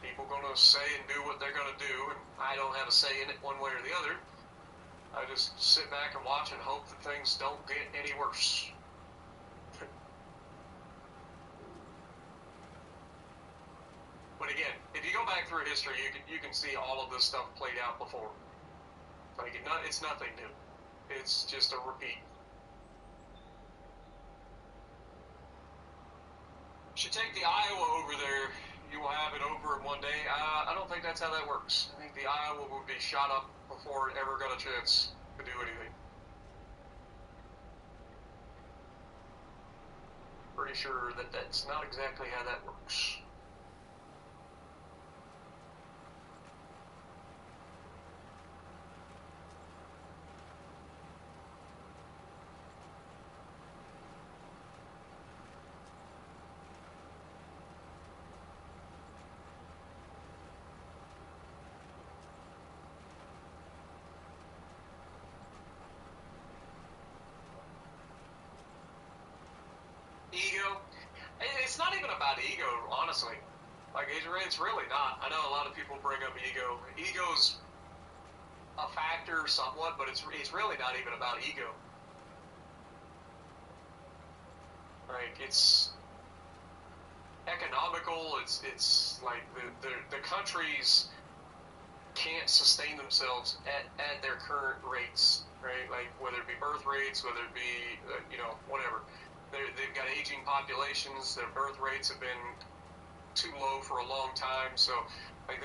people are going to say and do what they're going to do, and I don't have a say in it one way or the other. I just sit back and watch and hope that things don't get any worse. But again, if you go back through history, you can see all of this stuff played out before. Like, it's nothing new. It's just a repeat. Should take the Iowa over there. You will have it over in one day. think that's how that works. I think the Iowa would be shot up before it ever got a chance to do anything. Pretty sure that that's not exactly how that works. Ego. It's not even about ego, honestly. Like, it's really not. I know a lot of people bring up ego. Ego's a factor somewhat, but it's really not even about ego. Like, it's economical. It's like the countries can't sustain themselves at their current rates, right? Like, whether it be birth rates, whether it be whatever. They've got aging populations. Their birth rates have been too low for a long time. So, like,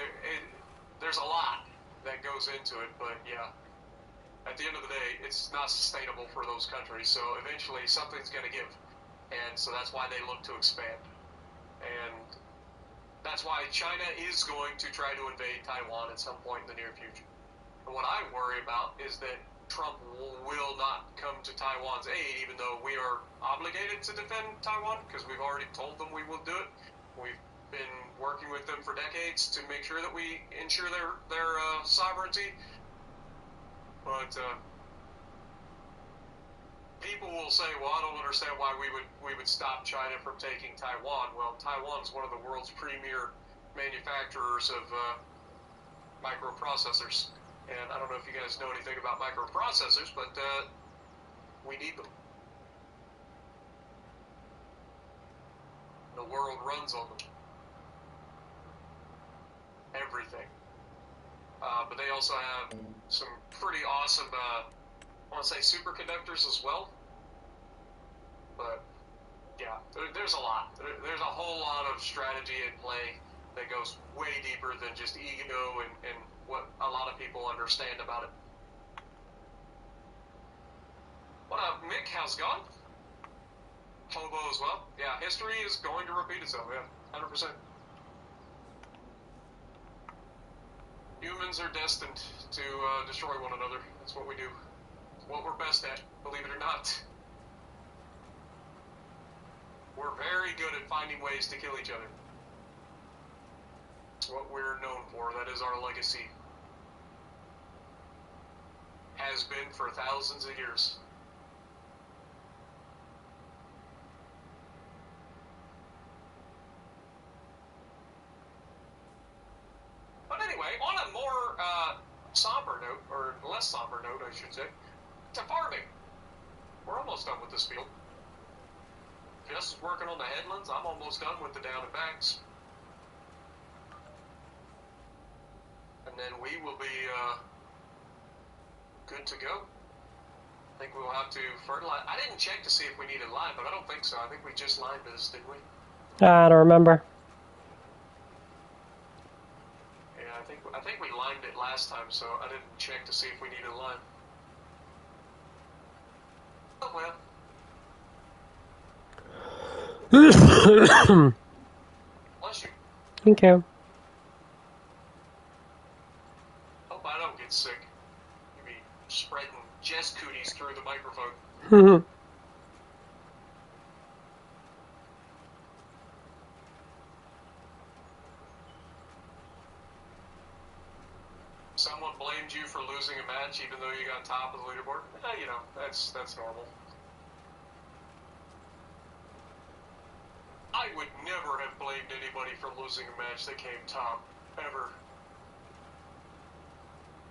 there's a lot that goes into it. But yeah, at the end of the day, it's not sustainable for those countries. So eventually, something's going to give, and so that's why they look to expand. And that's why China is going to try to invade Taiwan at some point in the near future. And what I worry about is that Trump will not come to Taiwan's aid, even though we are obligated to defend Taiwan, because we've already told them we will do it. We've been working with them for decades to make sure that we ensure their sovereignty. But people will say, well, I don't understand why we would stop China from taking Taiwan. Well, Taiwan is one of the world's premier manufacturers of microprocessors. And I don't know if you guys know anything about microprocessors, but we need them. The world runs on them. Everything. But they also have some pretty awesome, I want to say superconductors as well. But yeah, there's a lot. There's a whole lot of strategy in play that goes way deeper than just ego and what a lot of people understand about it. What up, Mick? How's it going? Hobo as well. Yeah, history is going to repeat itself. Yeah, 100%. Humans are destined to destroy one another. That's what we do. It's what we're best at, believe it or not. We're very good at finding ways to kill each other. It's what we're known for. That is our legacy. Has been for thousands of years. But anyway, on a more somber note, or less somber note, I should say, to farming. We're almost done with this field. Jess is working on the headlands. I'm almost done with the down and backs. And then we will be good to go. I think we'll have to fertilize. I didn't check to see if we needed lime, but I don't think so. I think we just limed this, didn't we? I don't remember. Yeah, I think we limed it last time, so I didn't check to see if we needed lime. Oh well. Bless you. Thank you. Hope I don't get sick. You be spreading Jess cooties through the microphone. Someone blamed you for losing a match even though you got top of the leaderboard. You know, that's normal. I would never have blamed anybody for losing a match that came top, ever.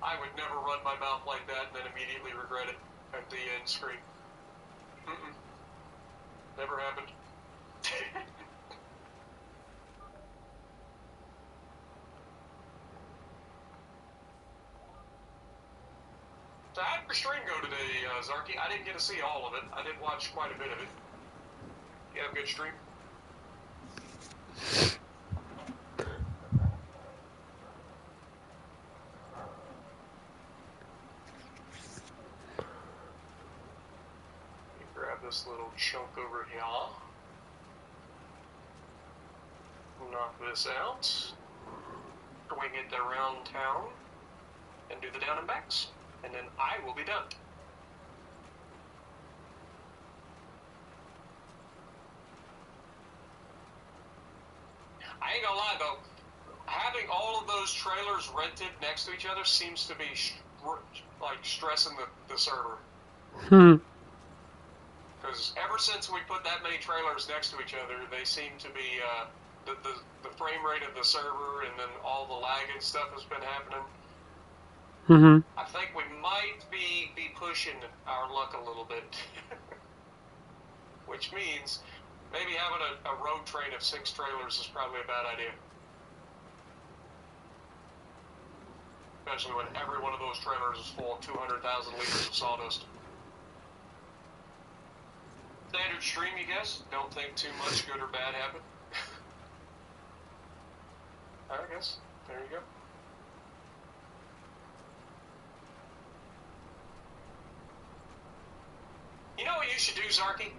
I would never run my mouth like that and then immediately regret it at the end screen. Never happened. So how did your stream go today, Zarky? I didn't get to see all of it. I did watch quite a bit of it. You have a good stream? this little chunk over here. Knock this out. Swing it around town. And do the down and backs. And then I will be done. I ain't gonna lie though, having all of those trailers rented next to each other seems to be stressing the server. Because ever since we put that many trailers next to each other, they seem to be the frame rate of the server and then all the lag and stuff has been happening. I think we might be pushing our luck a little bit. Which means maybe having a road train of 6 trailers is probably a bad idea. Especially when every one of those trailers is full of 200,000 liters of sawdust. Standard stream, you guess? Don't think too much good or bad happened. I guess. There you go. You know what you should do, Zarky?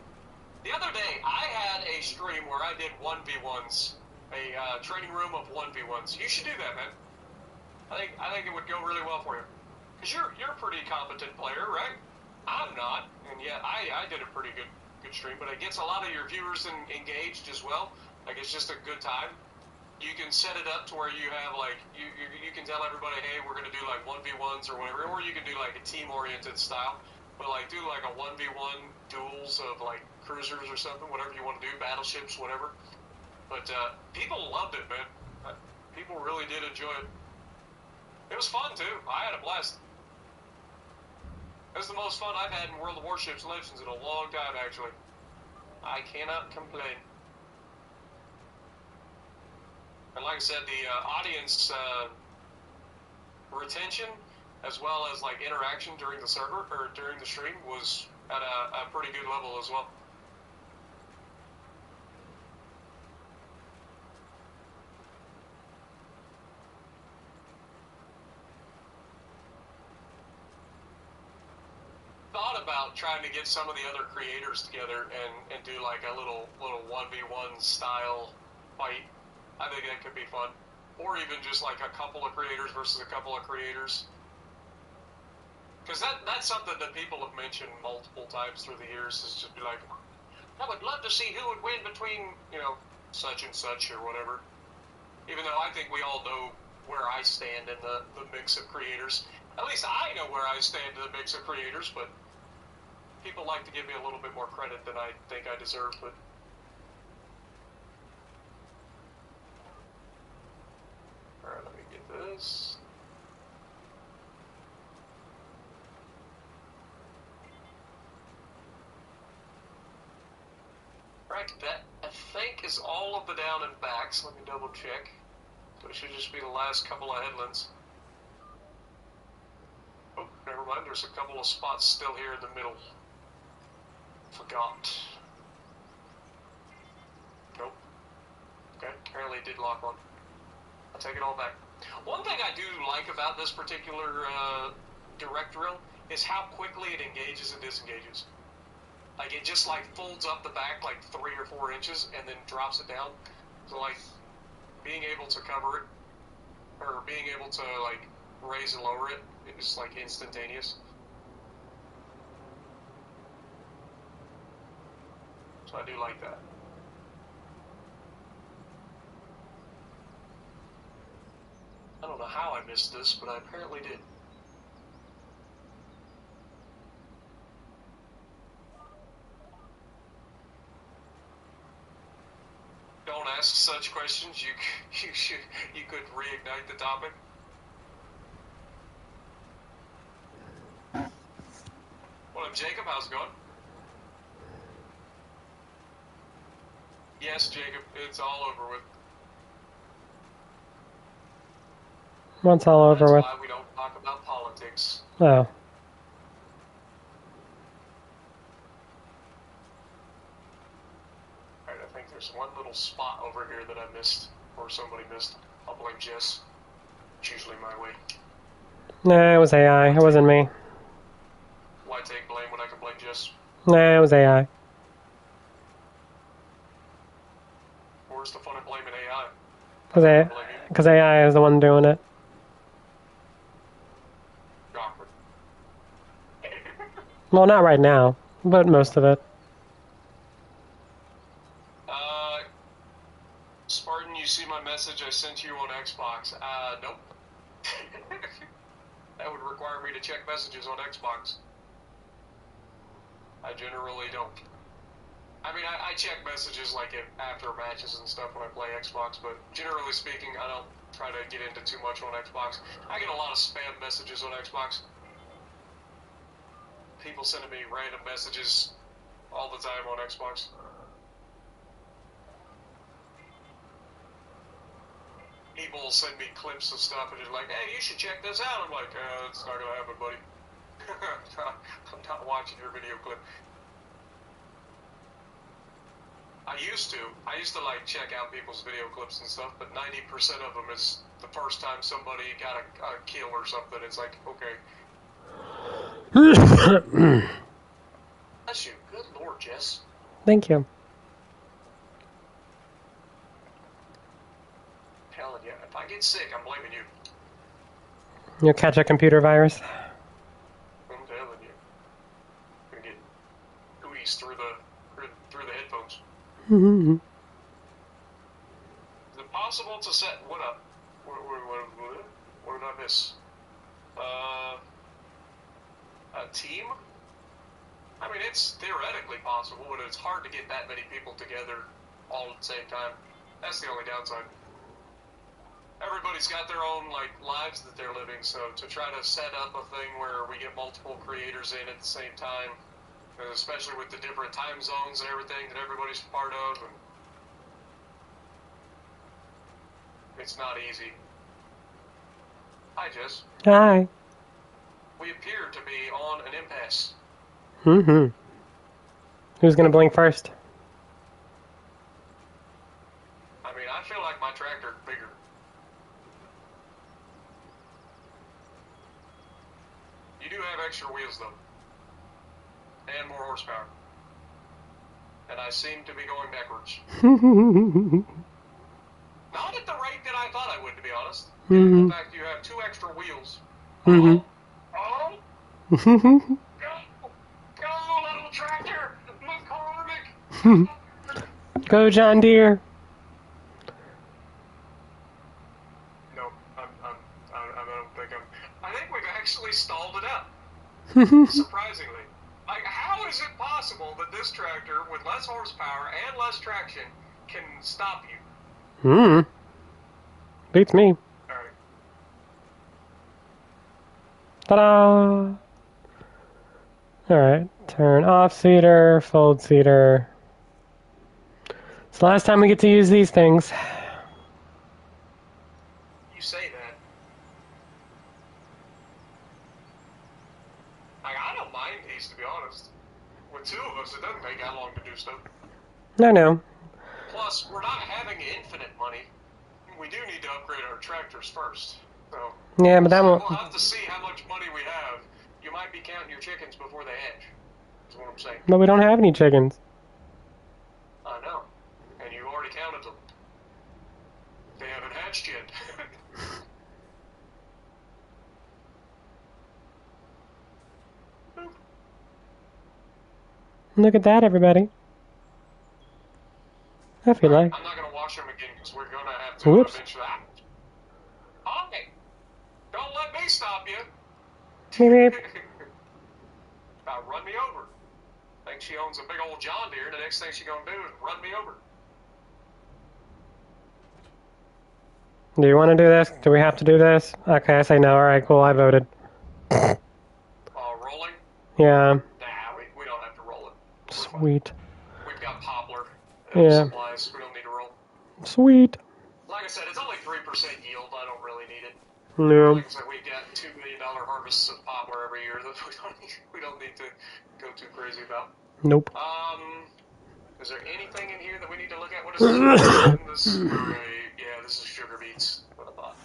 The other day, I had a stream where I did 1v1s, a training room of 1v1s. You should do that, man. I think it would go really well for you. Because you're a pretty competent player, right? I'm not, and yet I did a pretty good stream, but it gets a lot of your viewers engaged as well. Like, it's just a good time. You can set it up to where you have, like, you can tell everybody, hey, we're going to do, like, 1v1s or whatever, or you can do, like, a team-oriented style. But, like, do, like, a 1v1 duels of, like, cruisers or something, whatever you want to do, battleships, whatever. But people loved it, man. People really did enjoy it. It was fun, too. I had a blast. It was the most fun I've had in World of Warships Legends in a long time, actually. I cannot complain. And like I said, the audience retention, as well as like interaction during the server or during the stream, was at a pretty good level as well. Thought about trying to get some of the other creators together and do like a little 1v1 style fight. I think that could be fun. Or even just like a couple of creators versus a couple of creators. Because that's something that people have mentioned multiple times through the years, is just be like, I would love to see who would win between, you know, such and such or whatever. Even though I think we all know where I stand in the mix of creators. At least I know where I stand in the mix of creators, but people like to give me a little bit more credit than I think I deserve, but... Alright, let me get this. Right, that I think is all of the down and backs. Let me double check. So it should just be the last couple of headlands. Oh, never mind, there's a couple of spots still here in the middle. Forgot. Nope. Okay, apparently it did lock on. I'll take it all back. One thing I do like about this particular direct drill is how quickly it engages and disengages. Like, it just, like, folds up the back, like, 3 or 4 inches and then drops it down. So, like, being able to cover it, or being able to, like, raise and lower it is, like, instantaneous. So I do like that. I don't know how I missed this, but I apparently did. Don't ask such questions. You could reignite the topic. What up, Jacob? How's it going? Yes, Jacob. It's all over with. What's all over with? That's why we don't talk about politics. Oh. Alright, I think there's one little spot over here that I missed, or somebody missed. I'll blame Jess. It's usually my way. Nah, it was AI. It wasn't me. Why take blame when I can blame Jess? Nah, it was AI. where's the fun in blaming AI? Because AI is the one doing it. Awkward. Well, not right now, but most of it. Spartan, you see my message I sent you on Xbox? Nope. That would require me to check messages on Xbox. I generally don't. I mean, I check messages like after matches and stuff when I play Xbox, but generally speaking, I don't try to get into too much on Xbox. I get a lot of spam messages on Xbox. People sending me random messages all the time on Xbox. People send me clips of stuff and they're like, hey, you should check this out. I'm like, it's not gonna happen, buddy. I'm not watching your video clip. I used to like check out people's video clips and stuff, but 90% of them is the first time somebody got a kill or something. It's like, okay. Bless you. Good Lord, Jess. Thank you. Telling you, if I get sick, I'm blaming you. You'll catch a computer virus. I'm telling you. I'm gonna get cooties through the headphones. Mm-hmm. Is it possible to set what up? What did I miss? A team? I mean, it's theoretically possible, but it's hard to get that many people together all at the same time. That's the only downside. Everybody's got their own lives that they're living, so to try to set up a thing where we get multiple creators in at the same time, especially with the different time zones and everything that everybody's part of, and it's not easy. Hi, Jess. Hi. We appear to be on an impasse. Mm-hmm. Who's gonna blink first? I mean, I feel like my tractor's bigger. You do have extra wheels, though. And more horsepower. And I seem to be going backwards. Not at the rate that I thought I would, to be honest. Mm-hmm. In fact, you have 2 extra wheels. Mm-hmm. Oh! Go, little tractor! McCormick! Go, John Deere. No, I don't think I think we've actually stalled it out. Surprisingly. How is it possible that this tractor with less horsepower and less traction can stop you? Beats me. Alright. Ta-da! Alright, turn off seater, fold seater. It's the last time we get to use these things. You say that. I don't mind these, to be honest. With 2 of us, it doesn't take that long to do stuff. No. Plus, we're not having infinite money. We do need to upgrade our tractors first. So Yeah, but that won't. we'll have to see how much money we have. You might be counting your chickens before they hatch. Is what I'm saying. But we don't have any chickens. I know. And you already counted them. They haven't hatched yet. Look at that, everybody. I feel like. I'm not going to wash them again because we're going to have to Whoops. eventually. Hi! Don't let me stop you! Beep, beep. About run me over. Think she owns a big old John Deere, the next thing she's going to do is run me over. Do you want to do this? Do we have to do this? Okay, I say no. Alright, cool. I voted. Rolling? Yeah. Nah, we don't have to roll it. Sweet. We've got poplar Yeah. supplies. We don't need to roll. Sweet. Like I said, it's only 3% yield. I don't really need it. No. Like I said, we got $2 million harvests of poplar every year that we don't need to go too crazy about. Nope. Is there anything in here that we need to look at? What is this? Yeah, this is sugar beets. What I thought.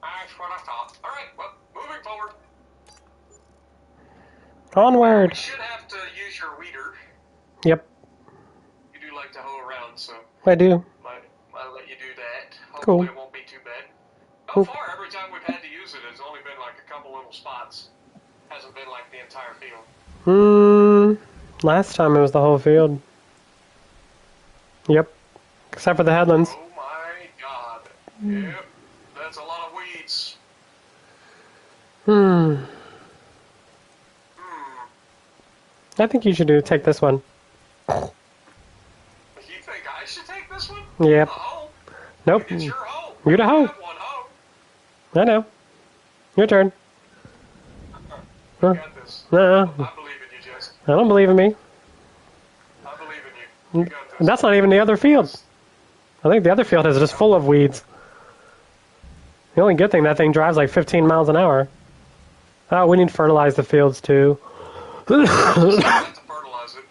That's what I thought. All right, well, moving forward. Onward. We should have to use your weeder. Yep. You do like to hoe around, so I do. do that. Cool. Hopefully it won't be too bad. So Cool. far, every time we've had to use it, it's only been like a couple little spots. Hasn't been like the entire field. Last time it was the whole field. Yep. Except for the headlands. Oh my god. Yep. That's a lot of weeds. I think you should take this one. You think I should take this one? Yep. The hoe? Nope. It's your hoe. You're the hoe. I have one hoe. I know. Your turn. You got this. Uh-uh. I believe in you, Jess. I don't believe in me. I believe in you. You got this. That's not even the other field. I think the other field is just full of weeds. The only good thing, that thing drives like 15 miles an hour. Oh, we need to fertilize the fields too. I have to fertilize it.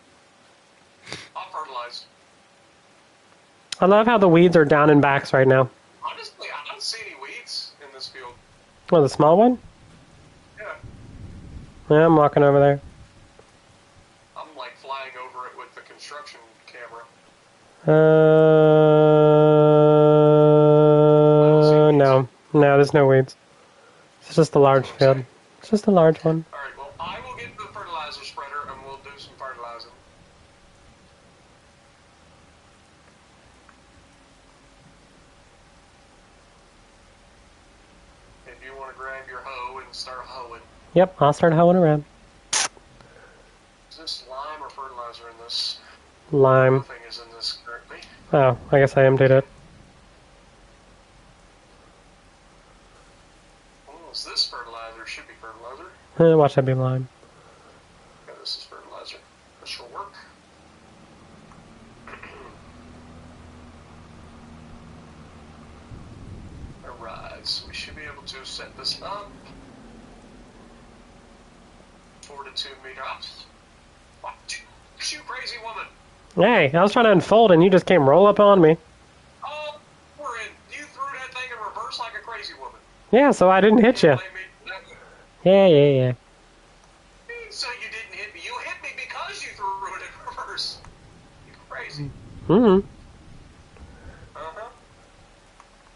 I'll fertilize. I love how the weeds are down in backs right now. Honestly, I don't see any weeds in this field. Oh, the small one? Yeah. Yeah, I'm walking over there. I'm like flying over it with the construction camera. No. No, there's no weeds. It's just a large field. It's just a large one. Alright, well, I will get the fertilizer spreader and we'll do some fertilizing. If you want to grab your hoe and start hoeing. Yep, I'll start hoeing around. Is this lime or fertilizer in this? Lime. Nothing is in this currently. Oh, I guess I emptied it. Oh, is this fertilizer? Should be fertilizer. Watch that be lime. Yeah, this is fertilizer. This should work. Alright, so we should be able to set this up. 4 to 2 meter up. What? You crazy woman! Hey, I was trying to unfold and you just came roll up on me. Oh, we're in. You threw that thing in reverse like a crazy woman. Yeah, so I didn't hit you. Blame me. Yeah. So you didn't hit me. You hit me because you threw it in reverse. You crazy. Mm-hmm. Uh-huh.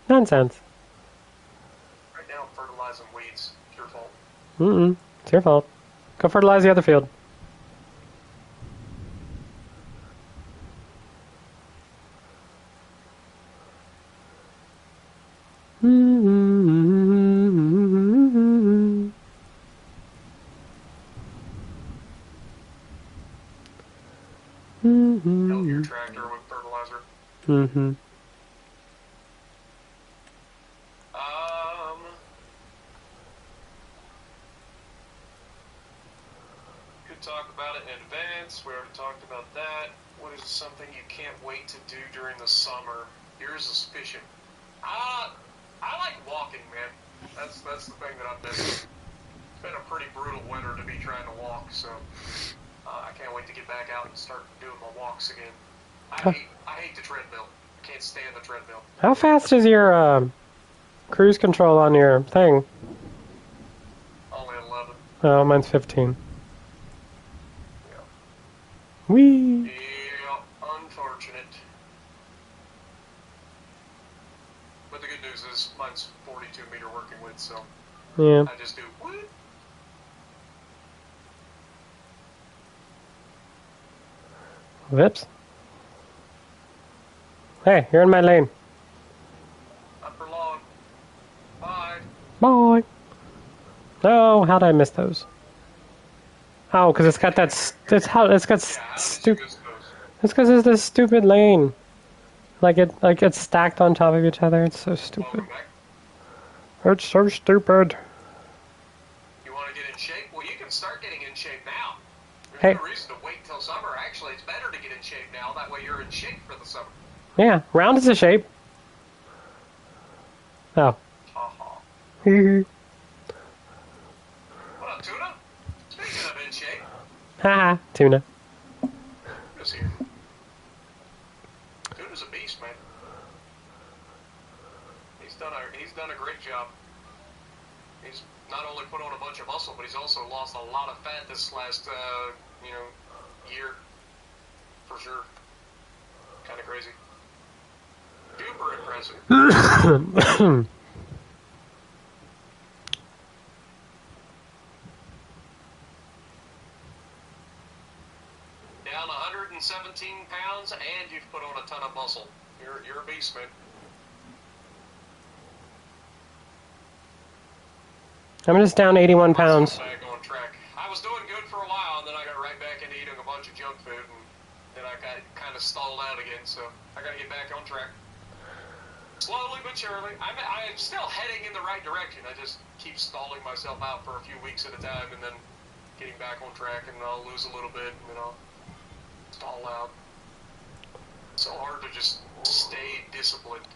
Nonsense. Right now I'm fertilizing weeds. It's your fault. Mm-mm. It's your fault. Go fertilize the other field. Help your tractor with fertilizer. Mm-hmm. Could talk about it in advance. We already talked about that. What is something you can't wait to do during the summer? Yours is fishing. I like walking, man. That's the thing that I'm missing. It's been a pretty brutal winter to be trying to walk, so I can't wait to get back out and start doing my walks again. I hate the treadmill. I can't stand the treadmill. How fast is your cruise control on your thing? Only 11. Oh, mine's 15. Yeah. Whee! Yeah, unfortunate. But the good news is mine's 42 meter working width, so Yeah. I just do what? Whoops. Hey, you're in my lane. Upper log. Bye. Bye. Oh, how'd I miss those? Oh, because it's got that. It's got stupid. It's because it's this stupid lane. Like it's stacked on top of each other. It's so stupid. Welcome back. It's so stupid. You want to get in shape? Well, you can start getting in shape now. There's Hey. no reason to wait till summer. Actually, it's better to get in shape now. That way you're in shape for the summer. Yeah, round is a shape. Oh. Ha-ha. Haha. What up, Tuna? Speaking of in shape, Tuna. who's here? Tuna's a beast, man. He's done a great job. He's not only put on a bunch of muscle, but he's also lost a lot of fat this last, year. For sure. Kind of crazy. Super impressive. Down 117 pounds, and you've put on a ton of muscle. You're a beast, man. I'm just down 81 pounds. Back on track. I was doing good for a while, and then I got right back into eating a bunch of junk food, and then I got kind of stalled out again. So I got to get back on track. Slowly but surely. I'm still heading in the right direction. I just keep stalling myself out for a few weeks at a time, and then getting back on track, and I'll lose a little bit, and then I'll stall out. It's so hard to just stay disciplined.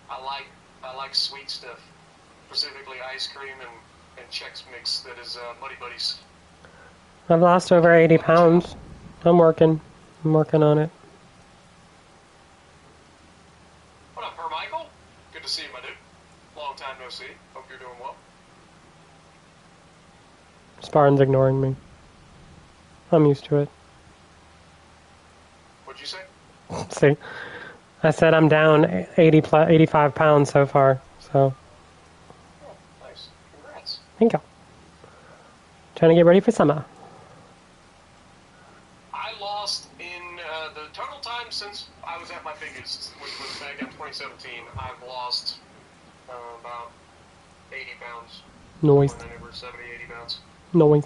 I like sweet stuff, specifically ice cream and Chex Mix that is Muddy Buddies. I've lost over 80 pounds. I'm working on it. What up, Michael? Good to see you, my dude. Long time no see. Hope you're doing well. Spartan's ignoring me. I'm used to it. What'd you say? See, I said I'm down 85 pounds so far. So. Oh, nice. Congrats. Thank you. Trying to get ready for summer. I lost in the total time since I was at my biggest, which was back in 2017. I've lost about 80 pounds. Noise. 70, 80 pounds. Noise.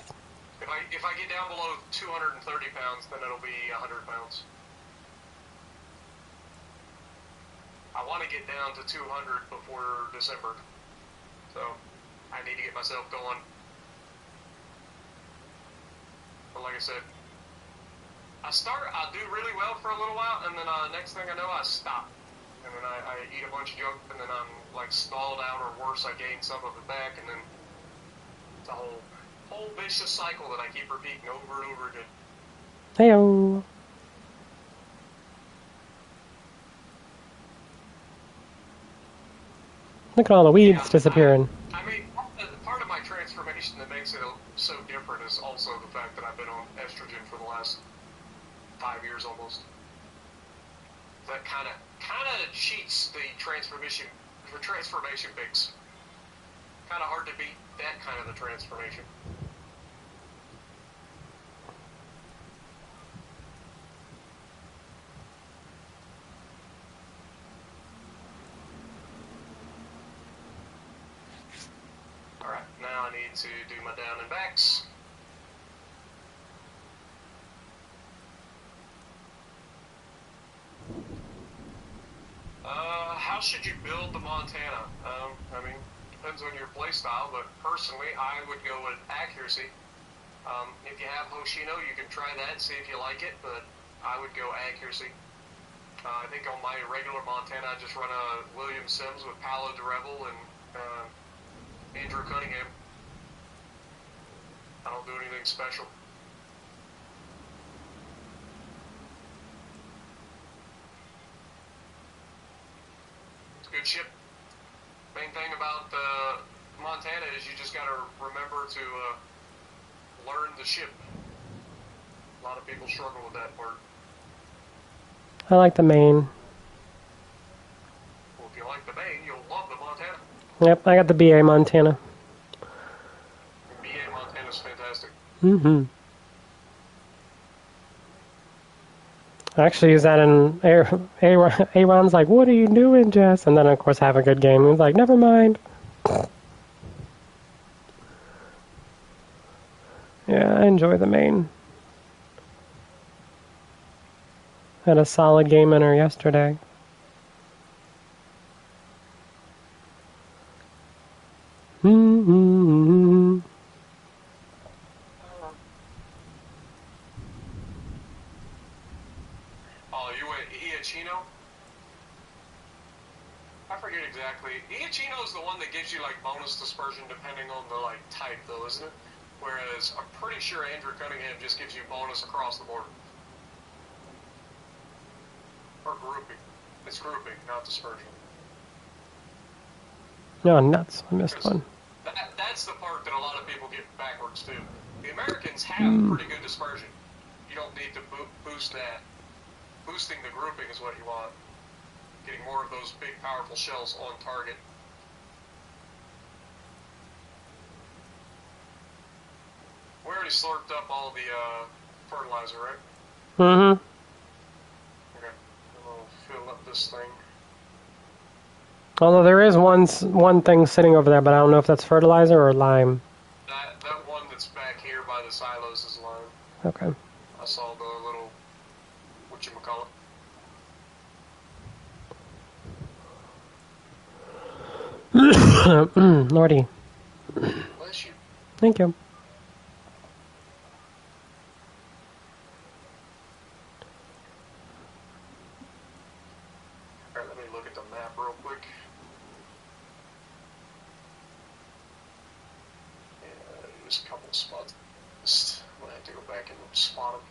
If I get down below 230 pounds, then it'll be 100 pounds. I want to get down to 200 before December, so I need to get myself going. But like I said, I do really well for a little while, and then next thing I know, I stop. And then I eat a bunch of junk, and then I'm like stalled out, or worse, I gain some of it back, and then it's a whole vicious cycle that I keep repeating over and over again. Heyo. Look at all the weeds disappearing. I mean, part of my transformation that makes it so different is also the fact that I've been on estrogen for the last 5 years almost. That kind of cheats the transformation fix. Kind of hard to beat that kind of a transformation. Alright, now I need to do my down and backs. How should you build the Montana? I mean, depends on your play style, but personally, I would go with accuracy. If you have Hoshino, you can try that, see if you like it, but I would go accuracy. I think on my regular Montana, I just run a William Sims with Paolo DeRebel and Andrew Cunningham. I don't do anything special. It's a good ship. Main thing about Montana is you just got to remember to learn the ship. A lot of people struggle with that part. I like the Maine. Well, if you like the Maine, you'll love the Montana. Yep, I got the BA Montana. BA Montana's fantastic. Mm-hmm. I actually use that in Aaron's like, what are you doing, Jess? And then, of course, have a good game. He's like, never mind. Yeah, I enjoy the Maine. Had a solid game in her yesterday. Mm-hmm. Oh, you went Iachino? I forget exactly. Iachino's the one that gives you like bonus dispersion depending on the like type, though, isn't it? Whereas I'm pretty sure Andrew Cunningham just gives you bonus across the board. Or grouping. It's grouping, not dispersion. No, nuts. I missed one. That's the part that a lot of people get backwards too. The Americans have pretty good dispersion. You don't need to boost that. Boosting the grouping is what you want. getting more of those big, powerful shells on target. We already slurped up all the fertilizer, right? Mm-hmm. Okay. I'll fill up this thing. Although there is one thing sitting over there, but I don't know if that's fertilizer or lime. That one that's back here by the silos is lime. Okay. I saw the little, whatchamacallit. Lordy. Bless you. Thank you. Alright, let me look at the map real quick. Yeah, there's a couple of spots. I'm gonna have to go back and spot them.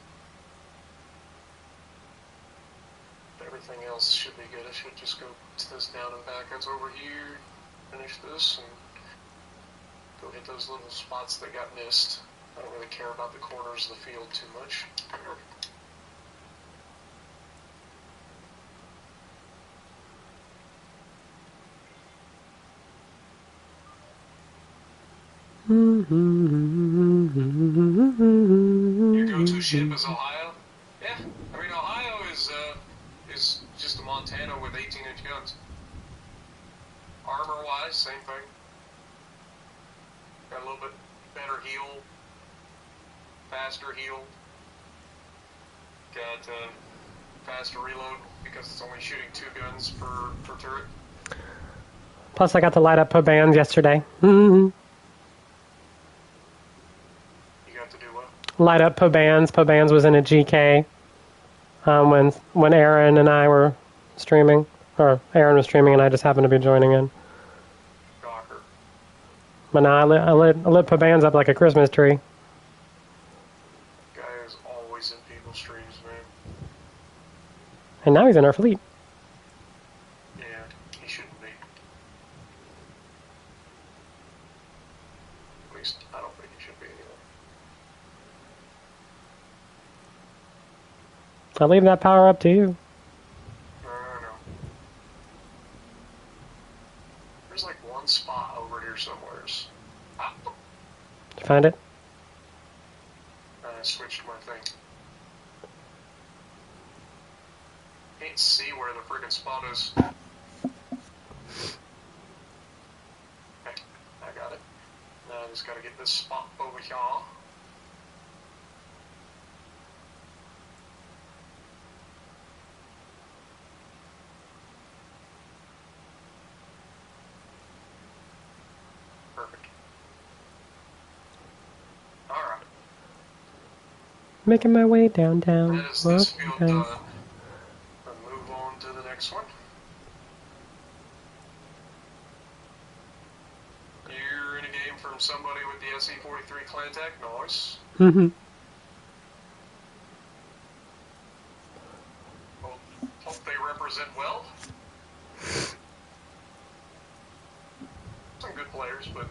But everything else should be good. I should just go to this down and back. That's over here. Finish this and go hit those little spots that got missed. I don't really care about the corners of the field too much. Your go-to ship is Ohio? Yeah, I mean Ohio is just a Montana with 18-inch guns. Armor-wise, same thing. Got a little bit better heel, faster heel. Got faster reload because it's only shooting 2 guns per turret. Plus, I got to light up bands yesterday. Mm-hmm. You got to do what? Light up bands. Bands was in a GK when Aaron and I were streaming, or Aaron was streaming and I just happened to be joining in. Gawker. But now I lit bands up like a Christmas tree. Guy is always in people's streams, man. And now he's in our fleet. Yeah, he shouldn't be. At least I don't think he should be anyway. I'll leave that power up to you. No. There's like one spot over here somewheres. Ah, Did you find it? I switched my thing. Can't see where the freaking spot is. Okay, I got it. Now I just gotta get this spot over here. Perfect. Alright. Making my way downtown. That is this field done. We'll move on to the next one. You're in a game from somebody with the SE43 clan tech. Nice. Mm-hmm. Well, hope they represent well. Some good players, but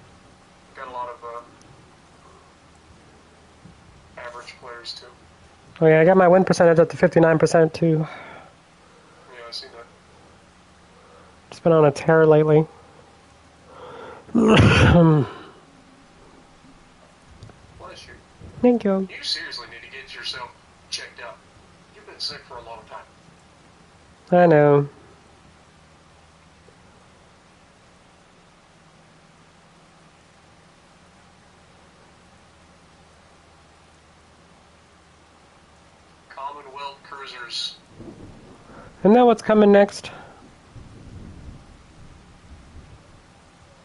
got a lot of average players too. Oh yeah, I got my win percentage up to 59% too. Yeah, I see that. It's been on a tear lately. Bless you. Thank you. You seriously need to get yourself checked out. You've been sick for a long time. I know. Commonwealth cruisers. Isn't that what's coming next?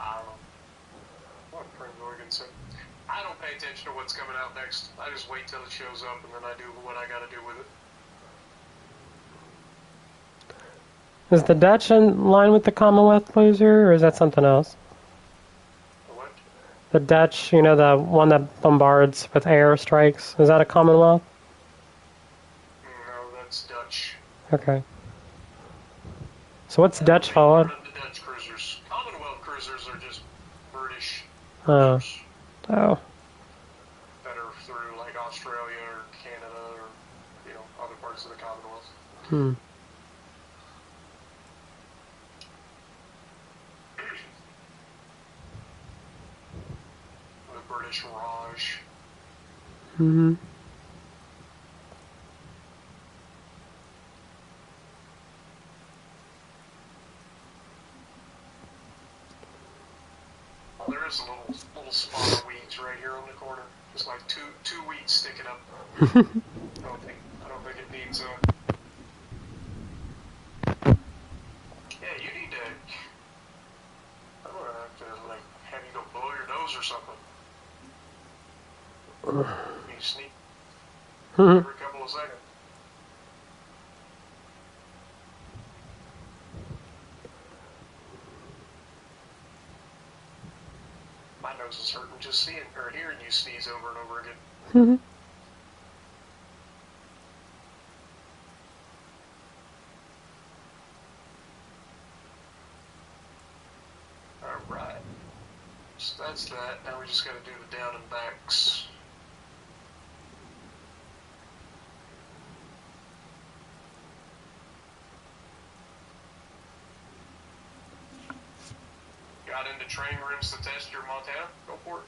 I don't know. What Prince Oregon said. I don't pay attention to what's coming out next. I just wait till it shows up and then I do what I gotta do with it. Is the Dutch in line with the Commonwealth cruiser, or is that something else? The what? The Dutch, you know, the one that bombards with air strikes. Is that a Commonwealth? No, that's Dutch. Okay. So what's Dutch for? The Dutch cruisers. Commonwealth cruisers are just British Oh. cruisers Oh. that are through like Australia or Canada or, you know, other parts of the Commonwealth. Hmm. British Raj. Mm-hmm. Oh, there is a little spot of weeds right here on the corner. Just like two weeds sticking up. I don't think it needs a. Yeah, you need to. I'm gonna have to like have you go blow your nose or something. You sneak every couple of seconds. My nose is hurting just seeing or hearing you sneeze over and over again. Alright. So that's that. Now we just gotta do the down and backs. Got into training rooms to test your Montana? Go for it.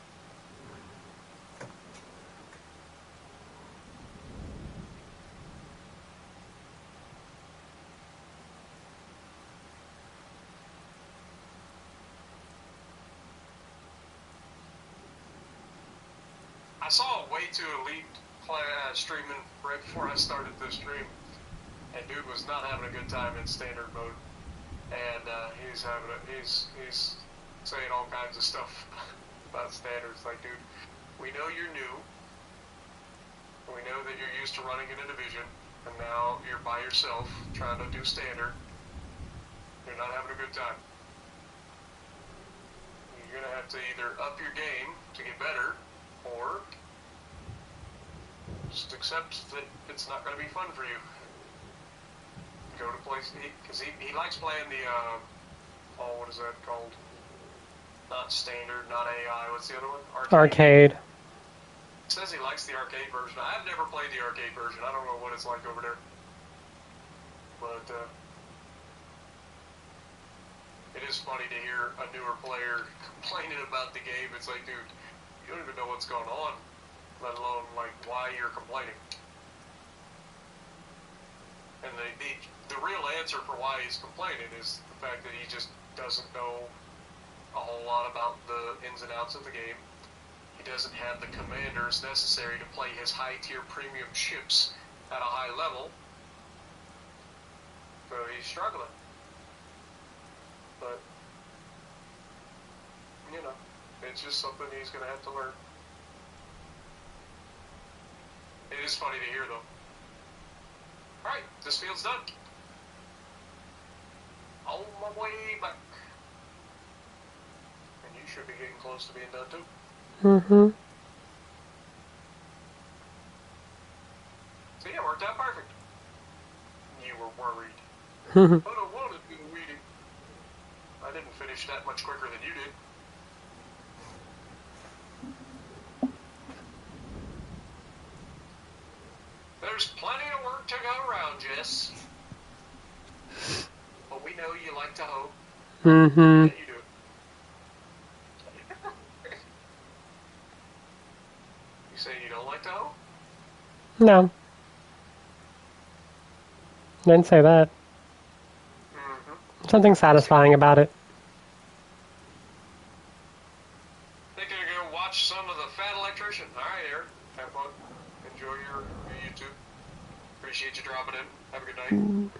I saw a way too elite streaming right before I started this stream, and dude was not having a good time in standard mode, and he's saying all kinds of stuff about standards. Like, dude, we know you're new, we know that you're used to running in a division, and now you're by yourself trying to do standard. You're not having a good time. You're gonna have to either up your game to get better, or just accept that it's not going to be fun for you. Go to places, because he likes playing the, what is that called? Not standard, not AI, what's the other one? Arcade. He says he likes the arcade version. I've never played the arcade version. I don't know what it's like over there. But, it is funny to hear a newer player complaining about the game. It's like, dude, you don't even know what's going on, let alone like why you're complaining. And the real answer for why he's complaining is the fact that he just doesn't know a whole lot about the ins and outs of the game. He doesn't have the commanders necessary to play his high tier premium ships at a high level, so he's struggling. But you know, it's just something he's going to have to learn. It is funny to hear, though. Alright, this field's done. On my way back. And you should be getting close to being done, too. Mm-hmm. So yeah, it worked out perfect. You were worried. I don't want to do the weeding. I didn't finish that much quicker than you did. There's plenty of work to go around, Jess. But we know you like to hope. Mm-hmm. Yeah, you do. You say you don't like to hope? No. I didn't say that. Mm-hmm. Something satisfying about it. Thinking of go watch some of the Fat Electrician. Alright, Eric. Have fun. Enjoy your YouTube. Appreciate you dropping in. Have a good night.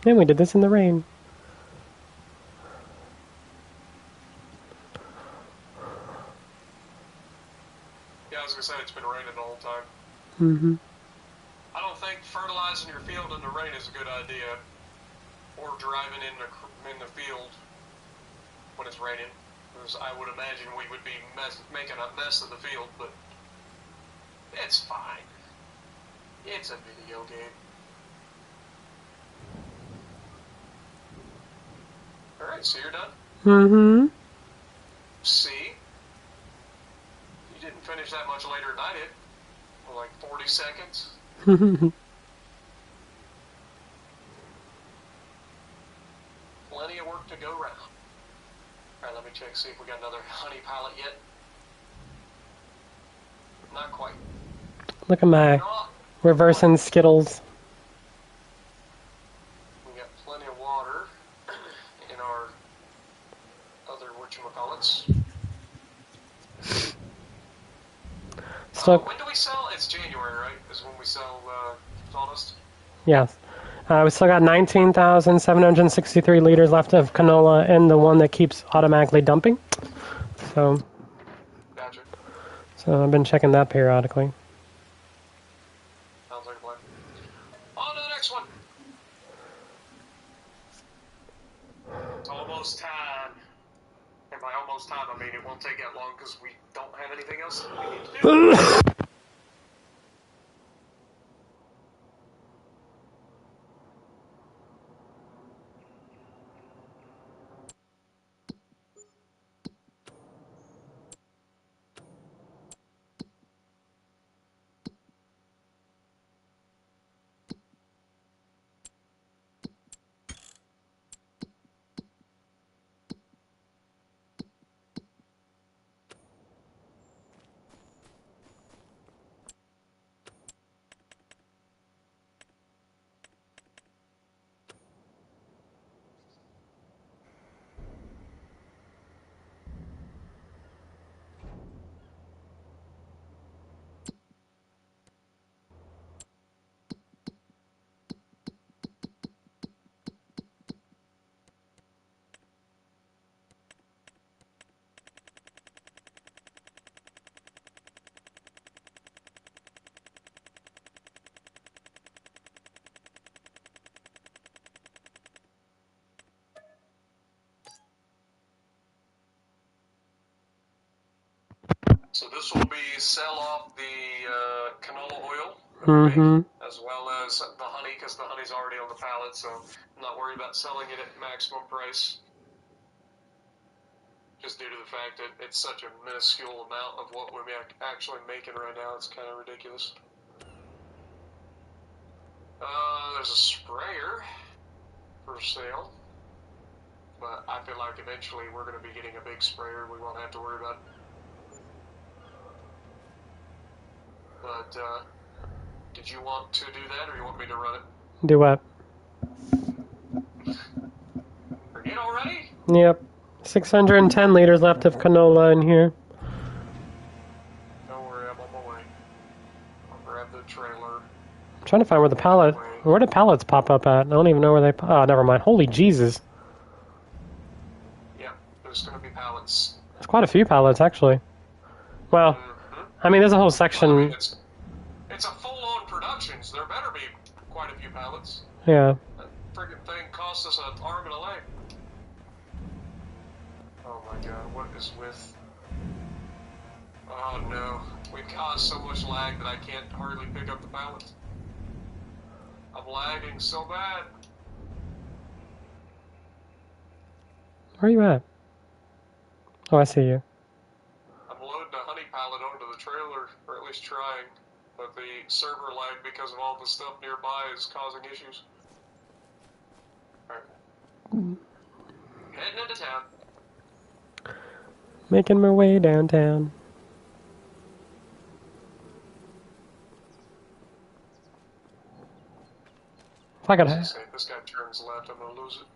And we did this in the rain. Yeah, I was gonna say it's been raining the whole time. Mm-hmm. I don't think fertilizing your field in the rain is a good idea, or driving in the field when it's raining, because I would imagine we would be making a mess of the field. But it's fine. It's a video game. Alright, so you're done? Mm-hmm. See? You finish that much later than I did. Like 40 seconds. Plenty of work to go around. Alright, let me check, see if we got another honey pallet yet. Not quite. Look at my reversing Skittles. We got plenty of water in our other whatchamacallits. So, when do we sell? It's January, right? Is when we sell sawdust? yes. We still got 19,763 liters left of canola in the one that keeps automatically dumping. So, Gotcha. so I've been checking that periodically. Sounds like a plan. On to the next one. It's almost time. And by almost time, I mean it won't take that long because we don't have anything else that we need to do. So this will be sell off the canola oil, as well as the honey, because the honey's already on the pallet, so I'm not worried about selling it at maximum price. Just due to the fact that it's such a minuscule amount of what we're actually making right now, it's kind of ridiculous. There's a sprayer for sale, but I feel like eventually we're going to be getting a big sprayer. We won't have to worry about it. But, did you want to do that, or you want me to run it? Do what? Forget already? Yep. 610 liters left of canola in here. Don't worry, I'm on my way. I'll grab the trailer. I'm trying to find where the pallet... Where do pallets pop up at? I don't even know where they... Oh, never mind. Holy Jesus. Yeah, there's going to be pallets. There's quite a few pallets, actually. Well, I mean, there's a whole section... Well, I mean, it's a full-on production, so there better be quite a few pallets. Yeah. That friggin' thing cost us an arm and a leg. Oh my god, what is with... Oh no, we've caused so much lag that I can't hardly pick up the pallets. I'm lagging so bad. Where are you at? Oh, I see you. I'm loading a honey pallet onto the trailer, or at least trying, but the server lag because of all the stuff nearby is causing issues. Alright. Heading into town. Making my way downtown. If I could have... If this guy turns left, I'm gonna lose it.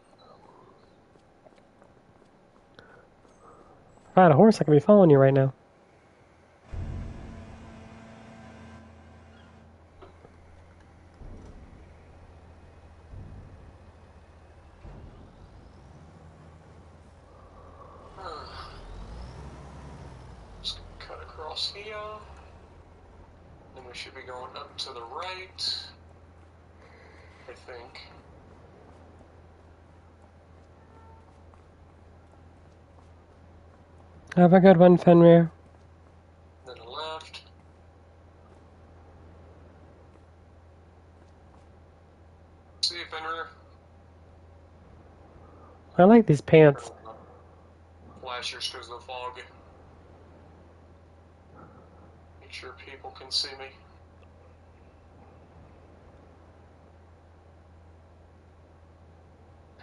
If I had a horse, I could be following you right now. Just gonna cut across here. Then we should be going up to the right. I think. Have a good one, Fenrir. Then a left. See you, Fenrir. I like these pants. Flashers because of the fog. Make sure people can see me.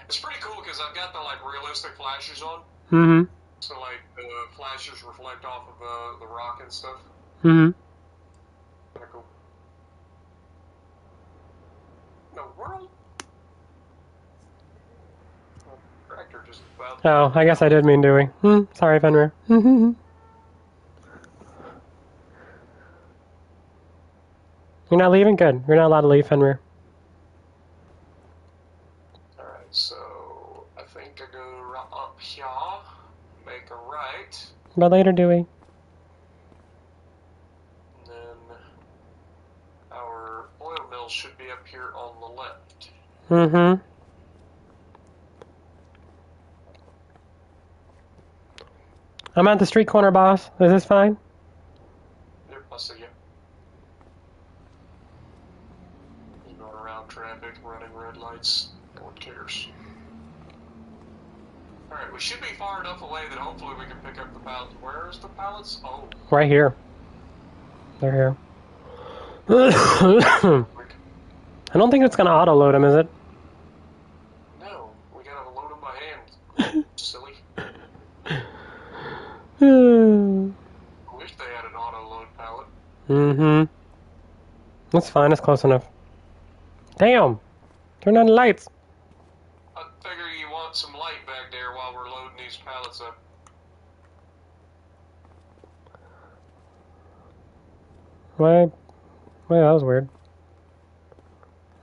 It's pretty cool because I've got the like realistic flashes on. Mm-hmm. So like the flashes reflect off of the rock and stuff. Mm-hmm. Kinda cool. No world. Tractor just about. Oh, I guess I did mean Dewey. Sorry, Fenrir. You're not leaving? Good. You're not allowed to leave, Fenrir. Alright, so I think I go up here, make a right, But later, Dewey. and then our oil mill should be up here on the left. Mm-hmm. I'm at the street corner, boss. Is this fine? Yep, I see you. Just going around traffic, running red lights, no one cares. Alright, we should be far enough away that hopefully we can pick up the pallets. Where is the pallets? Oh. Right here. They're here. Quick. I don't think it's going to auto-load them, is it? No, we gotta load them by hand. Silly. I wish they had an auto-load pallet. Mm-hmm. That's fine. It's close enough. Damn! Turn on the lights. I figure you want some light back there while we're loading these pallets up. Why? Wait, that was weird.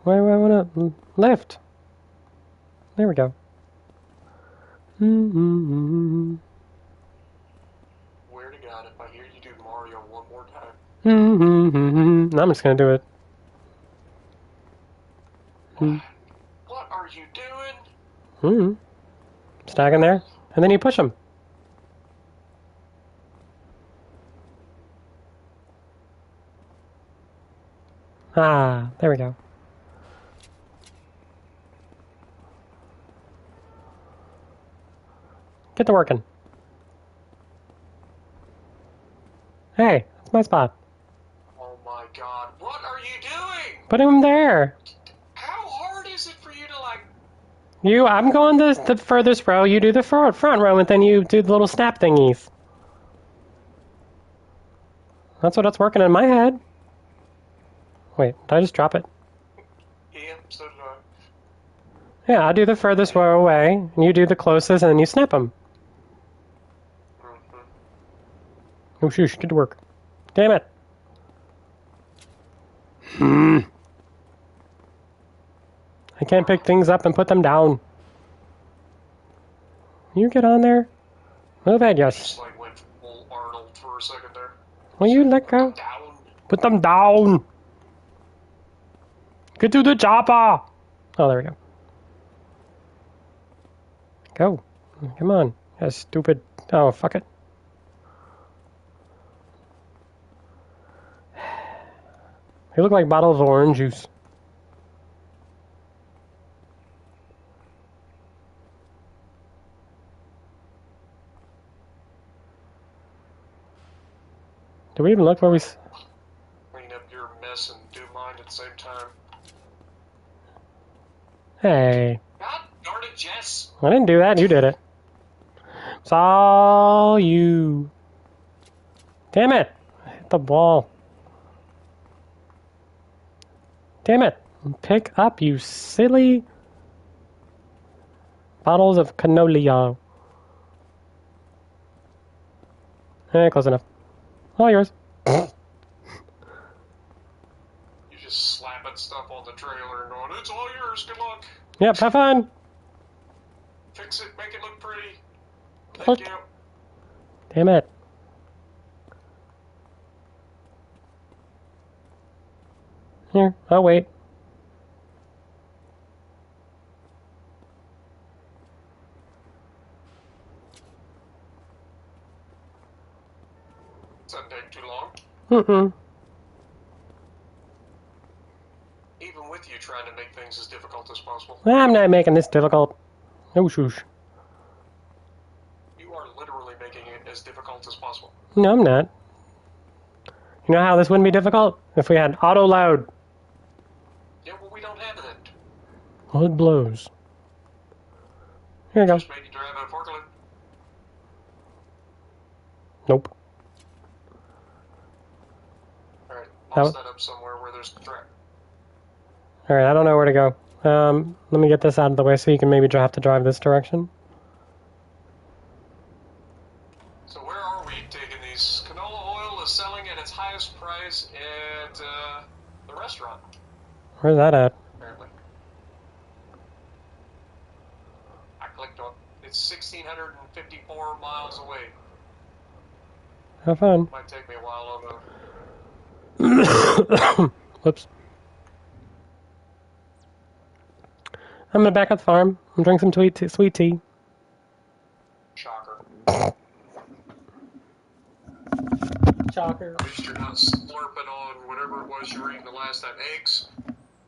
Why do I want to lift? There we go. Mm-hmm. Where to God if I hear you do Mario one more time. Mm-hmm. I'm just gonna do it. What are you doing? Mm-hmm. Stack in there, and then you push them. Ah, there we go. Get to working. Hey, that's my spot. Oh my God, what are you doing? Put him there. How hard is it for you to like... I'm going the furthest row, you do the front row, and then you do the little snap thingies. That's what's working in my head. Wait, did I just drop it? Yeah, so did I. Yeah, I do the furthest row away, and you do the closest, and then you snap them. Oh, shoosh, get to work. Damn it. I can't pick things up and put them down. You get on there? Move it, yes. Just like went full Arnold for a second there. Will you let go? Down. Put them down. Get to the chopper. Oh, there we go. Go. Come on. Yeah, stupid. Oh, fuck it. They look like bottles of orange juice. Do we even look where we... Clean up your mess and do mine at the same time. Hey. God darn it, Jess. I didn't do that. You did it. It's all you. Damn it. I hit the ball. Damn it. Pick up, you silly bottles of cannoli. Close enough. All yours. You just slapping stuff on the trailer and going, it's all yours, good luck. Yep, have fun. Fix it, make it look pretty. What? Thank you. Damn it. Here, I'll wait. Doesn't take too long. Even with you trying to make things as difficult as possible. I'm not making this difficult. Oh, shoosh. You are literally making it as difficult as possible. No, I'm not. You know how this wouldn't be difficult? If we had auto loud. Yeah, well, we don't have that. Well, it blows. Here you go. Just maybe drive a forklift. Nope. Alright, I'll set up somewhere where there's a track. Alright, I don't know where to go. Let me get this out of the way so you can maybe have to drive this direction. So where are we taking these? Canola oil is selling at its highest price at the restaurant. Where's that at? Apparently. I clicked on it's 1,654 miles away. Have fun. Might take me a while, although. Whoops. I'm gonna back at the farm and drink some sweet tea. Shocker. Shocker. At least you're not slurping on whatever it was you were eating the last time. Eggs?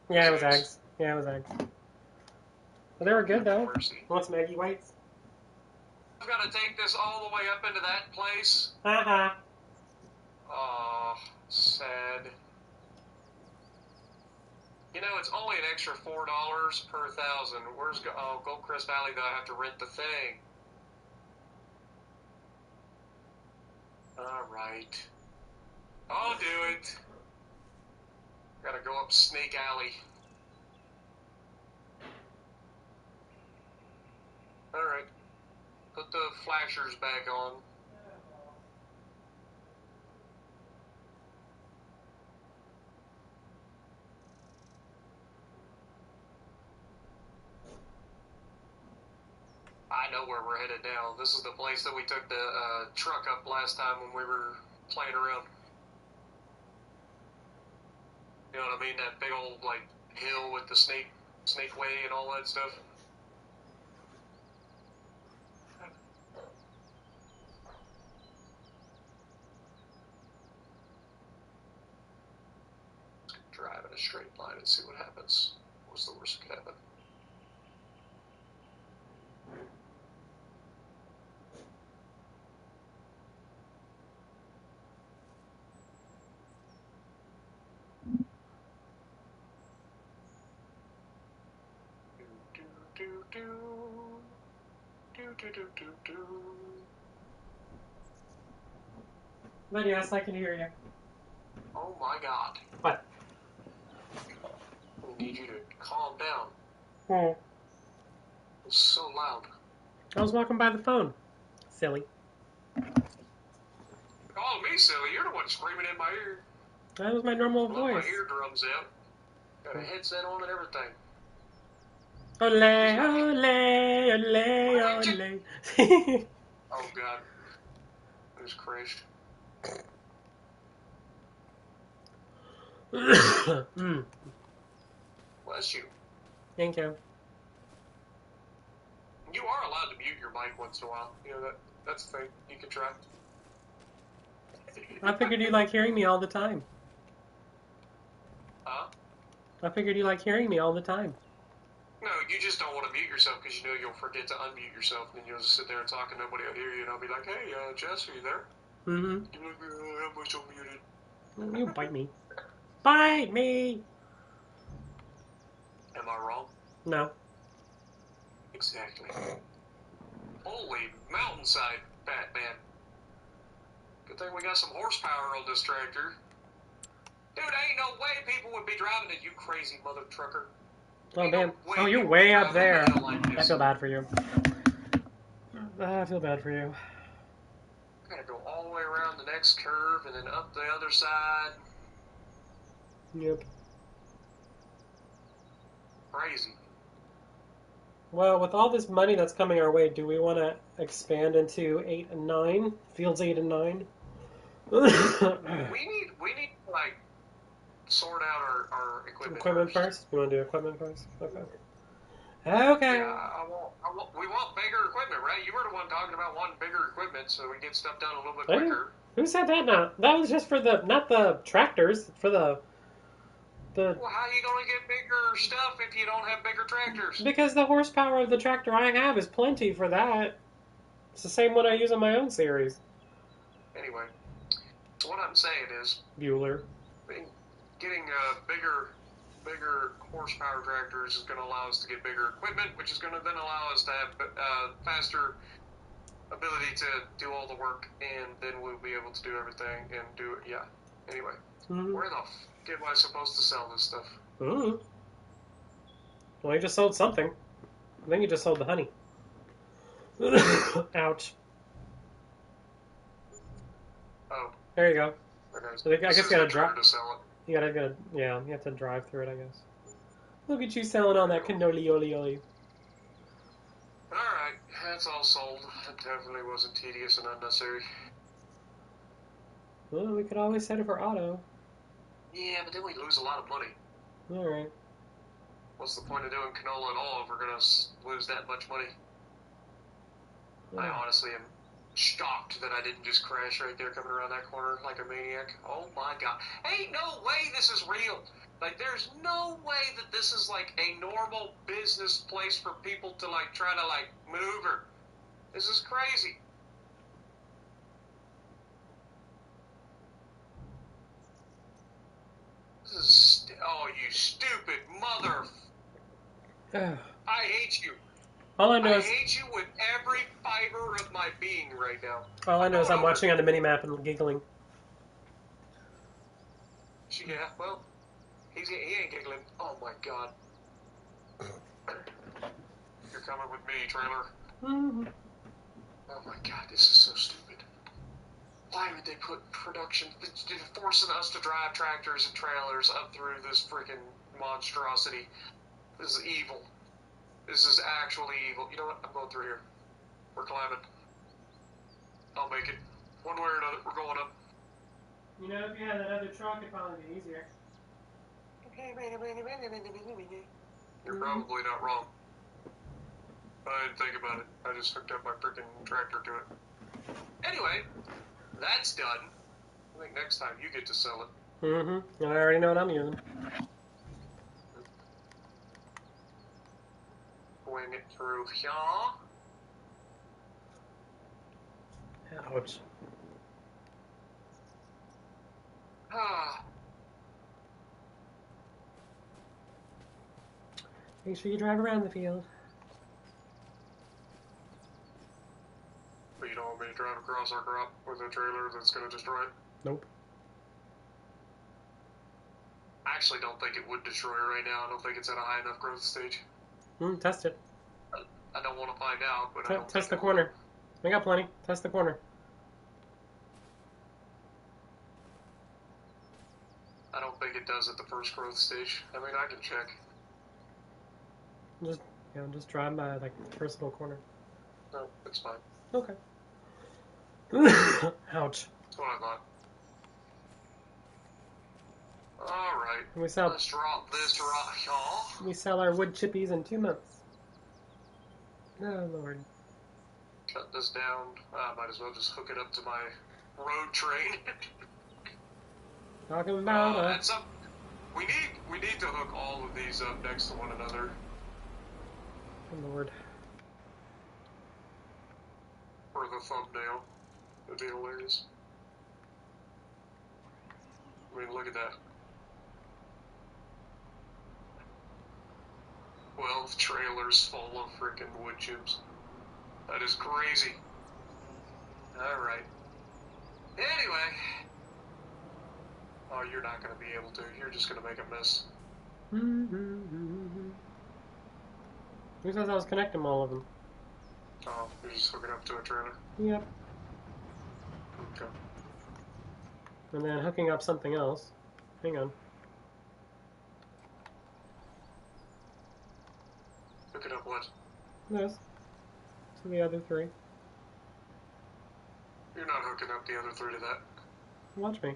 Yeah, it was eggs. Yeah, it was eggs. Well, they were good, though. Mercy. Want some eggy whites? I've got to take this all the way up into that place. Uh-huh. Aw, sad. You know, it's only an extra $4 per 1,000. Where's Goldcrest Valley? Though I have to rent the thing. All right, I'll do it. Gotta go up Snake Alley. All right, put the flashers back on. I know where we're headed now. This is the place that we took the truck up last time when we were playing around. You know what I mean? That big old, like, hill with the snake way and all that stuff. Drive in a straight line and see what happens. What's the worst that could happen? But yes, I can hear you. Oh my God. What? I need you to calm down. Hmm. It's so loud. I was walking by the phone. Silly. Call me silly. You're the one screaming in my ear. That was my normal Blow voice. my eardrums out. Got a headset on and everything. Ole, ole, ole, ole. Oh God. I just crashed. Bless you. Thank you. You are allowed to mute your mic once in a while. You know, that's the thing. You can try. I figured you like hearing me all the time. Huh? I figured you like hearing me all the time. No, you just don't want to mute yourself because you know you'll forget to unmute yourself, and then you'll just sit there and talk, and nobody will hear you. And I'll be like, "Hey, Jess, are you there?" Mm-hmm. You're like, "I have myself muted." You bite me. Bite me! Am I wrong? No. Exactly. Holy mountainside, Batman. Good thing we got some horsepower on this tractor. Dude, ain't no way people would be driving it, you crazy mother trucker. Oh, damn. Oh, you're way up there. Like I feel bad for you. I feel bad for you. Gotta go all the way around the next curve and then up the other side. Yep. Crazy. Well, with all this money that's coming our way, do we want to expand into 8 and 9? Fields 8 and 9? we need like sort out our equipment first? You want to do equipment first? Okay. Okay. Yeah, we want bigger equipment, right? You were the one talking about wanting bigger equipment so we get stuff done a little bit quicker. Who said that now? That was just for not the tractors, for the... Well, how are you going to get bigger stuff if you don't have bigger tractors? Because the horsepower of the tractor I have is plenty for that. It's the same one I use on my own series. Anyway, So what I'm saying is, Bueller. getting bigger horsepower tractors is going to allow us to get bigger equipment, which is going to then allow us to have faster ability to do all the work, and then we'll be able to do everything and do it. Yeah. Anyway, where the f am I supposed to sell this stuff? Well, you just sold something. I think you just sold the honey. Ouch. Oh. There you go. Okay. So I guess you gotta drive. To sell it. You have to drive through it, I guess. Look at you selling all that cannoli oli. Alright, that's all sold. It definitely wasn't tedious and unnecessary. Well, we could always set it for auto. Yeah, but then we lose a lot of money. Alright. What's the point of doing canola at all if we're going to lose that much money? Yeah. I honestly am shocked that I didn't just crash right there coming around that corner like a maniac. Oh my god. Ain't no way this is real. Like, there's no way that this is like a normal business place for people to like try to like maneuver. This is crazy. This is oh, you stupid mother. I hate you. I hate you with every fiber of my being right now. All I know is I'm watching on the mini-map and giggling. Yeah, well, he ain't giggling. Oh my god. You're coming with me, trailer. Oh my god, this is so stupid. Why would they put production, forcing us to drive tractors and trailers up through this freaking monstrosity? This is evil. This is actually evil. You know what? I'm going through here. We're climbing. I'll make it. One way or another, we're going up. You know, if you had that other truck, it'd probably be easier. You're probably not wrong. I didn't think about it. I just hooked up my freaking tractor to it. Anyway, that's done. I think next time you get to sell it. And I already know what I'm using. Wing it through here. Ouch. Make sure you drive around the field. But you don't want me to drive across our crop with a trailer that's going to destroy it? Nope. I actually don't think it would destroy it right now. I don't think it's at a high enough growth stage. Test it. I don't want to find out, but I don't test the corner. We got plenty. Test the corner. I don't think it does at the first growth stage. I mean, I can check. Just drive by like the first little corner. No, it's fine. Okay. Ouch. That's what I thought. Alright. Let's drop this right here. We sell our wood chippies in 2 months. Oh, Lord. Cut this down. I might as well just hook it up to my road train. Talking about that's up. We need to hook all of these up next to one another. Oh, Lord. For the thumbnail. It'd be hilarious. I mean, look at that. 12 trailers full of freaking wood chips. That is crazy. Alright. Anyway. Oh, you're not going to be able to. You're just going to make a mess. Who says I was connecting all of them? Oh, you're just hooking up to a trailer? Yep. Okay. And then hooking up something else. Hang on. Hooking up what? This. To the other 3. You're not hooking up the other 3 to that. Watch me.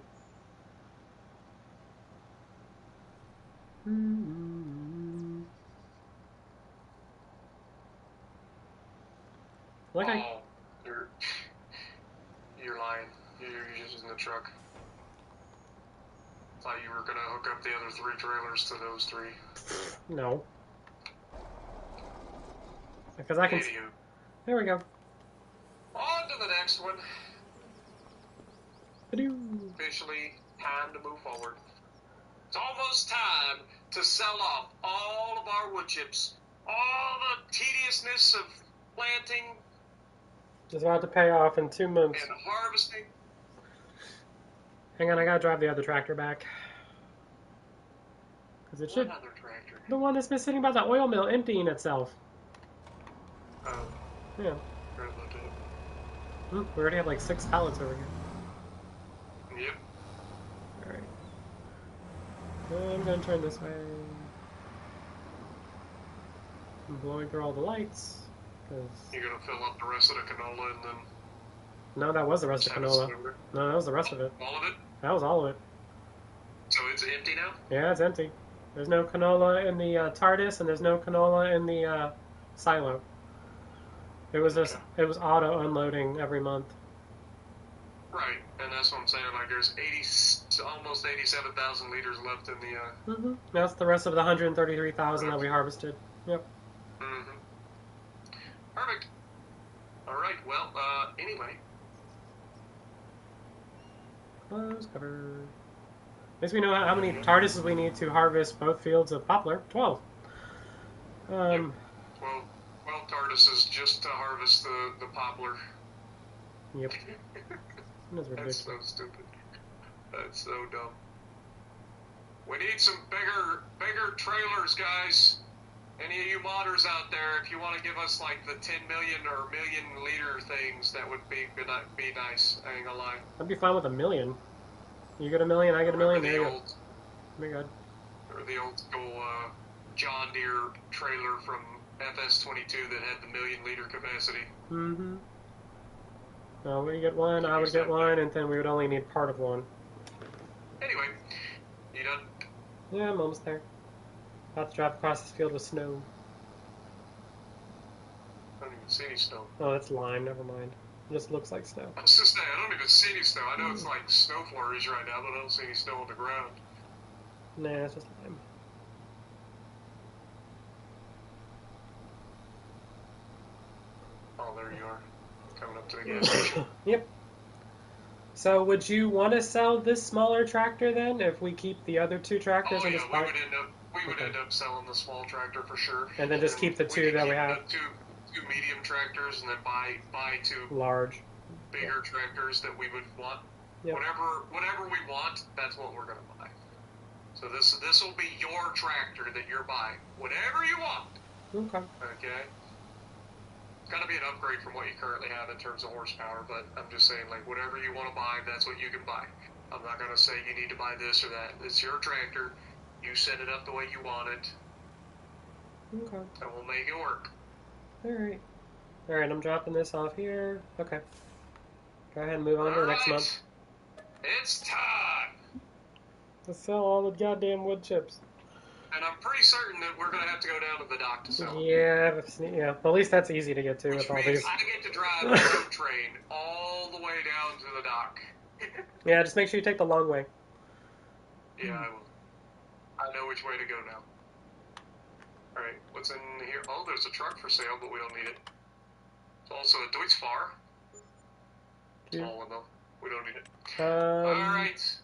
You're lying. You're just in the truck. Thought you were gonna hook up the other 3 trailers to those 3. No. Because I can. Anywho. There we go. On to the next one. Officially time to move forward. It's almost time to sell off all of our wood chips. All the tediousness of planting It's about to pay off in 2 months. and harvesting. Hang on, I gotta drive the other tractor back. Because it should. What other tractor? The one that's been sitting by the oil mill emptying itself. Oh, Yeah. forgot about that. We already have like 6 pallets over here. Yep. Alright. I'm gonna turn this way. I'm blowing through all the lights. Cause... You're gonna fill up the rest of the canola and then No, that was the rest of send it canola. somewhere. No, that was the rest of it. All of it? That was all of it. So it's empty now? Yeah, it's empty. There's no canola in the TARDIS, and there's no canola in the silo. It was just it was auto unloading every month. Right, and that's what I'm saying. Like, there's almost 87,000 liters left in the. That's the rest of the 133,000 that we harvested. Yep. Perfect. All right. Well, anyway. Close cover. At least we know how many TARDISes we need to harvest both fields of poplar. 12. 12 TARDISes just to harvest the poplar. Yep. That's That's so stupid. That's so dumb. We need some bigger trailers, guys. Any of you modders out there, if you want to give us like the 10 million or million liter things, that would be nice. I ain't gonna lie. I'd be fine with 1 million. You get 1 million, I get 1 million. There you go. Be good. Or the old school John Deere trailer from FS22 that had the 1 million liter capacity. No, we get one, I would get one, and then we would only need part of one. Anyway, you done? Yeah, I'm almost there. About to drive across this field with snow. I don't even see any snow. Oh, it's lime, never mind. It just looks like snow. I was just saying, I don't even see any snow. I know it's like snow flurries right now, but I don't see any snow on the ground. Nah, it's just lime. Oh, there you are. Coming up to the gas station. Yep. So would you want to sell this smaller tractor then, if we keep the other 2 tractors and just buy... We would end up selling the small tractor for sure. And then just keep the 2 that we have. Two medium tractors, and then buy 2 large, bigger tractors that we would want. Yep. Whatever we want, that's what we're gonna buy. So this will be your tractor that you're buying. Whatever you want. Okay. Okay. It's gotta be an upgrade from what you currently have in terms of horsepower, but I'm just saying, like, whatever you want to buy, that's what you can buy. I'm not gonna say you need to buy this or that. It's your tractor. You set it up the way you want it. Okay. And we'll make it work. Alright. Alright, I'm dropping this off here. Okay. Go ahead and move on to the next month. It's time! To sell all the goddamn wood chips. And I'm pretty certain that we're going to have to go down to the dock to sell them. Yeah, well, at least that's easy to get to Which with all means these. I get to drive the road train all the way down to the dock. Yeah, just make sure you take the long way. Yeah, I will. I know which way to go now. Alright, what's in here? Oh, there's a truck for sale, but we don't need it. It's also a Deutzfahr. Small one, though. We don't need it. Alright.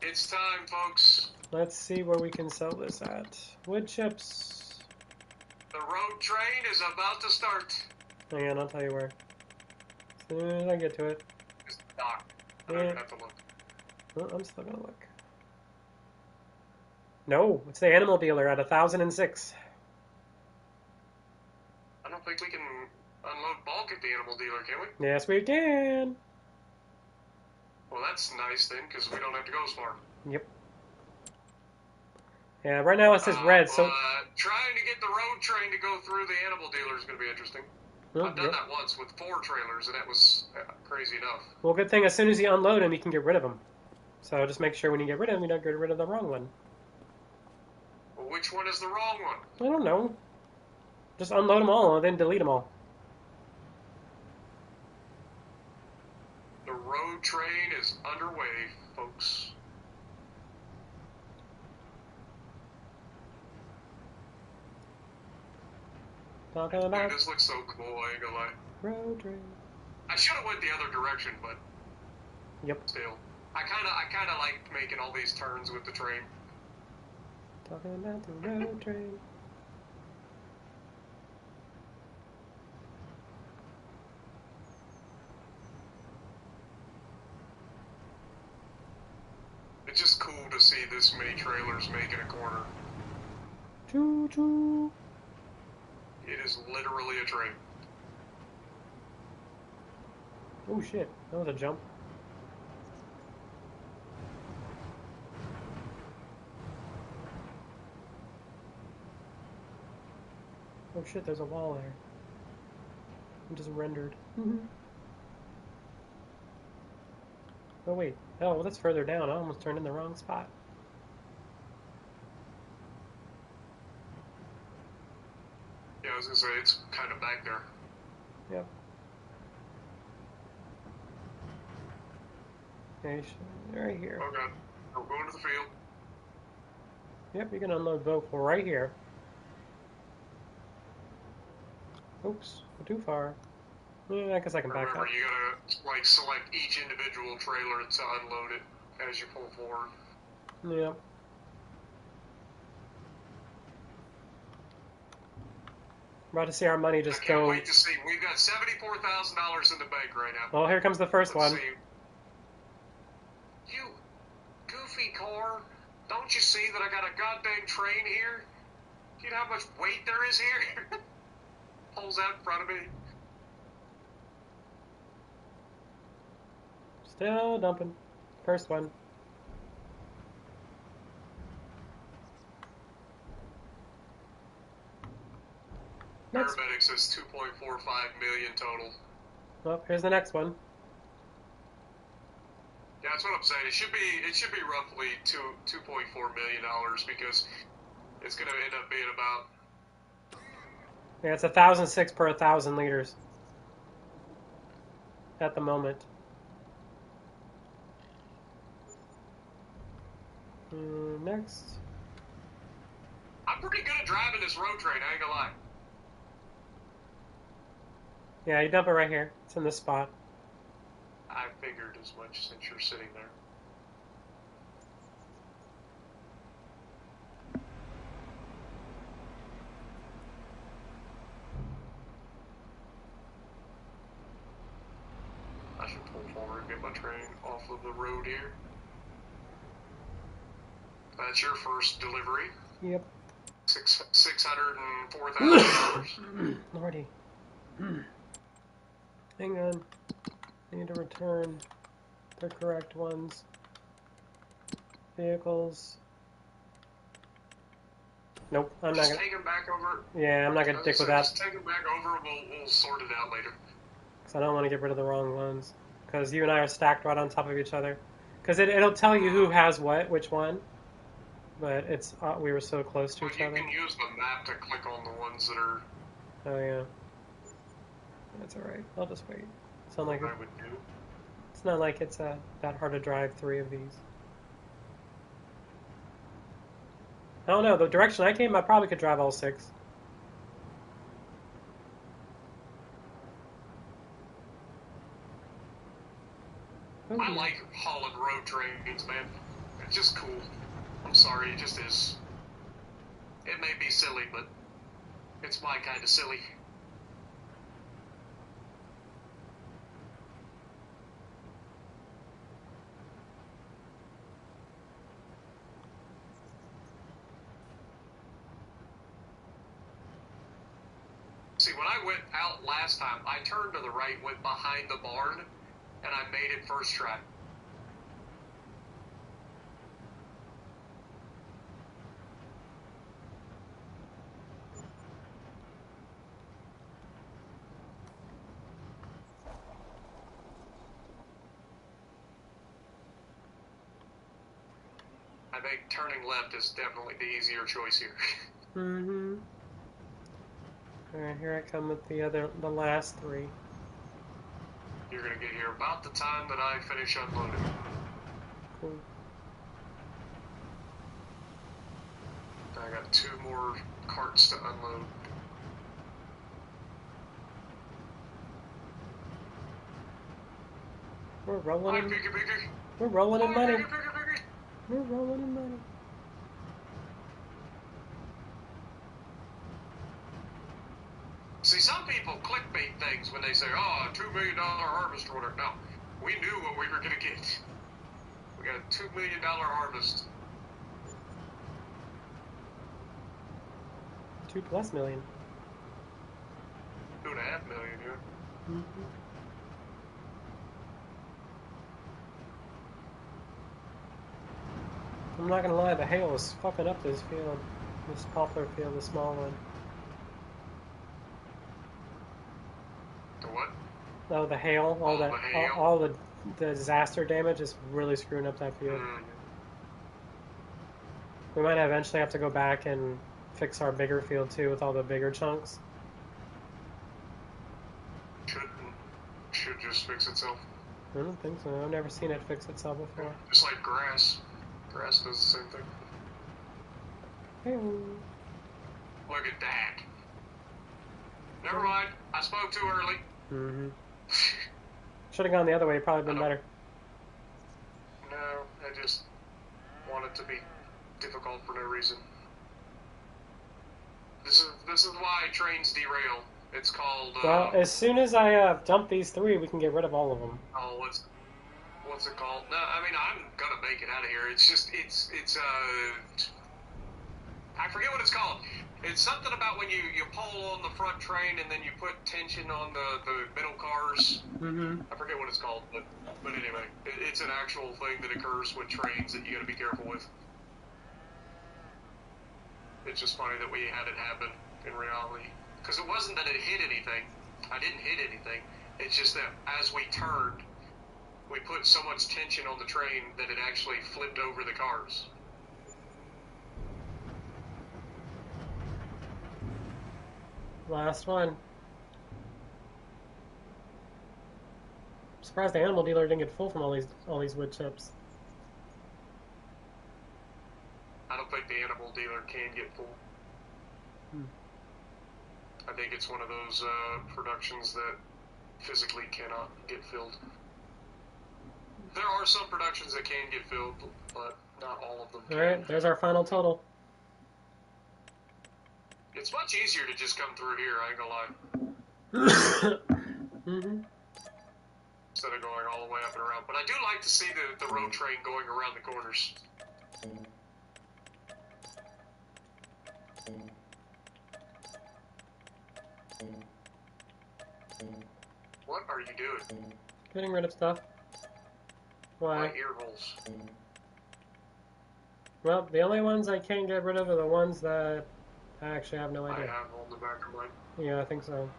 It's time, folks. Let's see where we can sell this at. Wood chips. The road train is about to start. Hang on, I'll tell you where. As soon as I get to it. It's the dock. I don't even have to look. Oh, I'm still gonna look. No, it's the animal dealer at 1,006. I don't think we can unload bulk at the animal dealer, can we? Yes, we can. Well, that's nice then, because we don't have to go as far. Yep. Yeah, right now it says red, so... trying to get the road train to go through the animal dealer is going to be interesting. I've done that once with 4 trailers, and that was crazy enough. Well, good thing as soon as you unload them, you can get rid of them. So just make sure when you get rid of them, you don't get rid of the wrong one. Well, which one is the wrong one? I don't know. Just unload them all and then delete them all. The road train is underway, folks. Talking about... Dude, this looks so cool, I ain't gonna lie. road train. I should have went the other direction, but... Yep. Still. I kinda like making all these turns with the train. Talking about the road train. It's just cool to see this many trailers making a corner. Choo choo. It is literally a train. Oh shit, that was a jump. Oh shit, there's a wall there. It just rendered. Oh wait, oh well, that's further down. I almost turned in the wrong spot. Yeah, I was gonna say, it's kind of back there. Yep. Okay, right here. Okay, we're going to the field. Yep, you can unload both right here. Oops, too far. Yeah, I guess I can back Remember, up. you gotta like select each individual trailer to unload it as you pull forward. Yep. We're about to see our money just I can't go. wait to see. We've got $74,000 in the bank right now. Oh, here comes the 1st one. See. You goofy car! Don't you see that I got a goddamn train here? Do you know how much weight there is here? Pulls out in front of me. Still dumping. 1st one. Next. Paramedic says 2.45 million total. Oh, here's the next one. Yeah, that's what I'm saying. It should be roughly $2.4 million because it's gonna end up being about. Yeah, it's 1,006 per 1,000 liters. At the moment. Next. I'm pretty good at driving this road train, I ain't gonna lie. Yeah, you dump it right here. It's in this spot. I figured as much since you're sitting there. I should pull forward and get my train off of the road here. That's your first delivery. Yep. $604,000. Lordy. Hang on. I need to return the correct ones. Vehicles. Nope, I'm not Just gonna. take them back over. Yeah, I'm not gonna stick with that. Just take them back over and we'll sort it out later. Because I don't want to get rid of the wrong ones. Because you and I are stacked right on top of each other. Because it'll tell you who has what, which one. But it's we were so close to each other. You can use the map to click on the ones that are. Oh yeah. That's alright. I'll just wait. It's not like I would do. it's not like it's that hard to drive 3 of these. I don't know. The direction I came, I probably could drive all 6. I like hauling road trains, man. It's just cool. I'm sorry, it just is. It may be silly, but it's my kind of silly. See, when I went out last time, I turned to the right, went behind the barn, and I made it first try. I think turning left is definitely the easier choice here. Mm-hmm. Alright, here I come with the last 3. You're gonna get here about the time that I finish unloading. Cool. I got 2 more carts to unload. We're rolling Hi, in. Piggy Piggy. We're rolling in Hi, money. Piggy Piggy Piggy. We're rolling in money. See, some people clickbait things when they say, oh, $2 million harvest or whatever. No, we knew what we were going to get. We got a $2 million harvest. 2+ million. 2.5 million, yeah. Mm-hmm. I'm not gonna lie, the hail is fucking up this field. This poplar field, the small one. The what? Oh, the hail, Oh, the hail. all the disaster damage is really screwing up that field. We might eventually have to go back and fix our bigger field too with all the bigger chunks. Should just fix itself. I don't think so. I've never seen it fix itself before. Just like grass. Grass does the same thing. Hey. Look at that. Never mind. I spoke too early. Mm-hmm. Should have gone the other way. Probably been better. No, I just want it to be difficult for no reason. This is why trains derail. It's called. Well, as soon as I dump these 3, we can get rid of all of them. Oh, what's it called? No, I mean I'm gonna make it out of here. It's just it's I forget what it's called. It's something about when you pull on the front train and then you put tension on the middle cars. Mm-hmm. I forget what it's called, but anyway, it's an actual thing that occurs with trains that you got to be careful with. It's just funny that we had it happen in reality, because it wasn't that it hit anything. I didn't hit anything. It's just that as we turned, we put so much tension on the train that it actually flipped over the cars. Last one. I'm surprised the animal dealer didn't get full from all these wood chips. I don't think the animal dealer can get full. I think it's one of those productions that physically cannot get filled. There are some productions that can get filled, but not all of them can. Alright, there's our final total. It's much easier to just come through here, I ain't gonna lie. Mm-hmm. Instead of going all the way up and around. But I do like to see the road train going around the corners. What are you doing? Getting rid of stuff. Why? My ear holes. Well, the only ones I can't get rid of are the ones that I actually have no idea. I have on the back of mine. Yeah, I think so.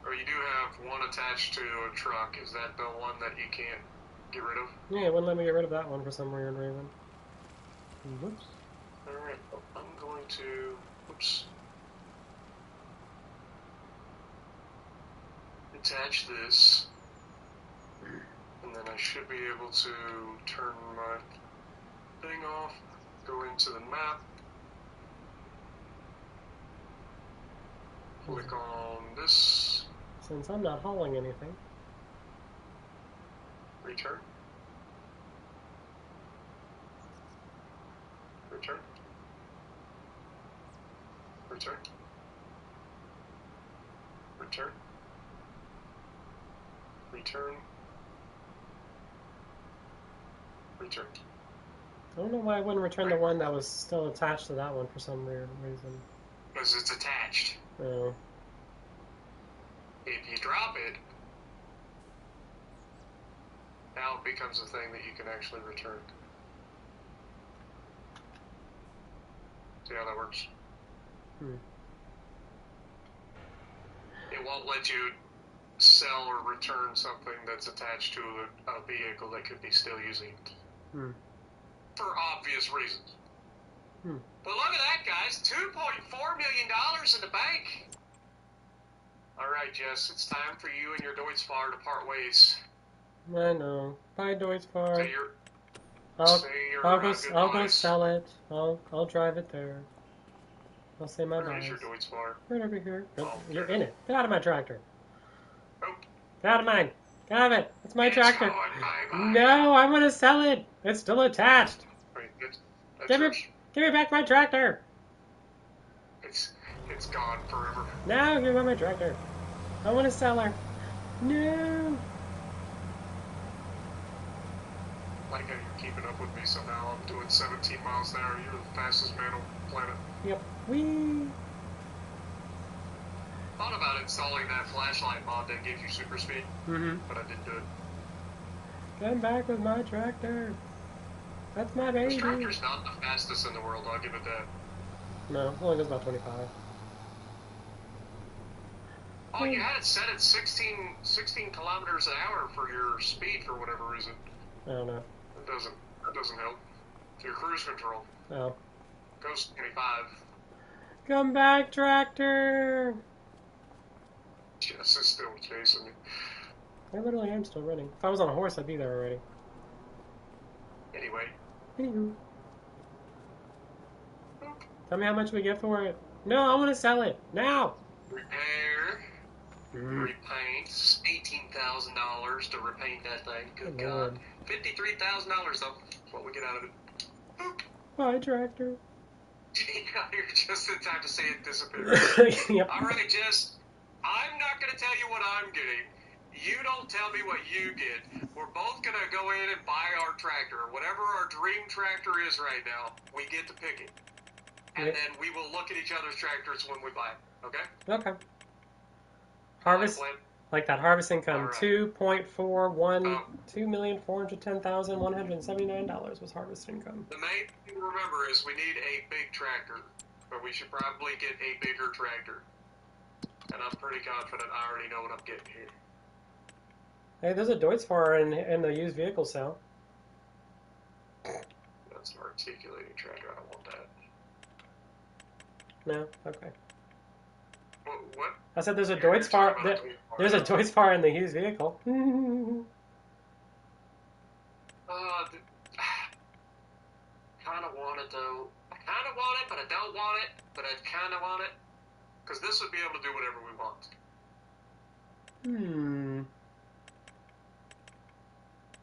Or you do have one attached to a truck. Is that the one that you can't get rid of? Yeah, it wouldn't let me get rid of that one for some weird reason. Whoops. Alright, I'm going to... Oops. Attach this. And then I should be able to turn my thing off, go into the map, click on this, Since I'm not hauling anything. return, return, return, return, return, return. I don't know why I wouldn't return the one that was still attached to that one for some weird reason. Because it's attached. Oh. If you drop it, now it becomes a thing that you can actually return. See how that works? It won't let you sell or return something that's attached to a vehicle that could be still using it. For obvious reasons. But look at that, guys. $2.4 million in the bank. Alright, Jess, it's time for you and your Deutz-Fahr to part ways. I know. Bye, Deutz-Fahr. Say your I'll go goodbyes. sell it. I'll drive it there. I'll say my Where is byes. your Deutz-Fahr? Right over here. Oh, You're there. in it. Get out of my tractor. Get out of mine. Get out of it. It's my It's tractor. going bye-bye. No, I want to sell it. It's still attached. Wait, that's Give me, yours. give me back my tractor. It's gone forever. No, give me back my tractor. I want to sell her. No. Like how you're keeping up with me somehow. I'm doing 17 miles an hour. You're the fastest man on the planet. Yep. Whee. Thought about installing that flashlight mod that gives you super speed, but I didn't do it. Come back with my tractor. That's my baby. This tractor's not the fastest in the world, I'll give it that. No, it only goes about 25. Oh, you had it set at 16 kilometers an hour for your speed for whatever reason. I don't know. That doesn't help. Your cruise control Oh. goes 25. Come back, tractor. Jess is still chasing me. I literally am still running. If I was on a horse, I'd be there already. Anyway. Anywho. Tell me how much we get for it. No, I want to sell it. Now. Repair. Repaint. $18,000 to repaint that thing. Good God. $53,000 though. That's what we get out of it. Boop. Bye, tractor. You're just in time to see it disappear. Yep. Alright, Jess. I'm not going to tell you what I'm getting. You don't tell me what you get. We're both going to go in and buy our tractor. Whatever our dream tractor is right now, we get to pick it. And then we will look at each other's tractors when we buy it. Okay? Okay. Harvest, like that harvest income, Right. 2,410,179 was harvest income. The main thing to remember is we need a big tractor, but we should probably get a bigger tractor. And I'm pretty confident I already know what I'm getting here. Hey, there's a Deutz-Fahrer in the used vehicle sale. That's an articulating tractor. I don't want that. No? Okay. What? I said there's a Deutz-Fahrer. There's a Deutz-Fahrer in the used vehicle. Kind of want it though. I kind of want it, but I don't want it. But I kind of want it. Because this would be able to do whatever we want.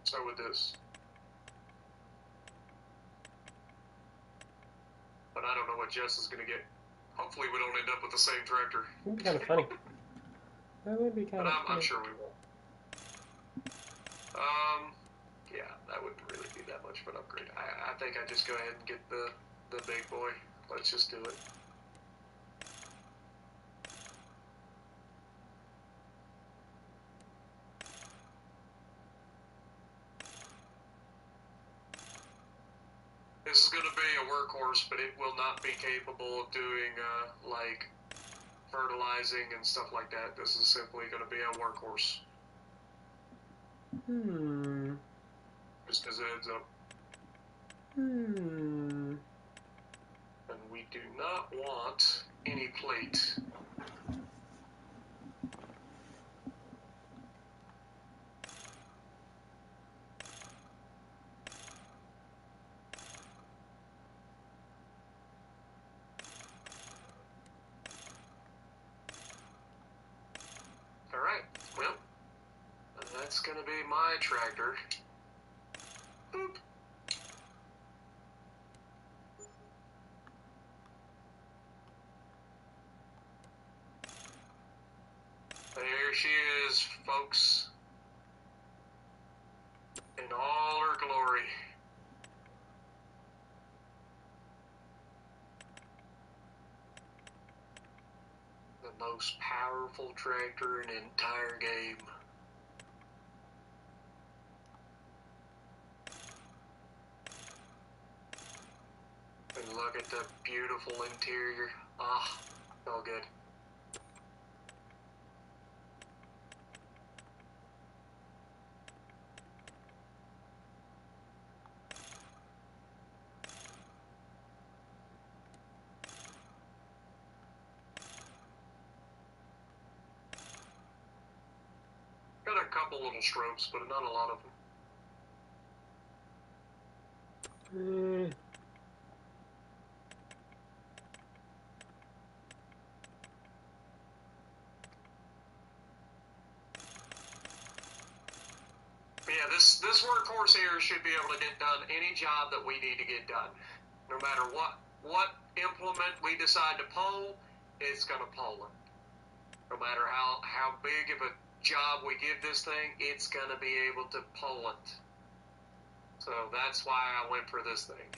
So would this. But I don't know what Jess is going to get. Hopefully we don't end up with the same tractor. That would be kind of funny. That would be kind of funny. I'm sure we won't. Yeah, that wouldn't really be that much of an upgrade. I think I just go ahead and get the big boy. Let's just do it. This is going to be a workhorse, but it will not be capable of doing, like, fertilizing and stuff like that. This is simply going to be a workhorse. Just as a heads up. And we do not want any plate. Alright, well, that's gonna be my tractor. Boop. There she is, folks. In all her glory. The most powerful tractor in the entire game. And look at the beautiful interior. Ah, all good. Got a couple little strokes, but not a lot of them. This workhorse here should be able to get done any job that we need to get done. No matter what implement we decide to pull, it's going to pull it. No matter how big of a job we give this thing, it's going to be able to pull it. So that's why I went for this thing.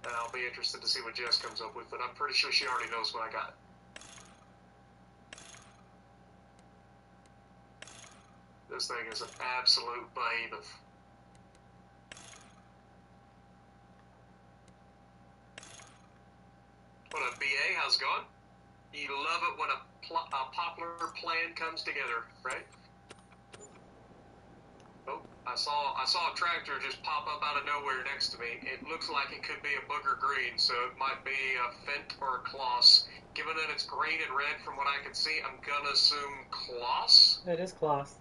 And I'll be interested to see what Jess comes up with, but I'm pretty sure she already knows what I got. This thing is an absolute behemoth. What up, BA? How's it going? You love it when a popular plan comes together, right? Oh, I saw a tractor just pop up out of nowhere next to me. It looks like it could be a booger green, so it might be a Fent or a Kloss. Given that it's green and red from what I can see, I'm gonna assume Kloss. It is Kloss.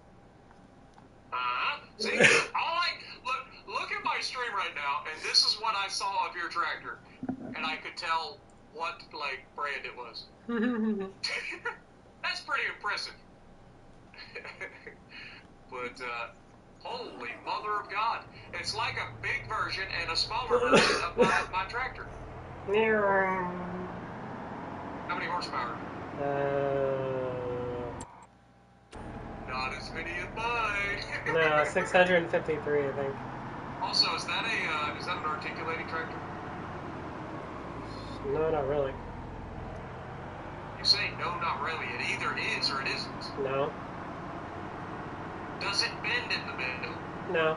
See, look at my stream right now, and this is what I saw of your tractor, and I could tell what brand it was. That's pretty impressive. But holy mother of God, it's like a big version and a smaller version of my tractor. How many horsepower? Not as many as mine. No, 653, I think. Also, is that an articulating tractor? No, not really. You say no, not really. It either is or it isn't. No. Does it bend in the middle? No.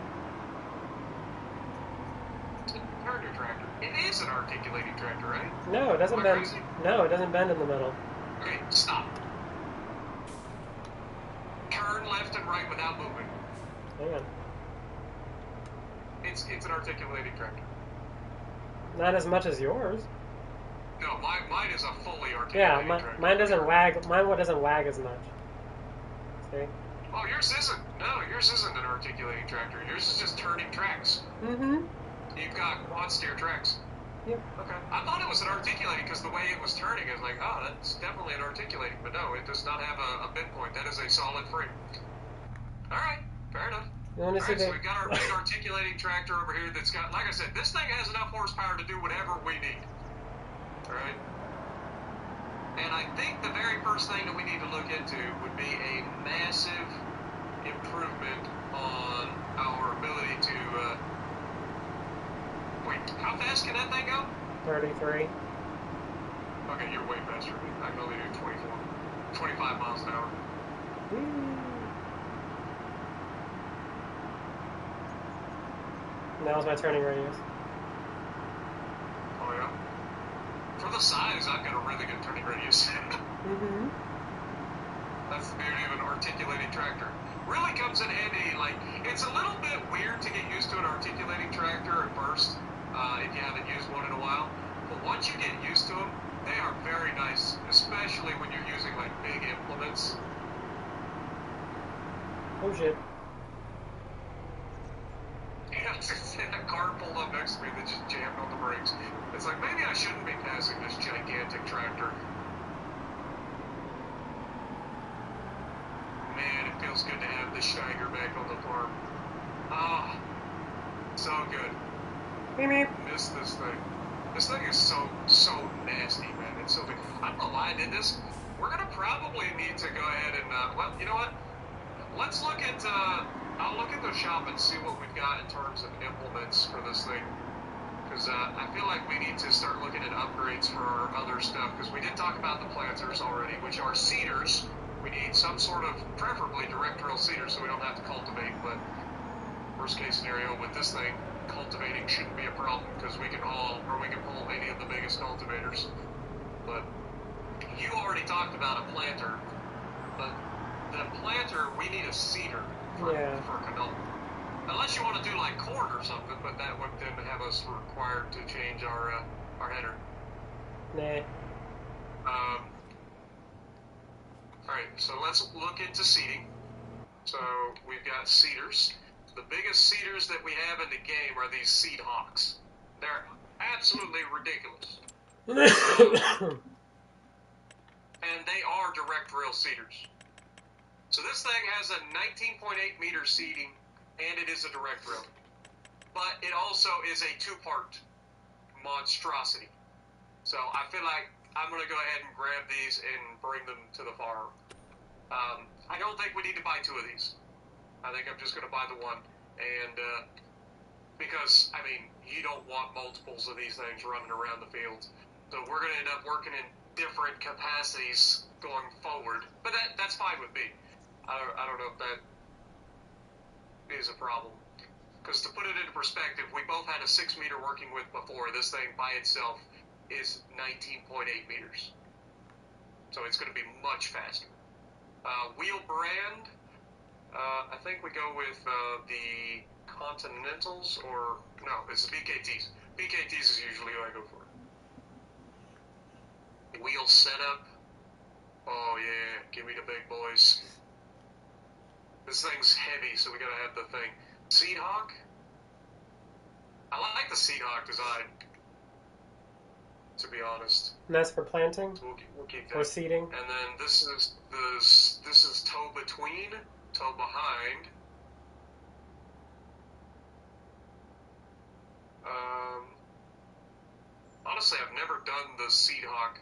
Turn your tractor. It is an articulating tractor, right? No, it doesn't bend. Crazy? No, it doesn't bend in the middle. Okay, stop. Turn left and right without moving. Hang on. It's an articulating tractor. Not as much as yours. No, mine is a fully articulating tractor. Mine doesn't wag. Mine doesn't wag as much. See? Oh, yours isn't. No, yours isn't an articulating tractor. Yours is just turning tracks. Mm-hmm. You've got quad steer tracks. Yep. Okay. I thought it was an articulating because the way it was turning, I was like, oh, that's definitely an articulating. But no, it does not have a bend point. That is a solid frame. All right. Fair enough. You want to see So we've got our big articulating tractor over here that's got, like I said, this thing has enough horsepower to do whatever we need. All right? And I think the very first thing that we need to look into would be a massive improvement on our ability to, wait, how fast can that thing go? 33. Okay, you're way faster than me. I can only do 25 miles an hour. That was my turning radius. Oh, yeah? For the size, I've got a really good turning radius. Mm-hmm. That's the beauty of an articulating tractor. Really comes in handy, it's a little bit weird to get used to an articulating tractor at first, if you haven't used one in a while. But once you get used to them, they are very nice, especially when you're using, big implements. Oh, shit. A car pulled up next to me that just jammed on the brakes. It's like, maybe I shouldn't be passing this gigantic tractor. Man, it feels good to have the Steiger back on the farm. Ah, so good. Beep, beep. Miss this thing. This thing is so nasty, man. It's so big. I don't know why I did this. We're gonna probably need to go ahead and, well, you know what? Let's look at, I'll look at the shop and see what we've got in terms of implements for this thing. Because I feel like we need to start looking at upgrades for our other stuff. Because we did talk about the planters already, which are seeders. We need some sort of, preferably direct drill seeders so we don't have to cultivate. But worst case scenario with this thing, cultivating shouldn't be a problem because we can pull any of the biggest cultivators. But you already talked about a planter. But the planter, we need a seeder for canola. Unless you want to do corn or something, but that would then have us required to change our header. Nah. Alright, so let's look into seeding. So we've got seeders. The biggest seeders that we have in the game are these seed hawks. They're absolutely ridiculous. And they are direct drill seeders. So this thing has a 19.8 meter seeding and it is a direct road. But it also is a two-part monstrosity. So I feel like I'm going to go ahead and grab these and bring them to the farm. I don't think we need to buy two of these. I think I'm just going to buy the one. And because, I mean, you don't want multiples of these things running around the fields. So we're going to end up working in different capacities going forward. But that's fine with me. I don't know if that is a problem. Because to put it into perspective, we both had a 6 meter working with before. This thing by itself is 19.8 meters. So it's going to be much faster. Wheel brand, I think we go with the Continentals, or no, it's the BKTs. BKTs is usually what I go for. Wheel setup, oh yeah, give me the big boys. This thing's heavy, so we gotta have the thing. Seed Hawk, I like the Seed Hawk design, to be honest. And that's for planting? So we'll keep that. Or seeding? And then this is toe between, toe behind. Honestly, I've never done the Seed Hawk.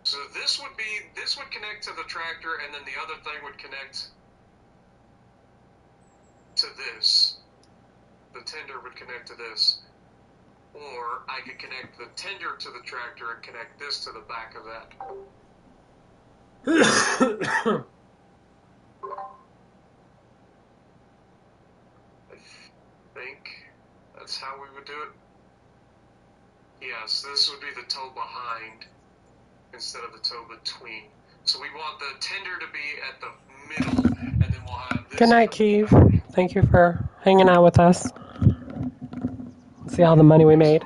So this would connect to the tractor, and then the other thing would connect to this. The tender would connect to this. Or I could connect the tender to the tractor and connect this to the back of that. I think that's how we would do it. Yes, this would be the toe behind instead of the toe between. So we want the tender to be at the middle, and then we'll have this. Good night, Keeve. Thank you for hanging out with us. See all the money we made.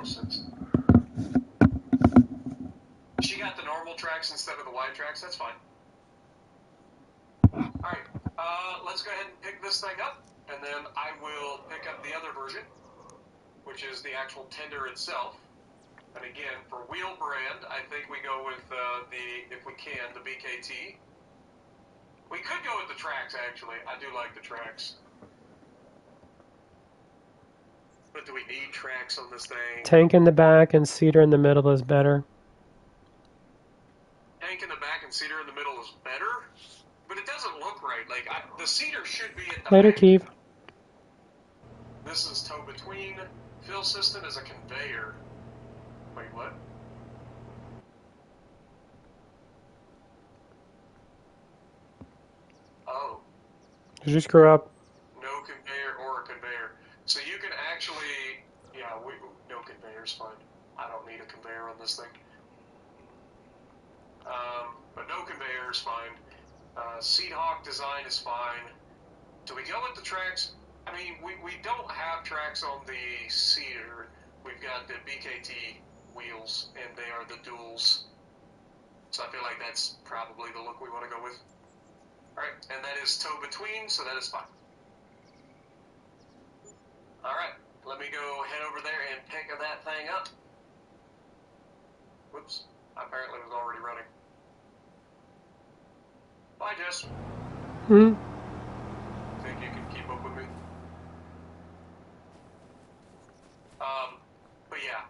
She got the normal tracks instead of the wide tracks. That's fine. Alright, let's go ahead and pick this thing up, and then I will pick up the other version, which is the actual tender itself. And again, for wheel brand, I think we go with if we can, the BKT. We could go with the tracks, actually. I do like the tracks. But do we need tracks on this thing? Tank in the back and cedar in the middle is better. Tank in the back and cedar in the middle is better? But it doesn't look right. Like, the cedar should be at the Later, back. Keeve. This is toe between. Fill system is a conveyor. Wait, what? Oh. Did you screw up? No conveyor or a conveyor. So you can actually, yeah, no conveyor's fine. I don't need a conveyor on this thing. But no conveyor is fine. Seed Hawk design is fine. Do we go with the tracks? I mean, we don't have tracks on the Cedar. We've got the BKT wheels, and they are the duals. So I feel like that's probably the look we want to go with. Alright, and that is toe between, so that is fine. Alright, let me go head over there and pick that thing up. Whoops, I apparently was already running. Bye, Jess. Hmm? Think you can keep up with me? But yeah.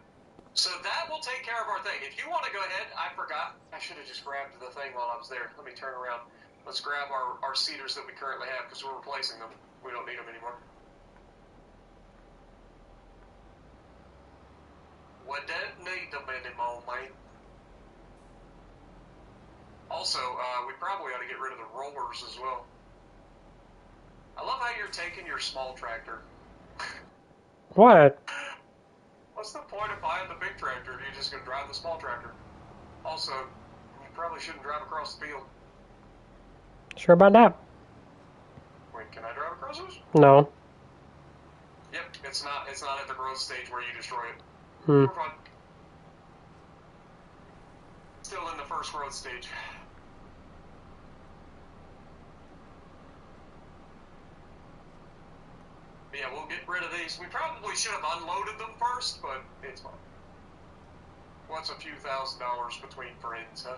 So that will take care of our thing. If you want to go ahead, I forgot. I should have just grabbed the thing while I was there. Let me turn around. Let's grab our cedars that we currently have because we're replacing them. We don't need them anymore. We don't need them anymore, mate. Also, we probably ought to get rid of the rollers as well. I love how you're taking your small tractor. What? What's the point of buying the big tractor if you're just going to drive the small tractor? Also, you probably shouldn't drive across the field. Sure about that? Wait, can I drive across this? No. Yep, it's not at the growth stage where you destroy it. Hmm. We're fine. Still in the first growth stage. But yeah, we'll get rid of these. We probably should have unloaded them first, but it's fine. What's a few $1,000s between friends, huh?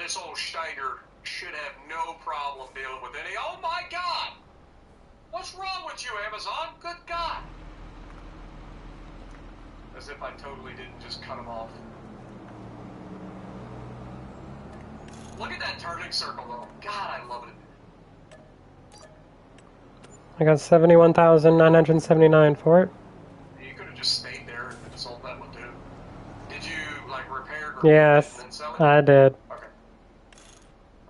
this old Steiger should have no problem dealing with any. Oh my God! What's wrong with you, Amazon? Good God! As if I totally didn't just cut him off. Look at that turning circle, though. God, I love it. I got 71,979 for it. You could have just stayed there and sold that one, too. Did you, like, repair it Yes, and then sell it? I did. Okay. All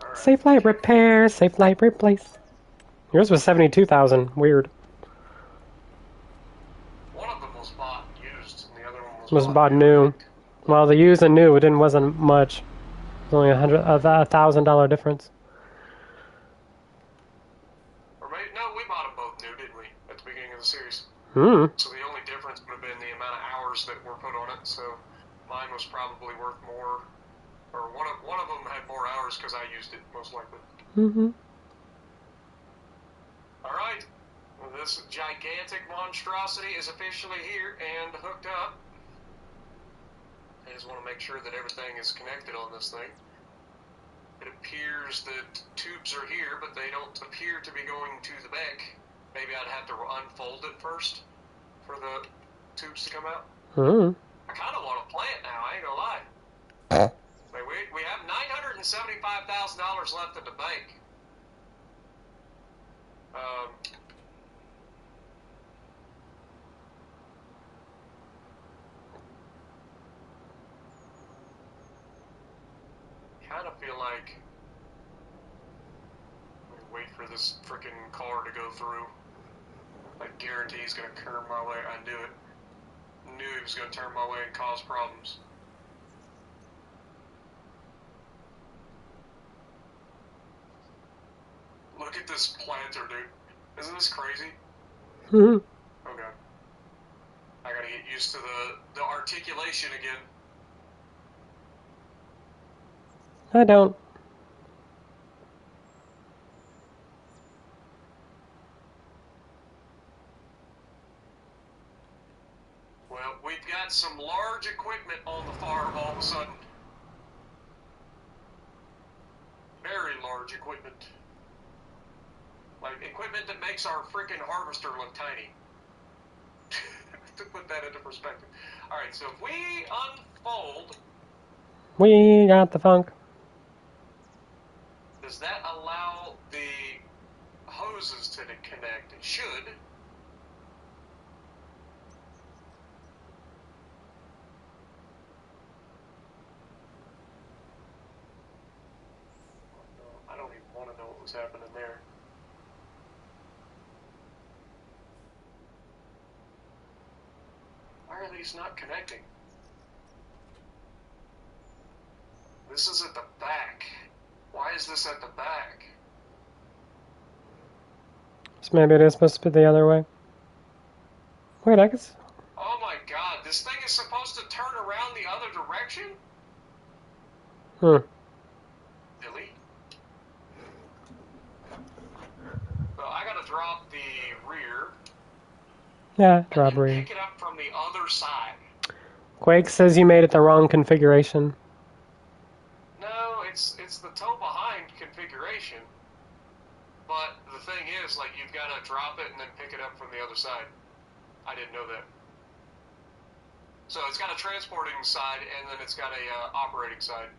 right. Safe light repair, safe light replace. Yours was 72,000. Weird. One of them was bought used, and the other one Was bought new. Well, the used and new wasn't much. It was only $1,000 difference. Or maybe, no, we bought them both new, didn't we? At the beginning of the series. Hmm. So the only difference would have been the amount of hours that were put on it. So mine was probably worth more, or one of them had more hours because I used it most likely. Mm-hmm. All right, well, this gigantic monstrosity is officially here and hooked up. I just want to make sure that everything is connected on this thing. It appears that tubes are here, but they don't appear to be going to the back. Maybe I'd have to unfold it first for the tubes to come out. Hmm. I kind of want to play it now, I ain't gonna lie. We have $975,000 left in the bank. Kind of feel like wait for this freaking car to go through. I guarantee he's gonna turn my way. I knew it. Knew he was gonna turn my way and cause problems. Look at this planter, dude. Isn't this crazy? Hmm. Okay. I gotta get used to the articulation again. I don't. Well, we've got some large equipment on the farm all of a sudden. Very large equipment. Like, equipment that makes our freaking harvester look tiny. To put that into perspective. Alright, so if we unfold... We got the funk. Does that allow the hoses to connect? It should. I don't even want to know what was happening there. Why are these not connecting? This is at the back. Why is this at the back? So maybe it is supposed to be the other way. Wait, I guess. Oh my God, this thing is supposed to turn around the other direction? Hmm. Really? So I gotta drop the rear. Yeah, drop and then rear. pick it up from the other side. Quake says you made it the wrong configuration. No, it's the tow behind configuration. But the thing is, like, you've got to drop it and then pick it up from the other side. I didn't know that. So it's got a transporting side and then it's got a operating side.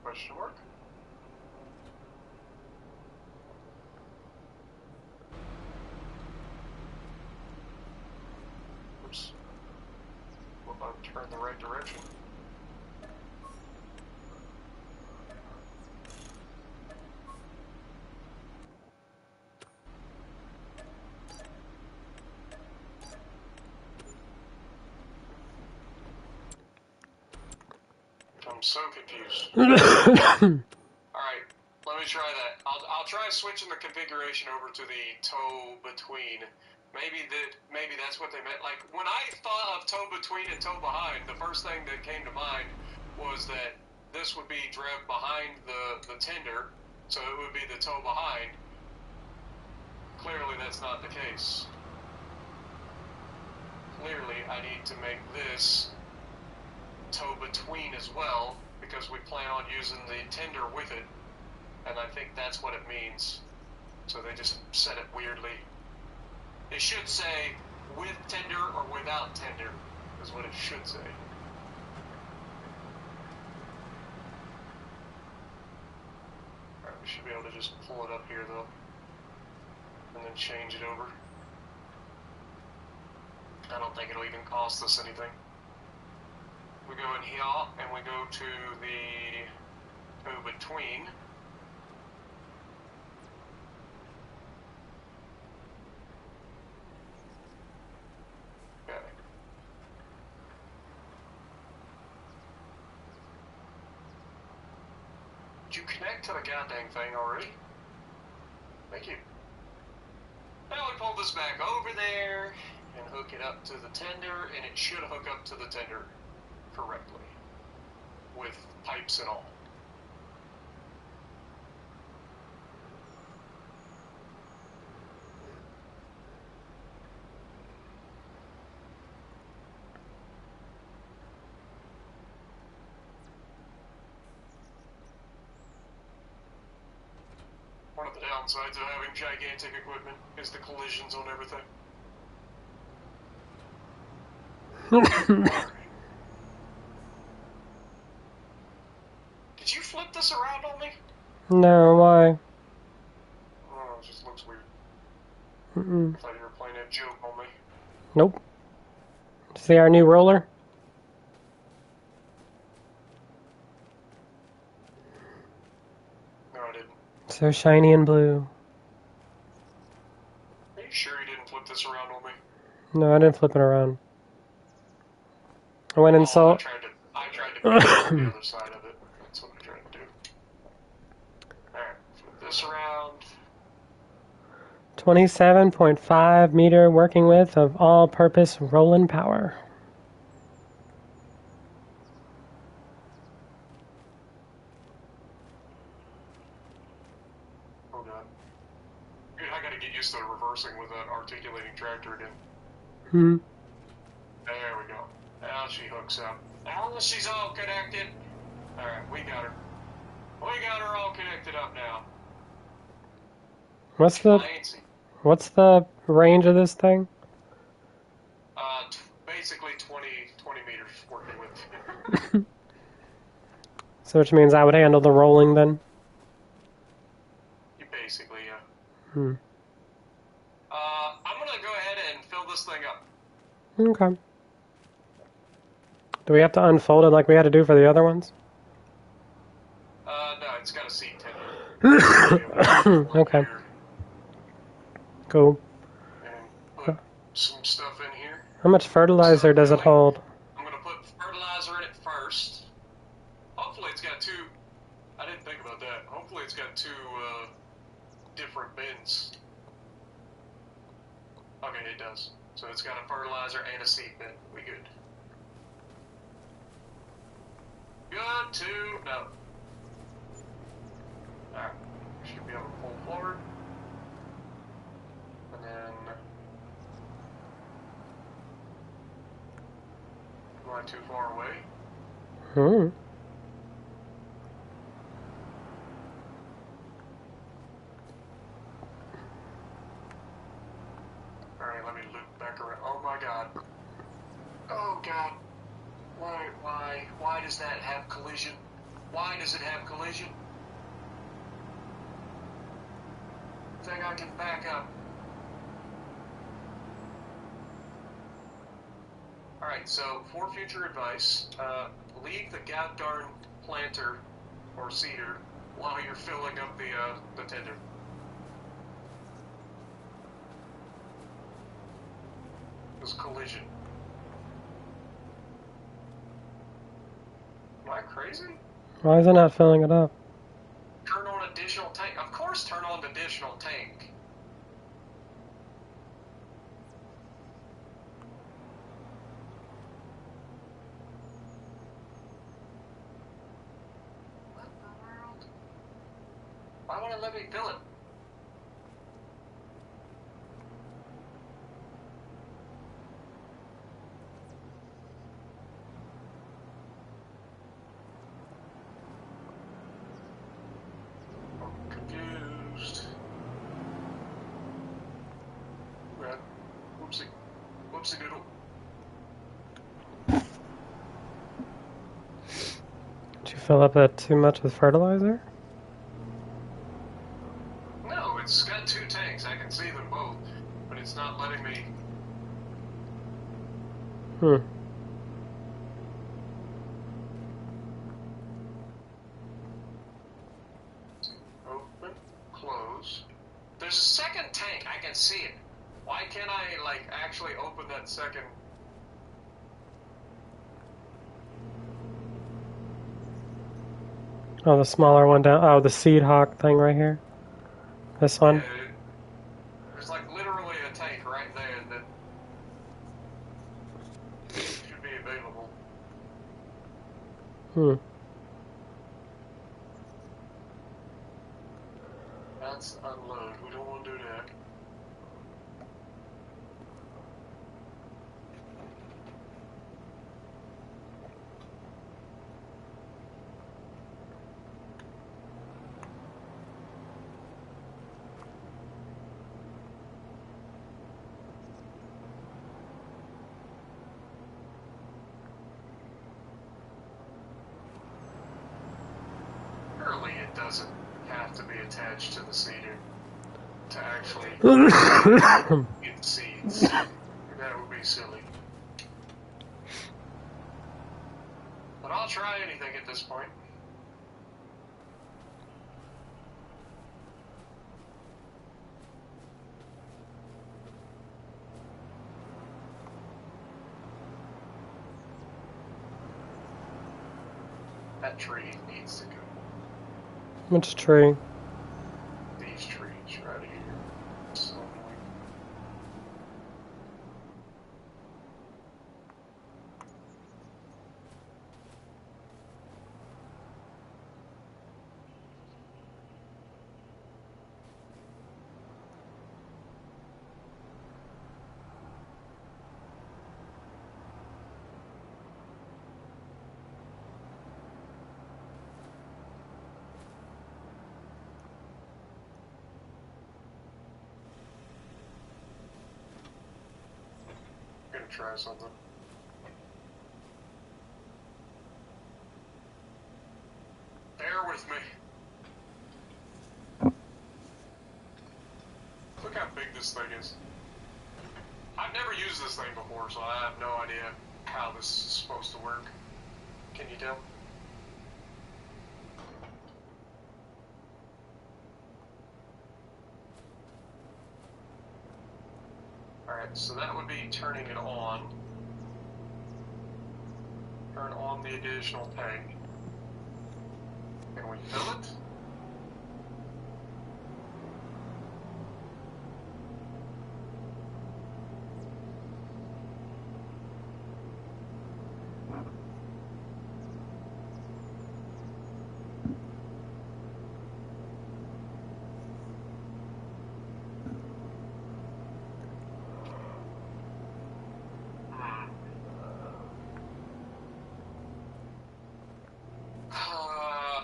Question mark? Oops. Hope I'm turning the right direction. I'm so confused. Alright, let me try that. I'll try switching the configuration over to the tow between. Maybe that's what they meant. Like, when I thought of tow between and tow behind, the first thing that came to mind was that this would be driven behind the tender, so it would be the tow behind. Clearly that's not the case. clearly I need to make this tow between as well, because we plan on using the tender with it, and I think that's what it means. So they just said it weirdly. It should say with tender or without tender, is what it should say. Alright, we should be able to just pull it up here though, and then change it over. I don't think it'll even cost us anything. We go in here and we go to the go-between. Okay. Did you connect to the goddamn thing already? Thank you. Now we pull this back over there and hook it up to the tender, and it should hook up to the tender correctly with pipes and all. One of the downsides of having gigantic equipment is the collisions on everything. Did you flip this around on me? No, why? Oh, it just looks weird. Mm-mm. I thought you were playing a joke on me. Nope. See our new roller? No, I didn't. So shiny and blue. Are you sure you didn't flip this around on me? No, I didn't flip it around. I went and saw. I tried to put it on the other side of it. That's what I tried to do. Alright, flip this around. 27.5 meter working width of all-purpose rolling power. Oh god. Dude, I gotta get used to reversing with that articulating tractor again. Hmm. There we go. Now she hooks up. Now she's all connected. Alright, we got her. We got her all connected up now. What's the range of this thing? Basically 20 meters working with. So which means I would handle the rolling then? You basically, yeah. Hmm. I'm gonna go ahead and fill this thing up. Okay. Do we have to unfold it like we had to do for the other ones? No, it's got a seat tender. Okay. Here Cool. and put some stuff in here. How much fertilizer does it hold? I'm gonna put fertilizer in it first. Hopefully it's got two. I didn't think about that. Hopefully it's got two different bins. Okay, it does. So it's got a fertilizer and a seed bin. We good. Good to know. Alright. Should be able to pull forward. And then... Am I too far away? Hmm. Alright, let me loop back around. Oh my god. Oh god. Why does that have collision? Why does it have collision? Think I can back up. Alright, so for future advice, leave the goddamn planter or seeder while you're filling up the tender. There's collision. Am I crazy? Why is it not filling it up? Turn on additional tank. Of course, turn on the additional tank. What the world? Why won't it let me fill it? fill up that too much with fertilizer? No, it's got 2 tanks. I can see them both, but it's not letting me. Open, close. There's a second tank. I can see it. Why can't I, like, actually open that second? Oh, the smaller one down. Oh, the Seed Hawk thing right here. This one. Yeah, there's like literally a tank right there that should be available. That's unload. We don't want to do that. Surely it doesn't have to be attached to the seeder to actually get seeds. That would be silly. But I'll try anything at this point. That tree needs to go. Which tree? These trees right here. So annoying. Gonna try something. Bear with me. Look how big this thing is. I've never used this thing before, so I have no idea how this is supposed to work. Can you tell? Alright, so that would be turning it on. Turn on the additional tank. Can we fill it?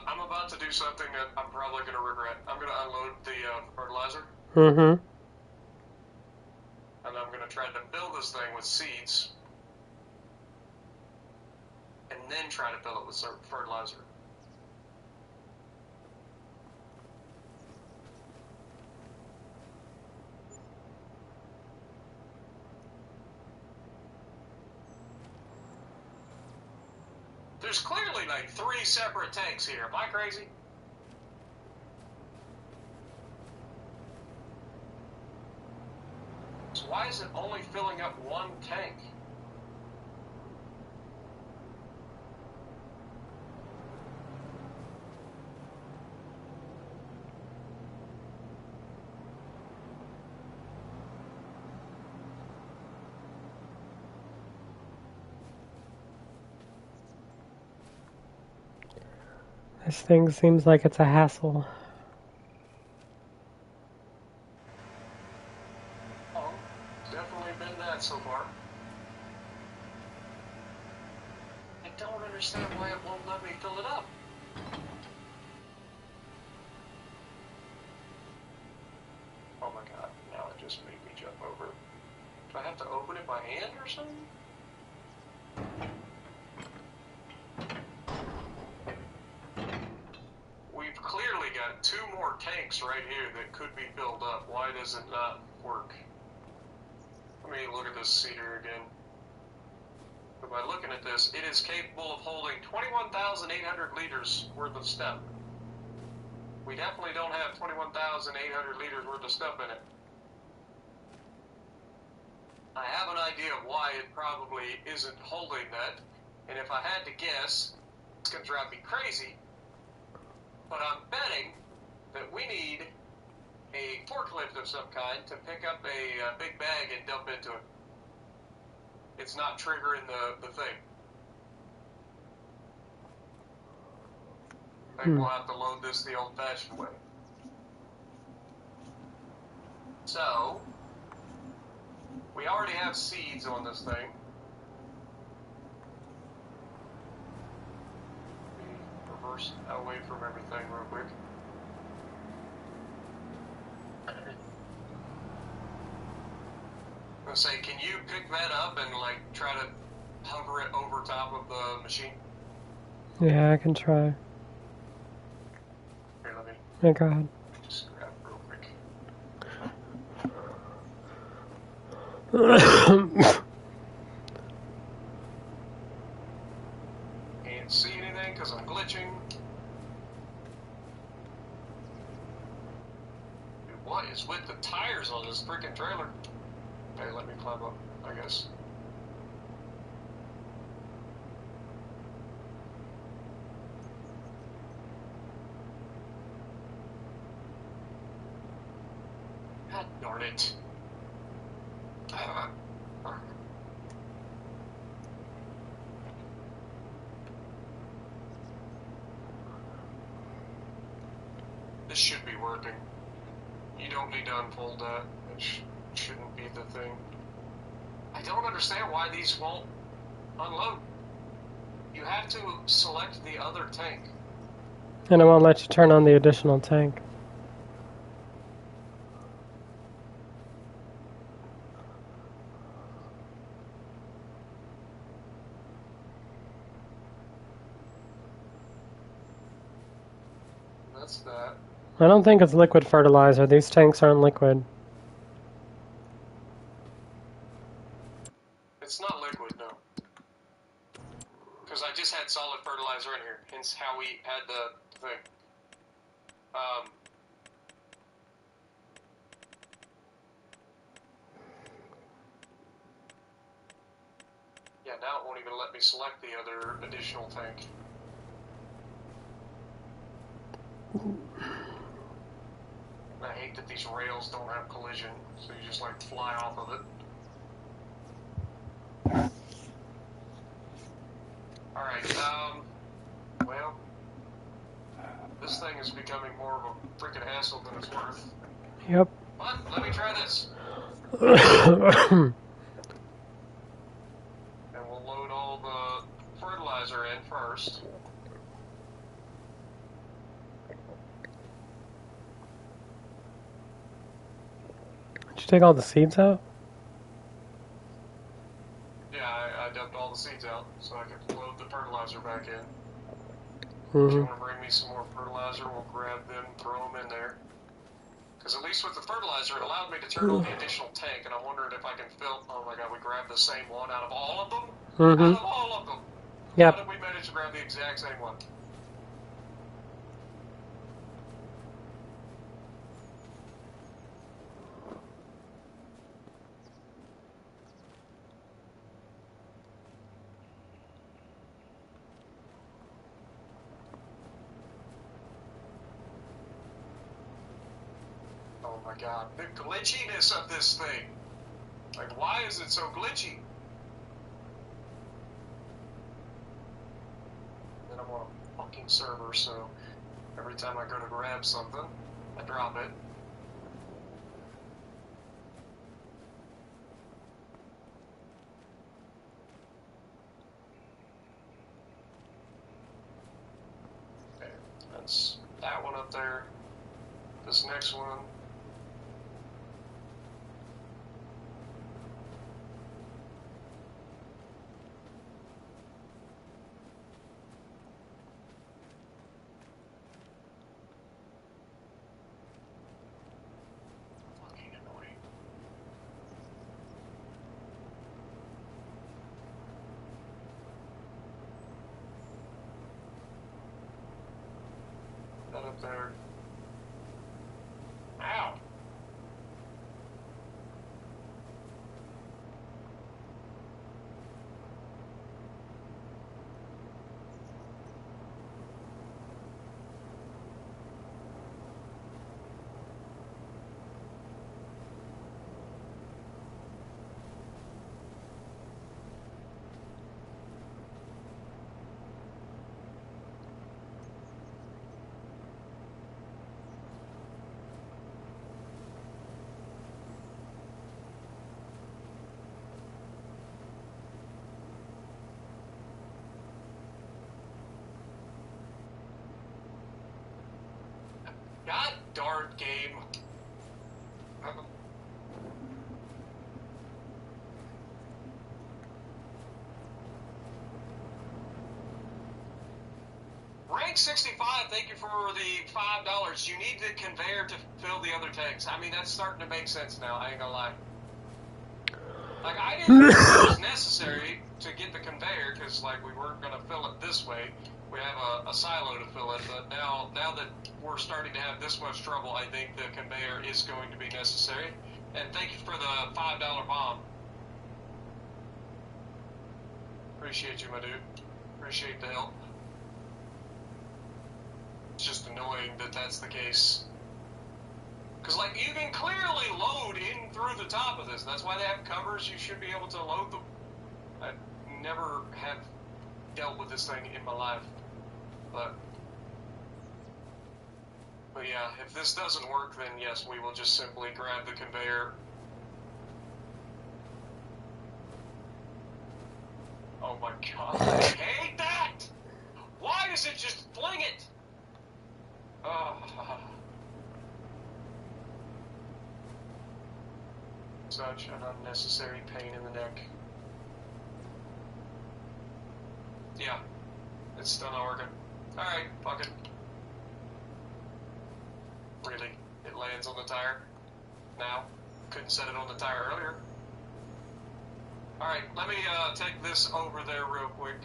I'm about to do something that I'm probably going to regret. I'm going to unload the fertilizer. And I'm going to try to fill this thing with seeds. And then try to fill it with fertilizer. There's clearly like 3 separate tanks here. Am I crazy? So why is it only filling up 1 tank? This thing seems like it's a hassle. Oh, it's definitely been that so far. I don't understand why it won't let me fill it up. Oh my god, now it just made me jump over. Do I have to open it by hand or something? tanks right here that could be filled up. Why does it not work? Let me look at this seeder again. But by looking at this, it is capable of holding 21,800 liters worth of stuff. We definitely don't have 21,800 liters worth of stuff in it. I have an idea of why it probably isn't holding that, and if I had to guess, it's going to drive me crazy, but I'm betting that we need a forklift of some kind to pick up a big bag and dump into it. It's not triggering the thing. I think we'll have to load this the old-fashioned way. So, we already have seeds on this thing. Let me reverse away from everything real quick. I'm gonna say, can you pick that up and like try to hover it over top of the machine? Yeah, I can try. Here, let me Yeah, go ahead. just grab it real quick. Can't see anything because I'm glitching. Dude, what is with the tires on this freaking trailer? Okay, let me climb up, I guess. God darn it. This should be working. You don't need to unfold that. It shouldn't be the thing. I don't understand why these won't unload. You have to select the other tank. And it won't let you turn on the additional tank. That's that. I don't think it's liquid fertilizer. These tanks aren't liquid. It's not liquid, no. Because I just had solid fertilizer in here, hence how we had the thing. Yeah, now it won't even let me select the other additional tank. And I hate that these rails don't have collision, so you just like fly off of it. Alright, well, this thing is becoming more of a freaking hassle than it's worth. Yep. But, let me try this. And we'll load all the fertilizer in first. Did you take all the seeds out? Yeah, I dumped all the seeds out so I could load the fertilizer back in. If you want to bring me some more fertilizer, we'll grab them, throw them in there. Because at least with the fertilizer, it allowed me to turn on the additional tank, and I'm wondering if I can fill... Oh my god, we grabbed the same one out of all of them? Out of all of them! Yep. How did we manage to grab the exact same one? Oh my god, the glitchiness of this thing! Like, why is it so glitchy? Then I'm on a fucking server, so every time I go to grab something, I drop it. Okay, that's that one up there. This next one. there. Ow. God darn game. Rank 65, thank you for the $5. You need the conveyor to fill the other tanks. I mean, that's starting to make sense now, I ain't gonna lie. Like, I didn't think it was necessary to get the conveyor, because, like, we weren't gonna fill it this way. We have a silo to fill it, but now that we're starting to have this much trouble, I think the conveyor is going to be necessary. And thank you for the $5 bomb. Appreciate you, my dude. Appreciate the help. It's just annoying that that's the case. Because, like, you can clearly load in through the top of this. That's why they have covers. You should be able to load them. I never have dealt with this thing in my life. But yeah, if this doesn't work, then yes, we will just simply grab the conveyor. Oh my god, I hate that! Why does it just fling it? Such an unnecessary pain in the neck. Yeah, it's still not working. Alright, fuck it. Really? It lands on the tire? Now? Couldn't set it on the tire earlier? Alright, let me take this over there real quick.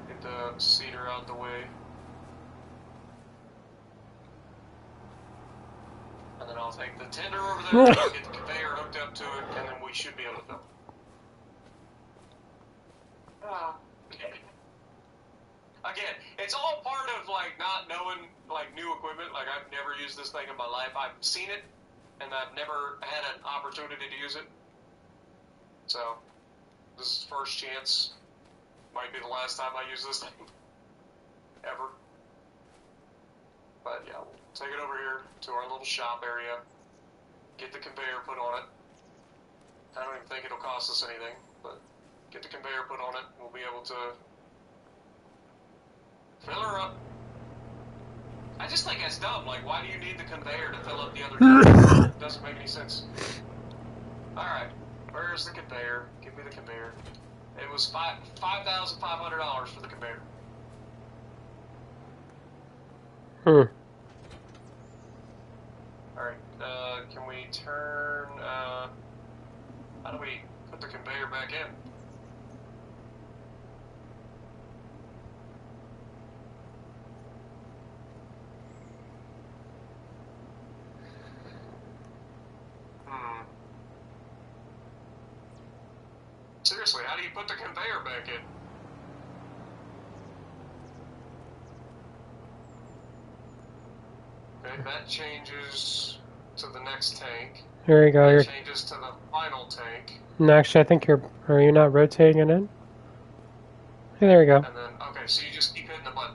Get the cedar out the way. And then I'll take the tender over there, get the conveyor hooked up to it, and then we should be able to fill. Again, it's all part of, like, not knowing, like, new equipment. Like, I've never used this thing in my life. I've seen it, and I've never had an opportunity to use it. So, this is first chance. Might be the last time I use this thing. Ever. But, yeah, we'll take it over here to our little shop area. Get the conveyor put on it. I don't even think it'll cost us anything, but get the conveyor put on it. We'll be able to fill her up. I just think that's dumb. Like, why do you need the conveyor to fill up the other tank? It doesn't make any sense. Alright, where's the conveyor? Give me the conveyor. It was $5,500 for the conveyor. Alright, can we turn, how do we put the conveyor back in? Seriously, how do you put the conveyor back in? Okay, that changes to the next tank. Here you go. That changes to the final tank. And actually, I think are you not rotating it in? Hey, there you go. And then, okay, so you just keep hitting the button.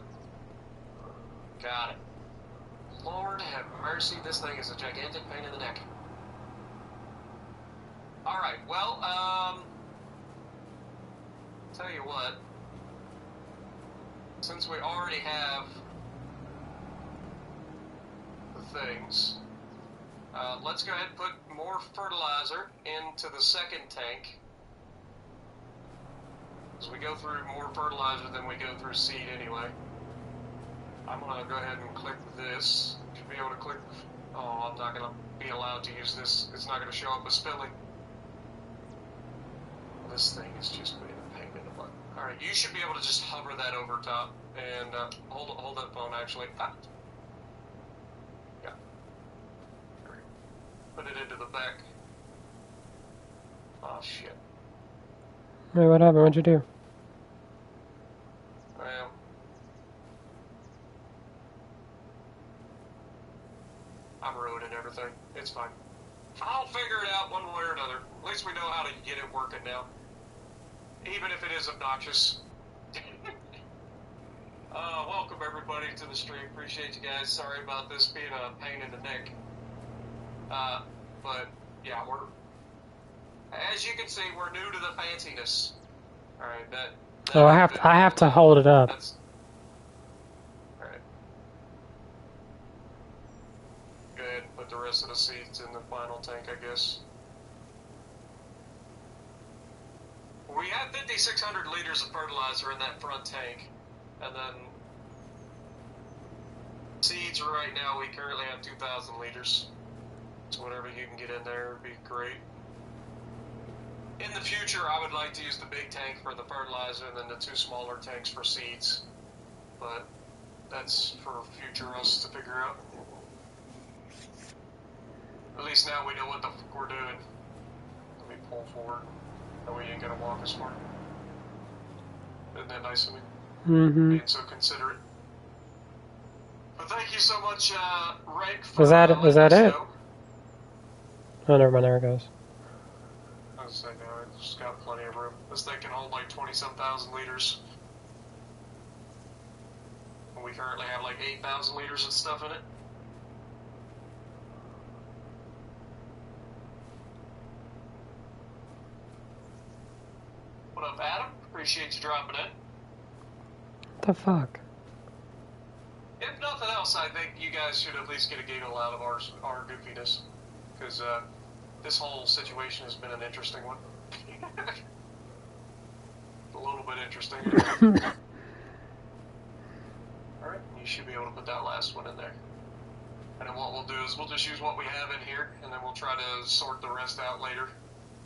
Got it. Lord have mercy, this thing is a gigantic pain in the neck. Alright, well, tell you what, since we already have the things, let's go ahead and put more fertilizer into the second tank. As we go through more fertilizer than we go through seed anyway. I'm going to go ahead and click this. Should be able to click, oh, I'm not going to be allowed to use this. It's not going to show up as filling. This thing is just being a pain in the butt. Alright, you should be able to just hover that over top and hold that phone actually. Yeah. Put it into the back. Oh shit. Wait, what happened? What'd you do? Well, I'm ruining everything. It's fine. I'll figure it out one way or another. At least we know how to get it working now. Even if it is obnoxious. Welcome everybody to the stream. Appreciate you guys. Sorry about this being a pain in the neck. But yeah, as you can see, we're new to the fanciness. All right, that Oh, I have to hold it up. That's all right. Go ahead and put the rest of the seeds in the final tank, I guess. We have 5,600 liters of fertilizer in that front tank, and then seeds right now we currently have 2,000 liters. So whatever you can get in there would be great. In the future, I would like to use the big tank for the fertilizer and then the 2 smaller tanks for seeds. But that's for future us to figure out. At least now we know what the fuck we're doing. Let me pull forward. That way you ain't gonna walk as far. Isn't that nice of me? Mm-hmm. Being so considerate. But thank you so much, Rank, for Was that it? know. Oh, never mind. There it goes. I was saying, no, it's got plenty of room. This thing can hold like 20-some thousand liters. And we currently have like 8,000 liters of stuff in it. What up, Adam? Appreciate you dropping in. What the fuck? If nothing else, I think you guys should at least get a giggle out of our goofiness. Because this whole situation has been an interesting one. A little bit interesting. Alright, you should be able to put that last one in there. And then what we'll do is we'll just use what we have in here, and then we'll try to sort the rest out later.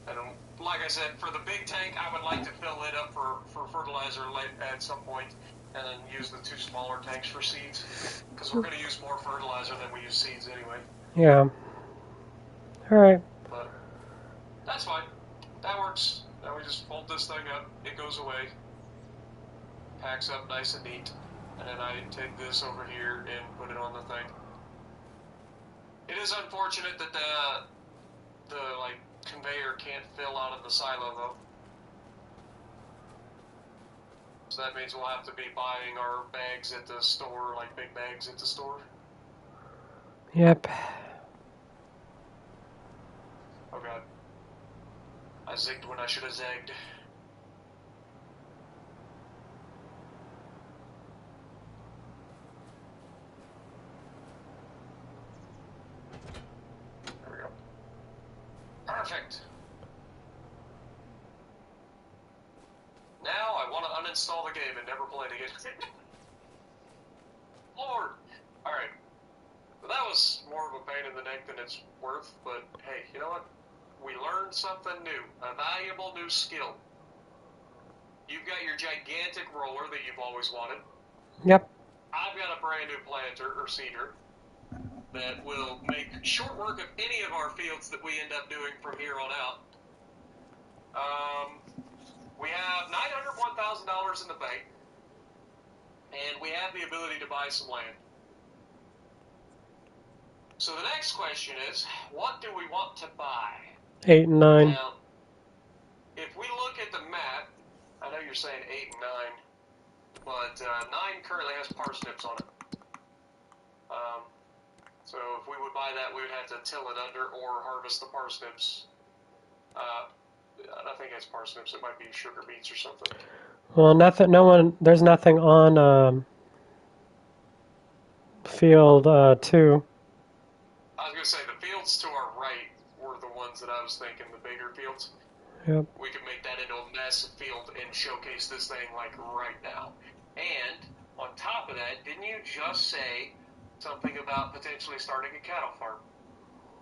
And like I said, for the big tank, I would like to fill it up for fertilizer at some point, and then use the 2 smaller tanks for seeds. Because we're going to use more fertilizer than we use seeds anyway. Yeah. Alright. But that's fine. That works. Now we just fold this thing up. It goes away. Packs up nice and neat. And then I take this over here and put it on the thing. It is unfortunate that the like conveyor can't fill out of the silo though. So that means we'll have to be buying our bags at the store, like big bags at the store. Yep. Oh god. I zigged when I should have zagged. There we go. Perfect. Now I want to uninstall the game and never play it again. Lord! Alright. Well, that was more of a pain in the neck than it's worth, but hey, you know what? We learned something new. A valuable new skill. You've got your gigantic roller that you've always wanted. Yep. I've got a brand new planter, or seeder, that will make short work of any of our fields that we end up doing from here on out. We have $901,000 in the bank, and we have the ability to buy some land. So the next question is, what do we want to buy? 8 and 9. Now, if we look at the map, I know you're saying 8 and 9, but 9 currently has parsnips on it. So if we would buy that, we would have to till it under or harvest the parsnips. I think it's parsnips. It might be sugar beets or something. Well, there's nothing on field 2. I was going to say, the fields to our right were the ones that I was thinking, the bigger fields. Yep. We could make that into a massive field and showcase this thing, like, right now. And, on top of that, didn't you just say something about potentially starting a cattle farm?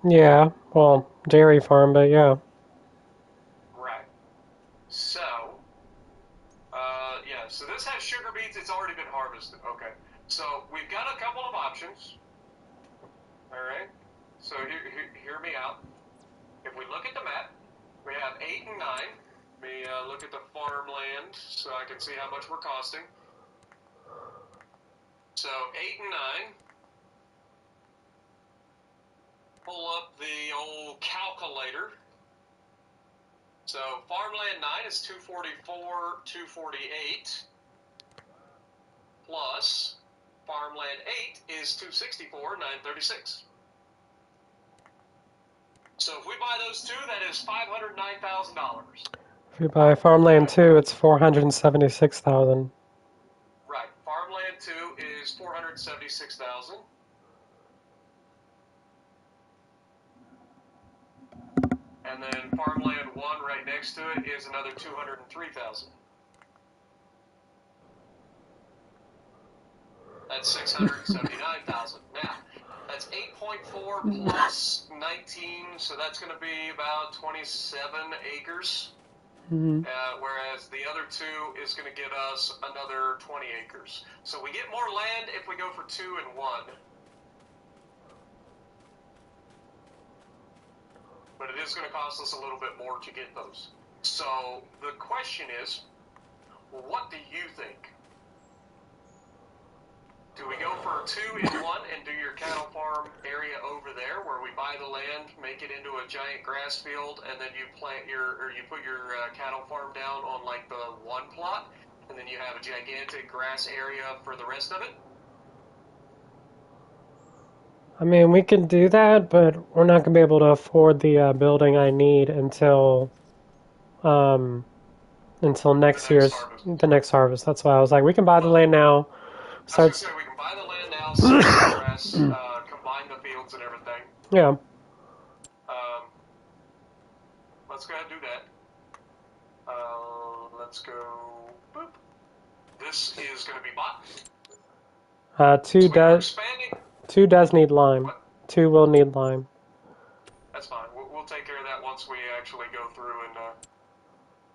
Yeah, well, dairy farm, but yeah. Right. So, yeah, so this has sugar beets. It's already been harvested. Okay. So we've got a couple of options. All right. So hear me out. If we look at the map, we have 8 and 9. Let me look at the farmland so I can see how much we're costing. So 8 and 9. Pull up the old calculator. So farmland 9 is 244, 248 plus farmland 8 is 264, 936. So if we buy those two, that is $509,000. If you buy farmland 2, it's 476,000. Right. Farmland 2 is 476,000. And then farmland 1 right next to it is another 203,000. That's 679,000. Now, that's 8.4 plus 19, so that's going to be about 27 acres. Mm-hmm. Whereas the other 2 is going to get us another 20 acres. So we get more land if we go for 2 and 1. But it is going to cost us a little bit more to get those. So the question is, what do you think? Do we go for 2 and 1 and do your cattle farm area over there, where we buy the land, make it into a giant grass field, and then you put your cattle farm down on like the 1 plot, and then you have a gigantic grass area for the rest of it? I mean, we can do that, but we're not going to be able to afford the building I need until next year's harvest. the next harvest. That's why I was like, we can buy the land now. I was going to say, we can buy the land now, start the grass, combine the fields and everything. Yeah. Let's go ahead and do that. Let's go. Boop. This is going to be bought. Two does need lime. What? 2 will need lime. That's fine. We'll take care of that once we actually go through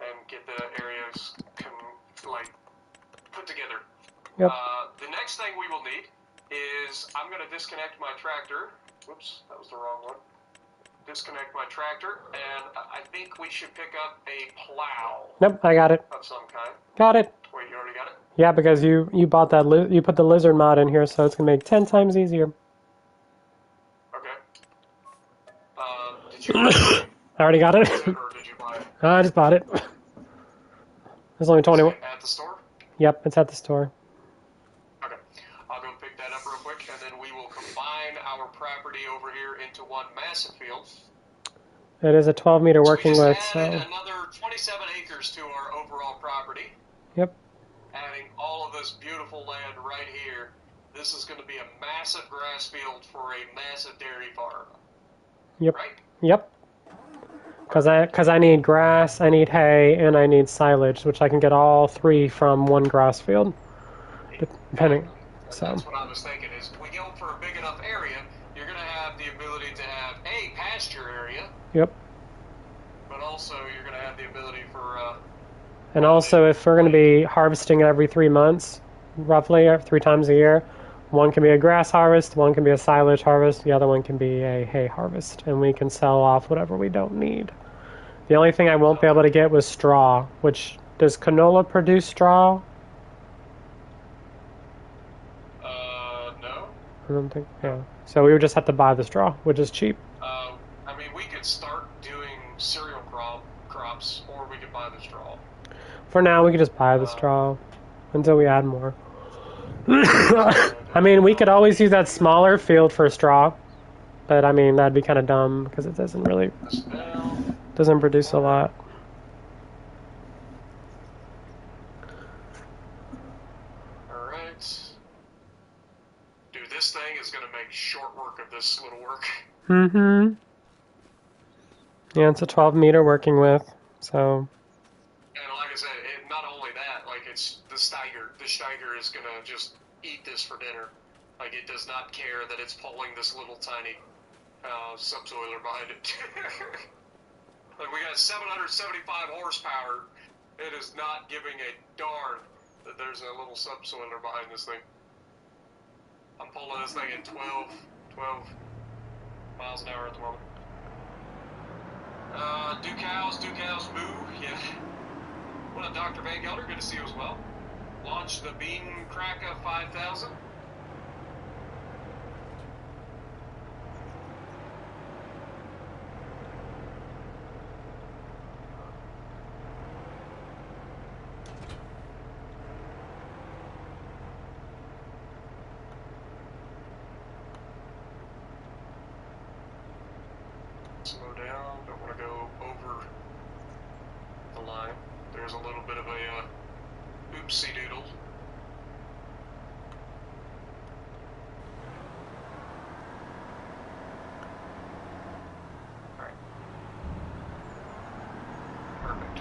and get the areas put together. Yep. The next thing we will need is I'm going to disconnect my tractor. Whoops, that was the wrong one. Disconnect my tractor, and I think we should pick up a plow. Nope, I got it. Of some kind. Got it. Wait, you already got it? Yeah, because you bought that you put the lizard mod in here, so it's gonna make 10 times easier. Okay. Did you? I already got it. Or did you buy it? I just bought it. There's only 21. At the store? Yep, it's at the store. Okay. I'll go pick that up real quick, and then we will combine our property over here into one massive field. It is a 12-meter working so we width, just so. added another 27 acres to our overall property. Yep. Adding all of this beautiful land right here. This is going to be a massive grass field for a massive dairy farm. Yep. Right? Yep. Because I need grass, I need hay, and I need silage, which I can get all 3 from one grass field, depending. So. That's what I was thinking. Is we go for a big enough area, you're going to have the ability to have a pasture area. Yep. But also you're going to have the ability for. And also, if we're going to be harvesting every 3 months, roughly 3 times a year, one can be a grass harvest, one can be a silage harvest, the other one can be a hay harvest, and we can sell off whatever we don't need. The only thing I won't be able to get was straw, which, does canola produce straw? No. I don't think, yeah. So we would just have to buy the straw, which is cheap. I mean, we could start doing cereal crops, or we could buy the straw. For now, we could just buy the straw until we add more. I mean, we could always use that smaller field for straw, but I mean, that'd be kind of dumb because it doesn't produce a lot. Alright. Dude, this thing is going to make short work of this little work. Mm-hmm. Yeah, it's a 12-meter working width, so. And like I said, not only that, like it's the Steiger. The Steiger is going to just eat this for dinner. Like it does not care that it's pulling this little tiny subsoiler behind it. Like, we got 775 horsepower. It is not giving a darn that there's a little subsoiler behind this thing. I'm pulling this thing at 12 miles an hour at the moment. Do cows moo? Yeah. What up, Dr. Van Gelder? Good to see you as well. Launch the Bean Kraka 5000. Slow down, don't want to go over the line. There's a little bit of a oopsie doodle. Alright. Perfect.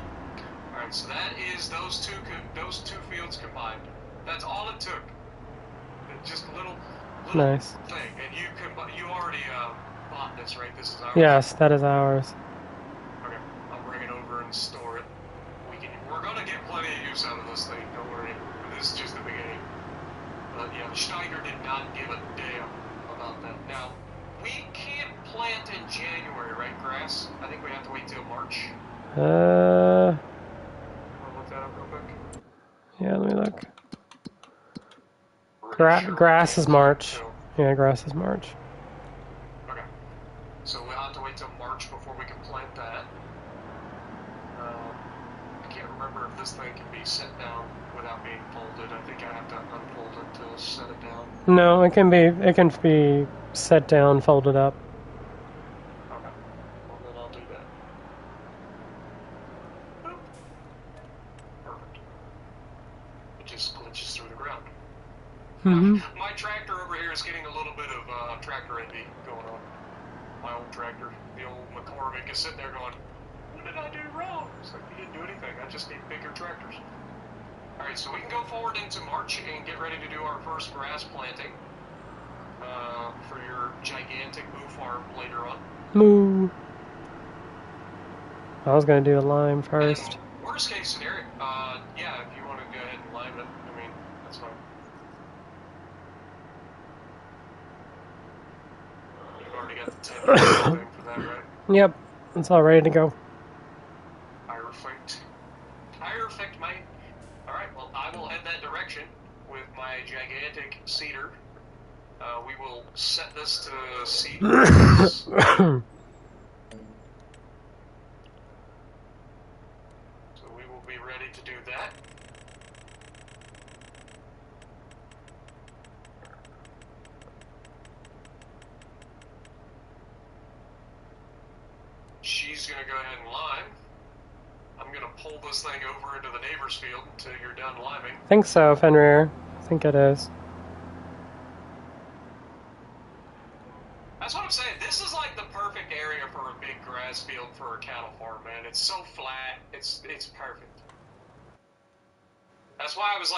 Alright, so that is those two fields combined. That's all it took. Just a little Nice. thing. And you already bought this, right? This is ours? Yes, that is ours. Okay, I'll bring it over and store it. We're gonna get plenty of use out of this thing, don't worry. This is just the beginning. But yeah, Steiger did not give a damn about that. Now, we can't plant in January, right, grass? I think we have to wait till March. Uh, Wanna look that up real quick? yeah, let me look. Pretty sure Grass we is can't, March. so- Yeah, grass is March. Okay. So we'll have to wait till March before we can plant that. I can't remember if this thing can be set down without being folded. I think I have to unfold it to set it down. No, it can be set down, folded up. Okay. Well, then I'll do that. Boop. Perfect. It just glitches through the ground. Mm-hmm. My tractor over here is getting a little bit of tractor envy going on. My old tractor, the old McCormick, is sitting there going, what did I do wrong? It's like, you didn't do anything. I just need bigger tractors. Alright, so we can go forward into March and get ready to do our first grass planting for your gigantic moo farm later on. Moo. I was gonna do the lime first. And worst case scenario, yeah, if you want to go ahead and lime it, I mean, that's fine. You've already got the 10 thing for that, right? Yep, it's all ready to go. Perfect. Perfect, mate. Alright, well, I will head that direction with my gigantic seeder. We will set this to seed. So we will be ready to do that. She's going to go ahead and lime. I'm going to pull this thing over into the neighbor's field until you're done liming. I think so, Fenrir. I think it is. That's what I'm saying. This is like the perfect area for a big grass field for a cattle farm, man. It's so flat. It's perfect. That's why I was like,